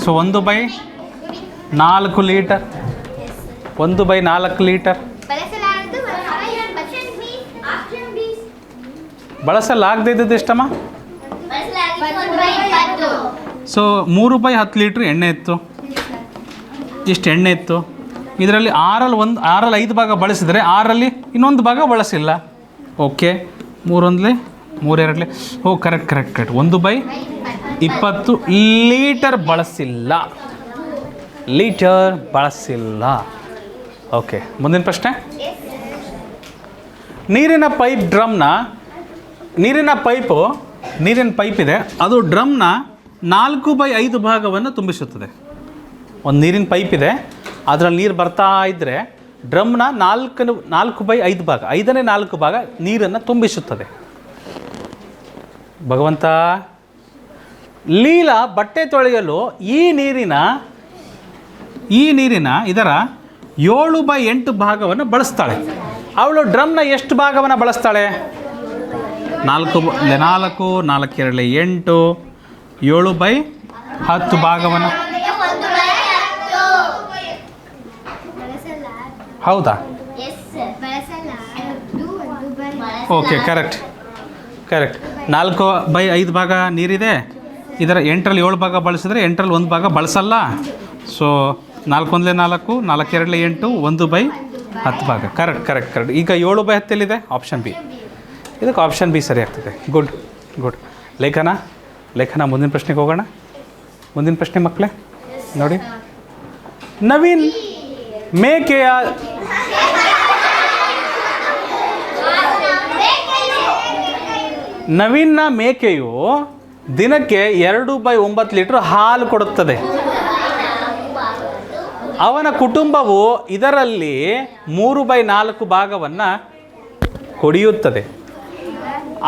So 1/4 litre. 1/4 ಲೀಟರ್ ಬಳಸಲಾಗದೇ ಇದ್ದದ್ದು ಎಷ್ಟಮ್ಮ? ಸೊ 3/10 ಲೀಟ್ರ್ ಎಣ್ಣೆ ಇತ್ತು. ಇಷ್ಟು ಎಣ್ಣೆ ಇತ್ತು. ಇದರಲ್ಲಿ 6ರಲ್ಲಿ 5 ಭಾಗ ಬಳಸಿದರೆ 6ರಲ್ಲಿ ಇನ್ನೊಂದು ಭಾಗ ಬಳಸಿಲ್ಲ. ಓಕೆ, 3 1 3 2. ಓ ಕರೆಕ್ಟ್. 1/20 ಲೀಟರ್ ಬಳಸಿಲ್ಲ. ಓಕೆ, ಮುಂದಿನ ಪ್ರಶ್ನೆ. ನೀರಿನ ಪೈಪ್ ಇದೆ, ಅದು ಡ್ರಮ್ನ 4/5 ಭಾಗವನ್ನು ತುಂಬಿಸುತ್ತದೆ. ಒಂದು ನೀರಿನ ಪೈಪ್ ಇದೆ, ಅದರಲ್ಲಿ ನೀರು ಬರ್ತಾ ಇದ್ದರೆ ಡ್ರಮ್ನ 4/5 ಭಾಗ, 5ನೇ 4 ಭಾಗ ನೀರನ್ನು ತುಂಬಿಸುತ್ತದೆ. ಭಗವಂತ, ಲೀಲಾ ಬಟ್ಟೆ ತೊಳೆಯಲು ಈ ನೀರಿನ ಇದರ 7/8 ಭಾಗವನ್ನು ಬಳಸ್ತಾಳೆ. ಅವಳು ಡ್ರಮ್ನ ಎಷ್ಟು ಭಾಗವನ್ನು ಬಳಸ್ತಾಳೆ? 4 2 8 7/10 ಭಾಗವನ್ನು. ಹೌದಾ? Okay, correct. 4/5 ಭಾಗ ನೀರಿದೆ, ಇದರ 8ರಲ್ಲಿ 7 ಭಾಗ ಬಳಸಿದ್ರೆ 8ರಲ್ಲಿ 1 ಭಾಗ ಬಳಸಲ್ಲ. ಸೊ 4 1 4 4 2 8 1/10 ಭಾಗ. ಕರೆಕ್ಟ್. ಈಗ 7/10 ಎಲ್ಲಿದೆ? Option B. ಇದಕ್ಕೆ ಆಪ್ಷನ್ ಬಿ ಸರಿ ಆಗ್ತದೆ. ಗುಡ್. ಲೇಖನ ಮುಂದಿನ ಪ್ರಶ್ನೆಗೆ ಹೋಗೋಣ. ಮುಂದಿನ ಪ್ರಶ್ನೆ ಮಕ್ಕಳೇ ನೋಡಿ. ನವೀನ್ನ ಮೇಕೆಯು ದಿನಕ್ಕೆ 2/9 ಲೀಟರ್ ಹಾಲು ಕೊಡುತ್ತದೆ. ಅವನ ಕುಟುಂಬವು ಇದರಲ್ಲಿ 3/4 ಭಾಗವನ್ನು ಕುಡಿಯುತ್ತದೆ.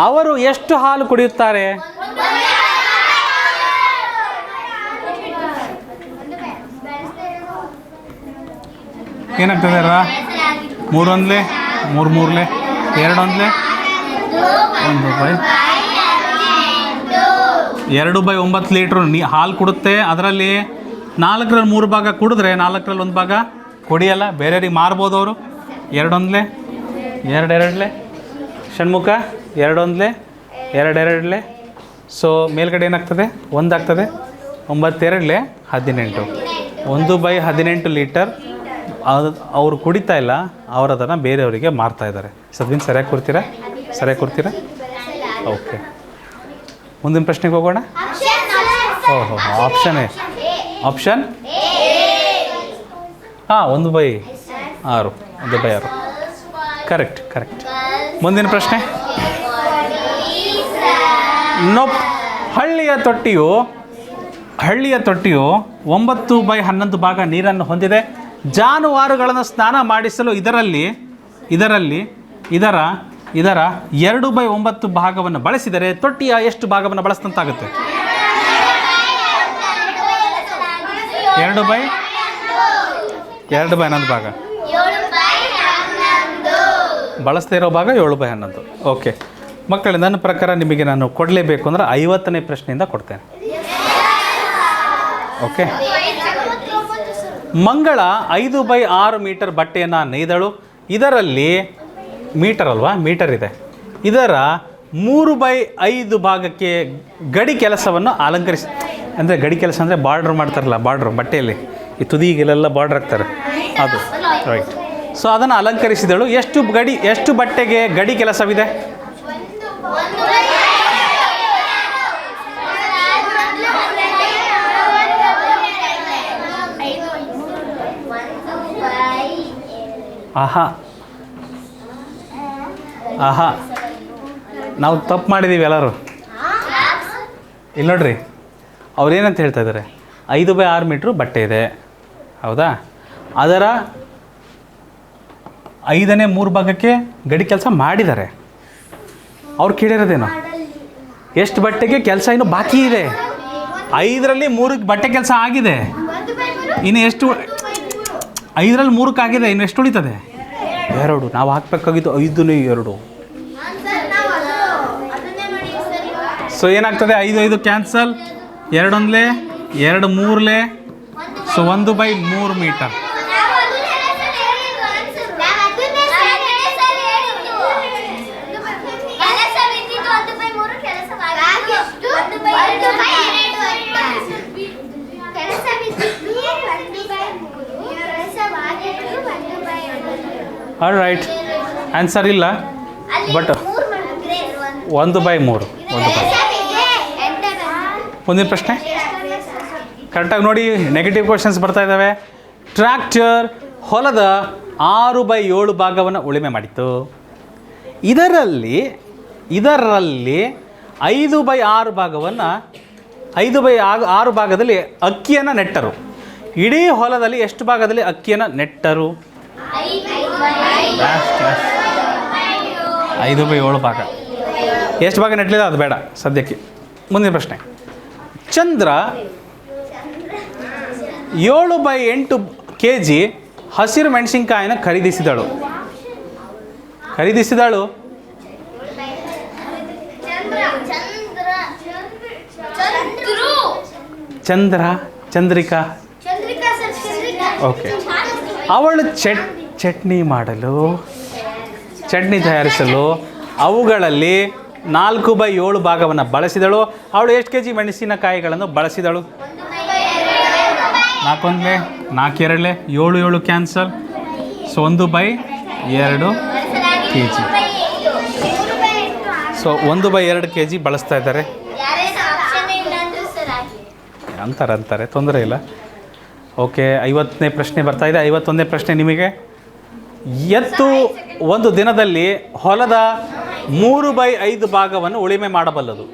ಅವರು ಎಷ್ಟು ಹಾಲು ಕುಡಿಯುತ್ತಾರೆ? ಏನಾಗ್ತದೆ? 3 1 3 3 2 1 2/9 ಲೀಟ್ರ್ ಹಾಲು ಕೊಡುತ್ತೆ. ಅದರಲ್ಲಿ 4ರಲ್ಲಿ 3 ಭಾಗ ಕುಡಿದ್ರೆ 4ರಲ್ಲಿ 1 ಭಾಗ ಕೊಡಿಯಲ್ಲ, ಬೇರೆಯವ್ರಿಗೆ ಮಾರ್ಬೋದು ಅವರು. 2 ಒಂದ್ಲೆ 2 ಎರಡ್ಲೆ, ಷಣ್ಮುಖ 2 ಒಂದ್ಲೆ 2 ಎರಡ್ಲೆ. ಸೊ ಮೇಲ್ಗಡೆ ಏನಾಗ್ತದೆ 1 ಆಗ್ತದೆ. 9 ಎರಡ್ಲೆ 18. 1/18 ಲೀಟರ್ ಅವರು ಕುಡಿತಾ ಇಲ್ಲ, ಅವರು ಅದನ್ನು ಬೇರೆಯವರಿಗೆ ಮಾರ್ತಾ ಇದ್ದಾರೆ. ಸದ್ವಿನ್ ಸರಿಯಾಗಿ ಕೊಡ್ತೀರಾ? ಸರಿಯಾಗಿ ಕೊಡ್ತೀರಾ? ಓಕೆ, ಮುಂದಿನ ಪ್ರಶ್ನೆಗೆ ಹೋಗೋಣ. ಓಹೋ, ಆಪ್ಷನ್ ಆಪ್ಷನ್ ಹಾಂ 1/6. 1/6 ಕರೆಕ್ಟ್ ಕರೆಕ್ಟ್. ಮುಂದಿನ ಪ್ರಶ್ನೆ. ನೋಪ್. ಹಳ್ಳಿಯ ತೊಟ್ಟಿಯು 9/11 ಭಾಗ ನೀರನ್ನು ಹೊಂದಿದೆ. ಜಾನುವಾರುಗಳನ್ನು ಸ್ನಾನ ಮಾಡಿಸಲು ಇದರ 2/9 ಭಾಗವನ್ನು ಬಳಸಿದರೆ ತೊಟ್ಟಿಯ ಎಷ್ಟು ಭಾಗವನ್ನು ಬಳಸಿದಂತಾಗುತ್ತೆ? 2/11 ಭಾಗ. ಬಳಸದೇ ಇರೋ ಭಾಗ 7/11. ಓಕೆ ಮಕ್ಕಳೇ, ನನ್ನ ಪ್ರಕಾರ ನಿಮಗೆ ನಾನು ಕೊಡಲೇಬೇಕು ಅಂದರೆ 50ನೇ ಪ್ರಶ್ನೆಯಿಂದ ಕೊಡ್ತೇನೆ. ಓಕೆ. ಮಂಗಳ 5/6 ಮೀಟರ್ ಬಟ್ಟೆಯನ್ನು ನೇಯ್ದಳು. ಇದರಲ್ಲಿ ಮೀಟರ್ ಅಲ್ವಾ, ಮೀಟರ್ ಇದೆ. ಇದರ 3/5 ಭಾಗಕ್ಕೆ ಗಡಿ ಕೆಲಸವನ್ನು ಅಂದರೆ ಗಡಿ ಕೆಲಸ ಅಂದರೆ ಬಾರ್ಡ್ರ್ ಮಾಡ್ತಾರಲ್ಲ, ಬಾರ್ಡ್ರ್ ಬಟ್ಟೆಯಲ್ಲಿ ಈ ತುದಿಗೆಲ್ಲ ಬಾರ್ಡ್ರ್ ಹಾಕ್ತಾರೆ ಅದು, ರೈಟ್. ಸೊ ಅದನ್ನು ಅಲಂಕರಿಸಿದಳು. ಎಷ್ಟು ಬಟ್ಟೆಗೆ ಗಡಿ ಕೆಲಸವಿದೆ? ನಾವು ತಪ್ಪು ಮಾಡಿದ್ದೀವಿ ಎಲ್ಲರೂ. ಇಲ್ಲಿ ನೋಡ್ರಿ, ಅವ್ರೇನಂತ ಹೇಳ್ತಾ ಇದ್ದಾರೆ, 5/6 ಮೀಟ್ರು ಬಟ್ಟೆ ಇದೆ, ಹೌದಾ? ಅದರ 5ನೇ 3 ಭಾಗಕ್ಕೆ ಗಡಿ ಕೆಲಸ ಮಾಡಿದ್ದಾರೆ. ಅವ್ರು ಕೇಳಿರೋದೇನು, ಎಷ್ಟು ಬಟ್ಟೆಗೆ ಕೆಲಸ ಇನ್ನು ಬಾಕಿ ಇದೆ? 5ರಲ್ಲಿ 3 ಬಟ್ಟೆ ಕೆಲಸ ಆಗಿದೆ, ಇನ್ನು ಎಷ್ಟು? 5ರಲ್ಲಿ 3 ಆಗಿದೆ, ಇನ್ನು ಎಷ್ಟು ಉಳಿತದೆ? 2. ನಾವು ಹಾಕಬೇಕಾಗಿದ್ದು 5ನೇ 2. ಸೊ ಏನಾಗ್ತದೆ? 5 ಕ್ಯಾನ್ಸಲ್, 2 ಒಂದ್ಲೆ 2 ಮೂರ್ಲೆ, so 1/3 metre. All right, answer ಇಲ್ಲ, ಬಟ್ 1/3. ಮುಂದಿನ ಪ್ರಶ್ನೆ ಕರೆಕ್ಟಾಗಿ ನೋಡಿ. ನೆಗೆಟಿವ್ ಕ್ವಶನ್ಸ್ ಬರ್ತಾ ಇದ್ದಾವೆ. ಟ್ರ್ಯಾಕ್ಟರ್ ಹೊಲದ 6/7 ಭಾಗವನ್ನು ಉಳುಮೆ ಮಾಡಿತ್ತು. ಇದರಲ್ಲಿ 5/6 ಭಾಗವನ್ನು 5/6 ಭಾಗದಲ್ಲಿ ಅಕ್ಕಿಯನ್ನು ನೆಟ್ಟರು. ಇಡೀ ಹೊಲದಲ್ಲಿ ಎಷ್ಟು ಭಾಗದಲ್ಲಿ ಅಕ್ಕಿಯನ್ನು ನೆಟ್ಟರು? 5/7 ಭಾಗ. ಎಷ್ಟು ಭಾಗ ನೆಟ್ಟಲಿಲ್ಲ ಅದು ಬೇಡ ಸದ್ಯಕ್ಕೆ. ಮುಂದಿನ ಪ್ರಶ್ನೆ. ಚಂದ್ರ 7/8 kg ಹಸಿರು ಮೆಣಸಿನಕಾಯಿನ ಖರೀದಿಸಿದಳು. ಚಂದ್ರಿಕಾ. ಓಕೆ. ಅವಳು ಚಟ್ನಿ ತಯಾರಿಸಲು ಅವುಗಳಲ್ಲಿ 4/7 ಭಾಗವನ್ನು ಬಳಸಿದಳು. ಅವಳು ಎಷ್ಟು kg ಮೆಣಸಿನಕಾಯಿಗಳನ್ನು ಬಳಸಿದಳು? 4 ಒಂದ್ಲೆ 4 ಎರಡ್ಲೆ 7 cancel, so 1/2 kg. So 1/2 kg ಬಳಸ್ತಾ ಇದ್ದಾರೆ ಅಂತಾರೆ, ತೊಂದರೆ ಇಲ್ಲ. ಓಕೆ, 50ನೇ ಪ್ರಶ್ನೆ ಬರ್ತಾ ಇದೆ. 51ನೇ ಪ್ರಶ್ನೆ ನಿಮಗೆ. ಎತ್ತು ಒಂದು ದಿನದಲ್ಲಿ ಹೊಲದ 3/5 ಭಾಗವನ್ನು ಉಳುಮೆ ಮಾಡಬಲ್ಲದು.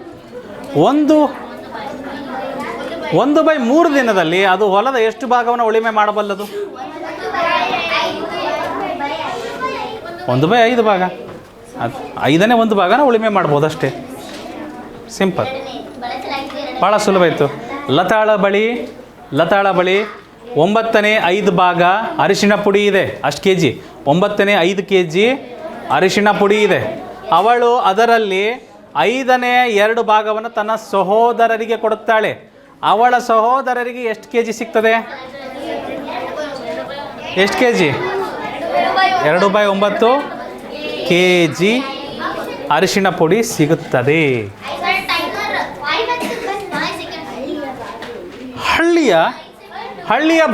1/3 ದಿನದಲ್ಲಿ ಅದು ಹೊಲದ ಎಷ್ಟು ಭಾಗವನ್ನು ಉಳುಮೆ ಮಾಡಬಲ್ಲದು? 1/5 ಭಾಗ. ಅದು 5ನೇ 1 ಭಾಗನ ಉಳುಮೆ ಮಾಡ್ಬೋದು ಅಷ್ಟೇ. ಸಿಂಪಲ್, ಭಾಳ ಸುಲಭ ಇತ್ತು. ಲತಾಳ ಬಳಿ 9ನೇ 5 ಭಾಗ ಅರಿಶಿಣ ಪುಡಿ ಇದೆ, ಅಷ್ಟು kg. 9ನೇ 5 kg ಅರಿಶಿಣ ಪುಡಿ ಇದೆ. ಅವಳು ಅದರಲ್ಲಿ 5ನೇ 2 ಭಾಗವನ್ನು ತನ್ನ ಸಹೋದರರಿಗೆ ಕೊಡುತ್ತಾಳೆ. ಅವಳ ಸಹೋದರರಿಗೆ ಎಷ್ಟು ಕೆ ಜಿ ಸಿಗ್ತದೆ? ಎಷ್ಟು ಕೆ ಜಿ? 2/9 ಕೆ ಜಿ ಅರಿಶಿಣ ಪುಡಿ ಸಿಗುತ್ತದೆ. ಹಳ್ಳಿಯ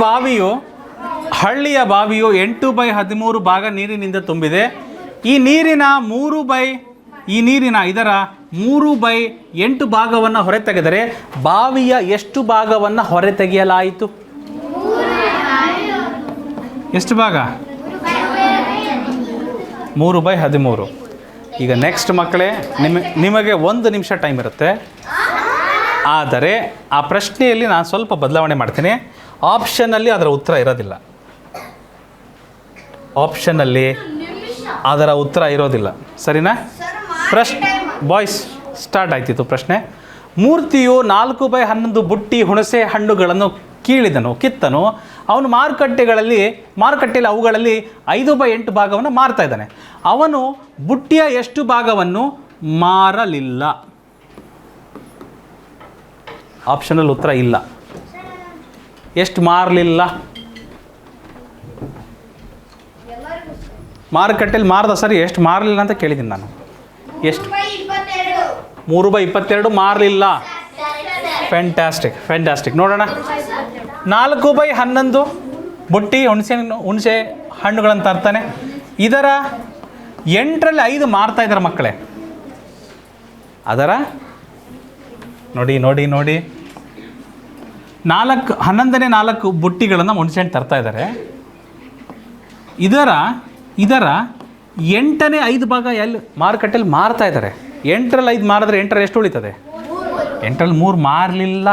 ಬಾವಿಯು 8/13 ಭಾಗ ನೀರಿನಿಂದ ತುಂಬಿದೆ. ಈ ನೀರಿನ 3/8 ಭಾಗವನ್ನು ಹೊರತೆಗೆದರೆ ಬಾವಿಯ ಎಷ್ಟು ಭಾಗವನ್ನು ಹೊರತೆಗೆಯಲಾಯಿತು? ಎಷ್ಟು ಭಾಗ? 3/13. ಈಗ ನೆಕ್ಸ್ಟ್ ಮಕ್ಕಳೇ, ನಿಮಗೆ 1 ನಿಮಿಷ ಟೈಮ್ ಇರುತ್ತೆ. ಆದರೆ ಆ ಪ್ರಶ್ನೆಯಲ್ಲಿ ನಾನು ಸ್ವಲ್ಪ ಬದಲಾವಣೆ ಮಾಡ್ತೀನಿ. ಆಪ್ಷನಲ್ಲಿ ಅದರ ಉತ್ತರ ಇರೋದಿಲ್ಲ. ಸರಿನಾ? ಬಾಯ್ಸ್ ಸ್ಟಾರ್ಟ್ ಆಯ್ತಿತ್ತು ಪ್ರಶ್ನೆ. ಮೂರ್ತಿಯು 4/11 ಬುಟ್ಟಿ ಹುಣಸೆ ಹಣ್ಣುಗಳನ್ನು ಕಿತ್ತನು. ಅವನು ಮಾರುಕಟ್ಟೆಯಲ್ಲಿ ಅವುಗಳಲ್ಲಿ 5/8 ಭಾಗವನ್ನು ಮಾರ್ತಾ ಇದ್ದಾನೆ. ಅವನು ಬುಟ್ಟಿಯ ಎಷ್ಟು ಭಾಗವನ್ನು ಮಾರಲಿಲ್ಲ? ಆಪ್ಷನಲ್ಲಿ ಉತ್ತರ ಇಲ್ಲ. ಎಷ್ಟು ಮಾರಲಿಲ್ಲ? ಮಾರುಕಟ್ಟೆಯಲ್ಲಿ ಮಾರ್ದ ಸರಿ, ಎಷ್ಟು ಮಾರಲಿಲ್ಲ ಅಂತ ಕೇಳಿದ್ದೀನಿ ನಾನು. ಎಷ್ಟು? 3/22 ಮಾರಲಿಲ್ಲ. ಫ್ಯಾಂಟಾಸ್ಟಿಕ್. ನೋಡೋಣ. 4/11 ಬುಟ್ಟಿ ಹುಣಸೆ ಹಣ್ಣುಗಳನ್ನು ತರ್ತಾನೆ. ಇದರ 8ರಲ್ಲಿ 5 ಮಾರ್ತಾ ಇದ್ದಾರೆ ಮಕ್ಕಳೇ. ಅದರ ನೋಡಿ 11ನೇ 4 ಬುಟ್ಟಿಗಳನ್ನು ಹುಣಸೆಹಣ್ಣು ತರ್ತಾ ಇದ್ದಾರೆ. ಇದರ 8ನೇ 5 ಭಾಗ ಎಲ್ಲಿ ಮಾರುಕಟ್ಟೆಯಲ್ಲಿ ಮಾರ್ತಾ ಇದ್ದಾರೆ. 8ರಲ್ಲಿ 5 ಮಾರಿದ್ರೆ 8ರಲ್ಲಿ ಎಷ್ಟು ಉಳಿತದೆ? 8ರಲ್ಲಿ 3 ಮಾರಲಿಲ್ಲ.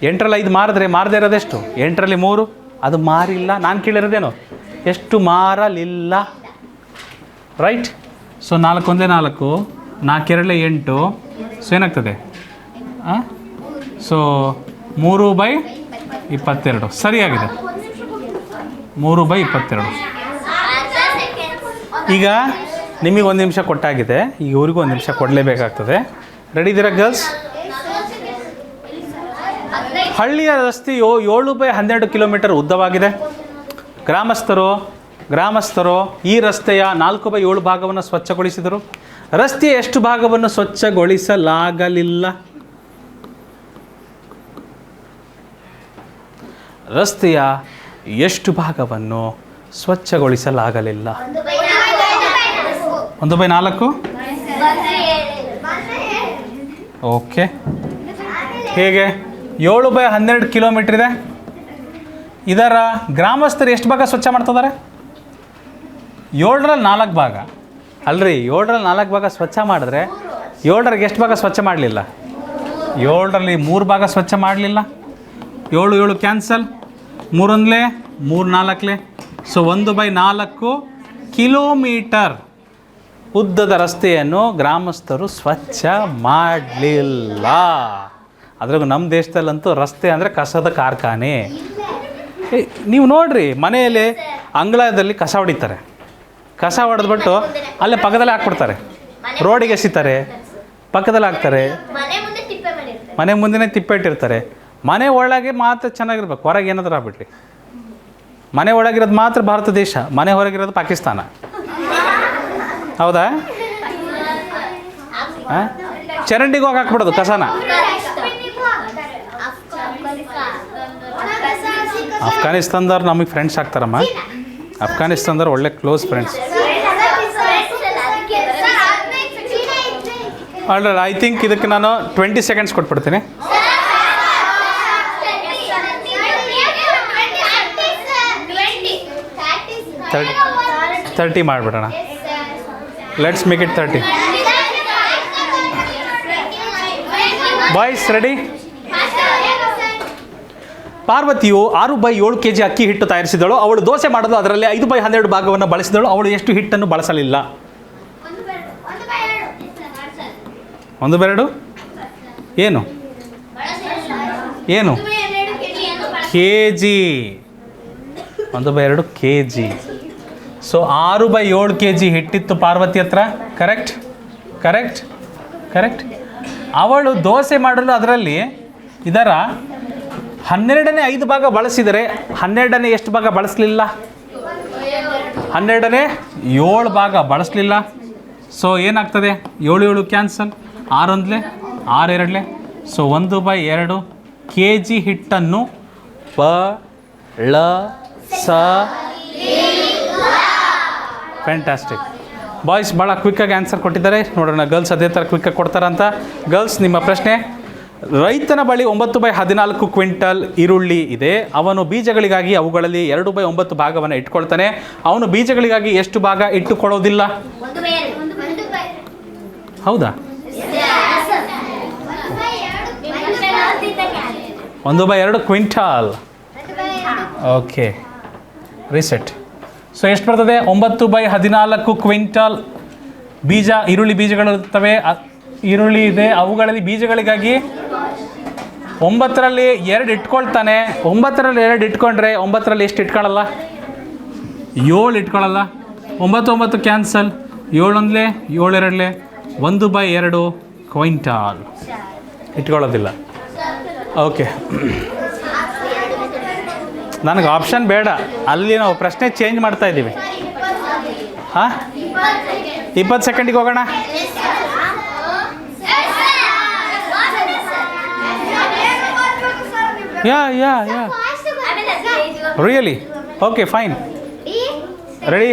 8ರಲ್ಲಿ 5 ಮಾರಿದ್ರೆ ಮಾರದೇ ಇರೋದೆಷ್ಟು? 8ರಲ್ಲಿ 3 ಅದು ಮಾರಿಲ್ಲ. ನಾನು ಕೇಳಿರೋದೇನು? ಎಷ್ಟು ಮಾರಲಿಲ್ಲ. ರೈಟ್. ಸೊ 4 1 4, 4 2 8. ಸೊ ಏನಾಗ್ತದೆ? ಸೊ 3/22 ಸರಿಯಾಗಿದೆ. 3/22. ಈಗ ನಿಮಗೆ 1 ನಿಮಿಷ ಕೊಟ್ಟಾಗಿದೆ. ಈಗ ಇವ್ರಿಗೂ 1 ನಿಮಿಷ ಕೊಡಲೇಬೇಕಾಗ್ತದೆ. ರೆಡಿ ಇದ್ದೀರಾ ಗರ್ಲ್ಸ್? ಹಳ್ಳಿಯ ರಸ್ತೆಯು 7/12 ಕಿಲೋಮೀಟರ್ ಉದ್ದವಾಗಿದೆ. ಗ್ರಾಮಸ್ಥರು ಈ ರಸ್ತೆಯ 4/7 ಭಾಗವನ್ನು ಸ್ವಚ್ಛಗೊಳಿಸಿದರು. ರಸ್ತೆಯ ಎಷ್ಟು ಭಾಗವನ್ನು ಸ್ವಚ್ಛಗೊಳಿಸಲಾಗಲಿಲ್ಲ? ರಸ್ತೆಯ ಎಷ್ಟು ಭಾಗವನ್ನು ಸ್ವಚ್ಛಗೊಳಿಸಲಾಗಲಿಲ್ಲ? 1/4. ಓಕೆ. ಹೇಗೆ? 7/12 ಕಿಲೋಮೀಟರ್ ಇದೆ. ಇದರ ಗ್ರಾಮಸ್ಥರು ಎಷ್ಟು ಭಾಗ ಸ್ವಚ್ಛ ಮಾಡ್ತಿದ್ದಾರೆ? 7ರಲ್ಲಿ 4 ಭಾಗ ಅಲ್ರಿ. 7ರಲ್ಲಿ 4 ಭಾಗ ಸ್ವಚ್ಛ ಮಾಡಿದ್ರೆ 7ರಲ್ಲಿ ಎಷ್ಟು ಭಾಗ ಸ್ವಚ್ಛ ಮಾಡಲಿಲ್ಲ? 7ರಲ್ಲಿ 3 ಭಾಗ ಸ್ವಚ್ಛ ಮಾಡಲಿಲ್ಲ. 7 ಕ್ಯಾನ್ಸಲ್. 3 1 3 4. ಸೊ 1/4 ಕಿಲೋಮೀಟರ್ ಉದ್ದದ ರಸ್ತೆಯನ್ನು ಗ್ರಾಮಸ್ಥರು ಸ್ವಚ್ಛ ಮಾಡಲಿಲ್ಲ. ಅದ್ರಾಗ ನಮ್ಮ ದೇಶದಲ್ಲಂತೂ ರಸ್ತೆ ಅಂದರೆ ಕಸದ ಕಾರ್ಖಾನೆ. ನೀವು ನೋಡ್ರಿ, ಮನೆಯಲ್ಲಿ ಅಂಗಳದಲ್ಲಿ ಕಸ ಹೊಡಿತಾರೆ. ಕಸ ಹೊಡೆದ್ಬಿಟ್ಟು ಅಲ್ಲೇ ಪಕ್ಕದಲ್ಲೇ ಹಾಕ್ಬಿಡ್ತಾರೆ. ರೋಡಿಗೆ ಎಸಿತಾರೆ, ಪಕ್ಕದಲ್ಲಿ ಹಾಕ್ತಾರೆ. ಮನೆ ಮುಂದೆನೇ ತಿಪ್ಪೆ ಇಟ್ಟಿರ್ತಾರೆ. ಮನೆ ಒಳಗೆ ಮಾತ್ರ ಚೆನ್ನಾಗಿರ್ಬೇಕು, ಹೊರಗೆ ಏನಾದರೂ ಆಗ್ಬಿಡ್ರಿ. ಮನೆ ಒಳಗಿರೋದು ಮಾತ್ರ ಭಾರತ ದೇಶ, ಮನೆ ಹೊರಗಿರೋದು ಪಾಕಿಸ್ತಾನ. ಹೌದಾ? ಚರಂಡಿಗೆ ಹೋಗಿ ಹಾಕ್ಬಿಡೋದು ಕಸನ. ಅಫ್ಘಾನಿಸ್ತಾನದವ್ರು ನಮಗೆ ಫ್ರೆಂಡ್ಸ್ ಆಗ್ತಾರಮ್ಮ. ಅಫ್ಘಾನಿಸ್ತಾನದವ್ರು ಒಳ್ಳೆ close friends. Alright, I think ಇದಕ್ಕೆ ನಾನು 20 ಸೆಕೆಂಡ್ಸ್ ಕೊಟ್ಬಿಡ್ತೀನಿ. 30 ಮಾಡಿಬಿಡೋಣ. Let's make it 30. Boys ready? ಪಾರ್ವತಿಯು 6/7 kg ಅಕ್ಕಿ ಹಿಟ್ಟು ತಯಾರಿಸಿದಳು. ಅವಳು ದೋಸೆ ಮಾಡಲು ಅದರಲ್ಲಿ 5/12 ಭಾಗವನ್ನು ಬಳಸಿದಳು. ಅವಳು ಎಷ್ಟು ಹಿಟ್ಟನ್ನು ಬಳಸಲಿಲ್ಲ? 1/2 ಏನು kg? 1/2 kg. ಸೊ 6/7 kg ಹಿಟ್ಟಿತ್ತು ಪಾರ್ವತಿ ಹತ್ರ. ಕರೆಕ್ಟ್. ಅವಳು ದೋಸೆ ಮಾಡಲು ಅದರಲ್ಲಿ ಇದರ 12ನೇ 5 ಭಾಗ ಬಳಸಿದರೆ 12ನೇ ಎಷ್ಟು ಭಾಗ ಬಳಸಲಿಲ್ಲ? 12ನೇ 7 ಭಾಗ ಬಳಸಲಿಲ್ಲ. ಸೊ ಏನಾಗ್ತದೆ? 7 7 ಕ್ಯಾನ್ಸಲ್, 6 1 6 2 ಸೊ 1/2 ಕೆ ಜಿ ಹಿಟ್ಟನ್ನು ಬಳಸ. ಫ್ಯಾಂಟಾಸ್ಟಿಕ್. ಬಾಯ್ಸ್ ಭಾಳ ಕ್ವಿಕ್ಕಾಗಿ ಆನ್ಸರ್ ಕೊಟ್ಟಿದ್ದಾರೆ. ನೋಡೋಣ ಗರ್ಲ್ಸ್ ಅದೇ ಥರ ಕ್ವಿಕ್ಕಾಗಿ ಕೊಡ್ತಾರಂತ. ಗರ್ಲ್ಸ್, ನಿಮ್ಮ ಪ್ರಶ್ನೆ: ರೈತನ ಬಳಿ 9/14 ಕ್ವಿಂಟಲ್ ಈರುಳ್ಳಿ ಇದೆ. ಅವನು ಬೀಜಗಳಿಗಾಗಿ ಅವುಗಳಲ್ಲಿ 2/9 ಭಾಗವನ್ನು ಇಟ್ಕೊಳ್ತಾನೆ. ಅವನು ಬೀಜಗಳಿಗಾಗಿ ಎಷ್ಟು ಭಾಗ ಇಟ್ಟುಕೊಳ್ಳೋದಿಲ್ಲ? ಹೌದಾ? 1/2 ಕ್ವಿಂಟಾಲ್. Okay, reset. ಸೊ ಎಷ್ಟು ಬರ್ತದೆ? 9/14 ಕ್ವಿಂಟಾಲ್ ಬೀಜ, ಈರುಳ್ಳಿ ಬೀಜಗಳು ಇರ್ತವೆ. ಈರುಳ್ಳಿ ಇದೆ, ಅವುಗಳಲ್ಲಿ ಬೀಜಗಳಿಗಾಗಿ 9ರಲ್ಲಿ 2 ಇಟ್ಕೊಳ್ತಾನೆ. 9ರಲ್ಲಿ 2 ಇಟ್ಕೊಂಡ್ರೆ 9ರಲ್ಲಿ ಎಷ್ಟು ಇಟ್ಕೊಳ್ಳಲ್ಲ? 7 ಇಟ್ಕೊಳ್ಳಲ್ಲ. 9 9 ಕ್ಯಾನ್ಸಲ್, 7 1 7 2 1/2 ಕ್ವಿಂಟಾಲ್ ಇಟ್ಕೊಳ್ಳೋದಿಲ್ಲ. ಓಕೆ, ನನಗೆ ಆಪ್ಷನ್ ಬೇಡ, ಅಲ್ಲಿ ನಾವು ಪ್ರಶ್ನೆ ಚೇಂಜ್ ಮಾಡ್ತಾ ಇದ್ದೀವಿ. ಹಾಂ, 20 ಸೆಕೆಂಡಿಗೆ ಹೋಗೋಣ. Yeah really? Okay, fine, ready.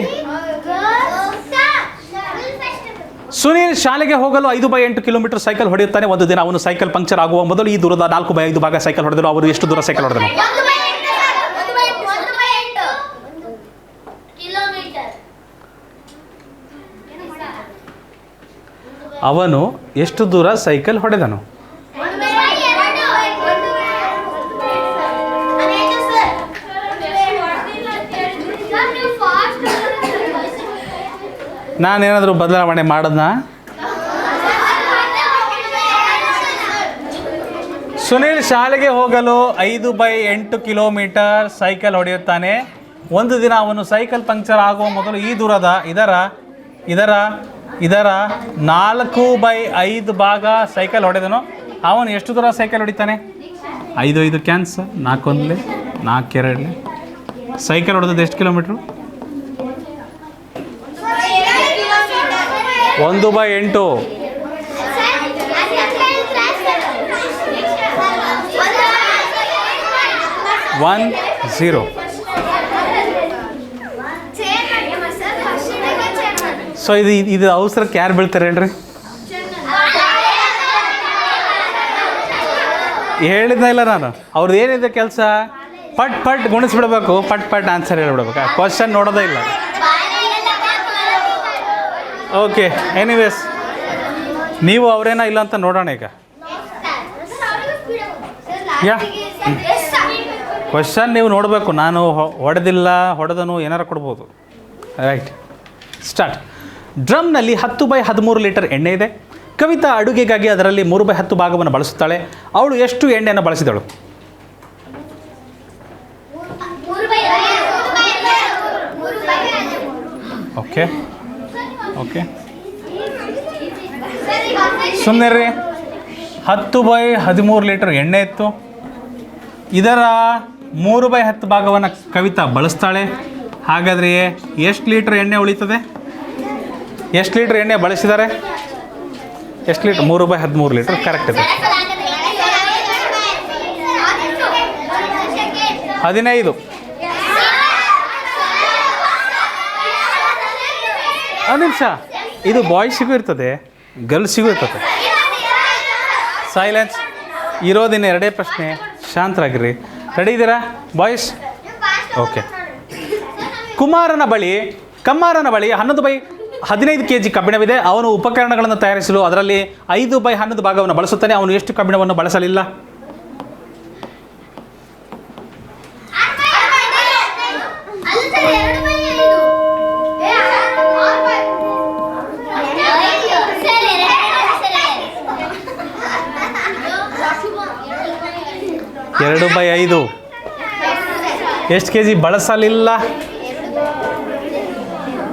Sunil ಶಾಲೆಗೆ ಹೋಗಲು 5/8 ಕಿಲೋಮೀಟರ್ ಸೈಕಲ್ ಹೊಡೆಯುತ್ತಾನೆ. ಒಂದು ದಿನ ಅವನು ಸೈಕಲ್ ಪಂಕ್ಚರ್ ಆಗುವ ಮೊದಲು ಈ ದೂರದ 4/5 ಭಾಗ ಸೈಕಲ್ ಹೊಡೆದರು. ಅವರು ಎಷ್ಟು ದೂರ ಸೈಕಲ್ ಹೊಡೆದರು? ಅವನು ಎಷ್ಟು ದೂರ ಸೈಕಲ್ ಹೊಡೆದನು? ನಾನೇನಾದರೂ ಬದಲಾವಣೆ ಮಾಡೋದನ್ನ? ಸುನೀಲ್ ಶಾಲೆಗೆ ಹೋಗಲು 5/8 ಕಿಲೋಮೀಟರ್ ಸೈಕಲ್ ಹೊಡೆಯುತ್ತಾನೆ. ಒಂದು ದಿನ ಅವನು ಸೈಕಲ್ ಪಂಕ್ಚರ್ ಆಗುವ ಮೊದಲು ಈ ದೂರದ ಇದರ 4/5 ಭಾಗ ಸೈಕಲ್ ಹೊಡೆದನು. ಅವನು ಎಷ್ಟು ದೂರ ಸೈಕಲ್ ಹೊಡಿತಾನೆ? 5 5 ಕ್ಯಾನ್ಸಲ್, 4 1 4 2 ಸೈಕಲ್ ಹೊಡೆದದ್ದು ಎಷ್ಟು ಕಿಲೋಮೀಟ್ರು? 1/8. 1 0. ಸೊ ಇದು ಅವಸರಕ್ಕೆ ಯಾರು ಬೀಳ್ತಾರೆ ಹೇಳ್ರಿ? ಹೇಳಿದ್ನ ಇಲ್ಲ ನಾನು. ಅವ್ರದ್ದು ಏನಿದೆ ಕೆಲಸ? ಪಟ್ ಗುಣಿಸ್ಬಿಡ್ಬೇಕು, ಪಟ್ ಆನ್ಸರ್ ಹೇಳ್ಬಿಡ್ಬೇಕು. ಕ್ವಶನ್ ನೋಡೋದೇ ಇಲ್ಲ. ಓಕೆ, ಎನಿವೇಸ್, ನೀವು ಅವರೇನ ಇಲ್ಲ ಅಂತ ನೋಡೋಣ ಈಗ. ಯಾ ಕ್ವಶನ್ ನೀವು ನೋಡಬೇಕು. ನಾನು ಹೊಡೆದಿಲ್ಲ, ಹೊಡೆದನು, ಏನಾರು ಕೊಡ್ಬೋದು. Right, start. ಡ್ರಮ್ನಲ್ಲಿ 10/13 ಲೀಟರ್ ಎಣ್ಣೆ ಇದೆ. ಕವಿತಾ ಅಡುಗೆಗಾಗಿ ಅದರಲ್ಲಿ 3/10 ಭಾಗವನ್ನು ಬಳಸುತ್ತಾಳೆ. ಅವಳು ಎಷ್ಟು ಎಣ್ಣೆಯನ್ನು ಬಳಸಿದಳು? ಓಕೆ, ಸುಮ್ಮನೆ ರೀ. 10/13 ಲೀಟರ್ ಎಣ್ಣೆ ಇತ್ತು. ಇದರ 3/10 ಭಾಗವನ್ನು ಕವಿತಾ ಬಳಸ್ತಾಳೆ. ಹಾಗಾದರೆ ಎಷ್ಟು ಲೀಟರ್ ಎಣ್ಣೆ ಉಳಿತದೆ? ಎಷ್ಟು ಲೀಟರ್ ಎಣ್ಣೆ ಬಳಸಿದ್ದಾರೆ? ಎಷ್ಟು ಲೀಟರ್? 3/13 ಲೀಟರ್, ಕರೆಕ್ಟ್ ಇದೆ. 15. ಒಂದು ನಿಮಿಷ, ಇದು ಬಾಯ್ಸಿಗೂ ಇರ್ತದೆ, ಗರ್ಲ್ಸಿಗೂ ಇರ್ತದೆ. ಸೈಲೆನ್ಸ್. ಇರೋದಿನ 2 ಪ್ರಶ್ನೆ, ಶಾಂತರಾಗಿರ್ರಿ. ರೆಡಿ ಇದ್ದೀರಾ ಬಾಯ್ಸ್? ಓಕೆ. ಕಮ್ಮಾರನ ಬಳಿ 11/15 kg ಕಬ್ಬಿಣವಿದೆ. ಅವನು ಉಪಕರಣಗಳನ್ನು ತಯಾರಿಸಲು ಅದರಲ್ಲಿ 5/11 ಭಾಗವನ್ನು ಬಳಸುತ್ತಾನೆ. ಅವನು ಎಷ್ಟು ಕಬ್ಬಿಣವನ್ನು ಬಳಸಲಿಲ್ಲ? ಎರಡು ಬೈ 5. ಎಷ್ಟು kg ಬಳಸಲಿಲ್ಲ?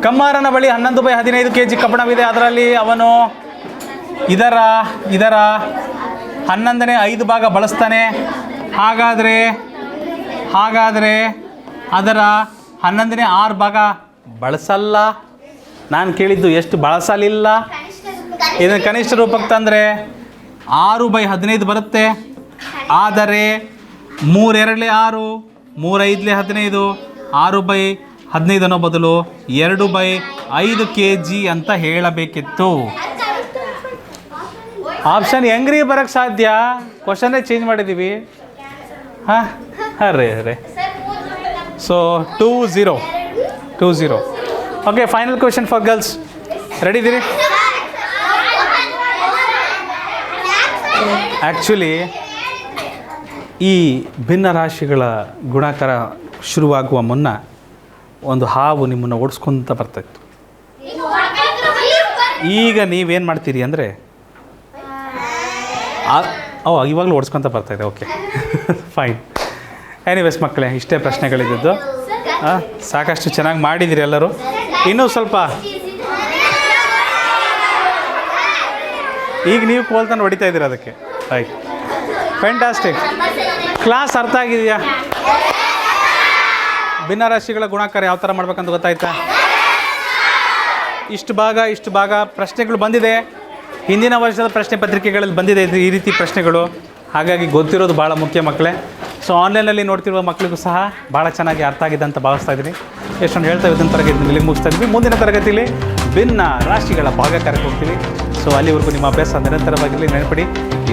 ಕಮ್ಮಾರನ ಬಳಿ 11/15 kg ಕಬ್ಬಿಣವಿದೆ. ಅದರಲ್ಲಿ ಅವನು ಇದರ 11ನೇ 5 ಭಾಗ ಬಳಸ್ತಾನೆ. ಹಾಗಾದರೆ ಅದರ 11ನೇ 6 ಭಾಗ ಬಳಸಲ್ಲ. ನಾನು ಕೇಳಿದ್ದು ಎಷ್ಟು ಬಳಸಲಿಲ್ಲ. ಇದನ್ನು ಕನಿಷ್ಠ ರೂಪಕ್ಕೆ ತಂದರೆ 6/15 ಬರುತ್ತೆ. ಆದರೆ 3 2 6, 3 5 15, 6/15 ಅನ್ನೋ ಬದಲು 2/5 kg ಅಂತ ಹೇಳಬೇಕಿತ್ತು. ಆಪ್ಷನ್ ಹೆಂಗ್ರಿ ಬರೋಕ್ಕೆ ಸಾಧ್ಯ? ಕ್ವಶನ್ನೇ ಚೇಂಜ್ ಮಾಡಿದ್ದೀವಿ. ಹಾಂ ಅರೆ so 2-0. Okay, final question for girls. Ready ಇದ್ದೀರಿ? ಆ್ಯಕ್ಚುಲಿ ಈ ಭಿನ್ನ ರಾಶಿಗಳ ಗುಣಾಕಾರ ಶುರುವಾಗುವ ಮುನ್ನ ಒಂದು ಹಾವು ನಿಮ್ಮನ್ನು ಓಡಿಸ್ಕೊಂತ ಬರ್ತಾಯಿತ್ತು. ಈಗ ನೀವೇನು ಮಾಡ್ತೀರಿ ಅಂದರೆ ಇವಾಗಲೂ ಓಡಿಸ್ಕೊತ ಬರ್ತಾಯಿದೆ. Okay fine. ಎನಿವೇಸ್ ಮಕ್ಕಳೇ, ಇಷ್ಟೇ ಪ್ರಶ್ನೆಗಳಿದ್ದದ್ದು. ಸಾಕಷ್ಟು ಚೆನ್ನಾಗಿ ಮಾಡಿದ್ದೀರಿ ಎಲ್ಲರೂ. ಇನ್ನೂ ಸ್ವಲ್ಪ ಈಗ ನೀವು ಕೋಲ್ತಾನೆ ಹೊಡಿತಾ ಇದ್ದೀರ ಅದಕ್ಕೆ. Right, fantastic. ಕ್ಲಾಸ್ ಅರ್ಥ ಆಗಿದೆಯಾ? ಭಿನ್ನರಾಶಿಗಳ ಗುಣಾಕಾರ ಯಾವ ಥರ ಮಾಡ್ಬೇಕಂತ ಗೊತ್ತಾಯ್ತಾ? ಇಷ್ಟು ಭಾಗ ಪ್ರಶ್ನೆಗಳು ಬಂದಿದೆ. ಹಿಂದಿನ ವರ್ಷದ ಪ್ರಶ್ನೆ ಪತ್ರಿಕೆಗಳಲ್ಲಿ ಬಂದಿದೆ ಈ ರೀತಿ ಪ್ರಶ್ನೆಗಳು. ಹಾಗಾಗಿ ಗೊತ್ತಿರೋದು ಭಾಳ ಮುಖ್ಯ ಮಕ್ಕಳೇ. ಸೊ ಆನ್ಲೈನಲ್ಲಿ ನೋಡ್ತಿರುವ ಮಕ್ಕಳಿಗೂ ಸಹ ಭಾಳ ಚೆನ್ನಾಗಿ ಅರ್ಥ ಆಗಿದೆ ಅಂತ ಭಾವಿಸ್ತಾ ಇದ್ದೀನಿ. ಎಷ್ಟೊಂದು ಹೇಳ್ತಾ ಇದನ್ನು ತರಗತಿ ಇಲ್ಲಿಗೆ ಮುಗಿಸ್ತಾ ಇದ್ವಿ. ಮುಂದಿನ ತರಗತಿಯಲ್ಲಿ ಭಿನ್ನ ರಾಶಿಗಳ ಭಾಗಾಕಾರಕ್ಕೆ ಹೋಗ್ತೀವಿ. ಸೊ ಅಲ್ಲಿವರೆಗೂ ನಿಮ್ಮ ಅಭ್ಯಾಸ ನಿರಂತರವಾಗಿರಲಿ. ನೆನಪಿಡಿ,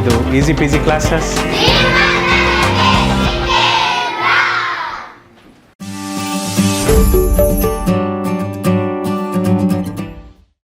ಇದು ಈಸಿ ಪಿ ಜಿ ಕ್ಲಾಸಸ್.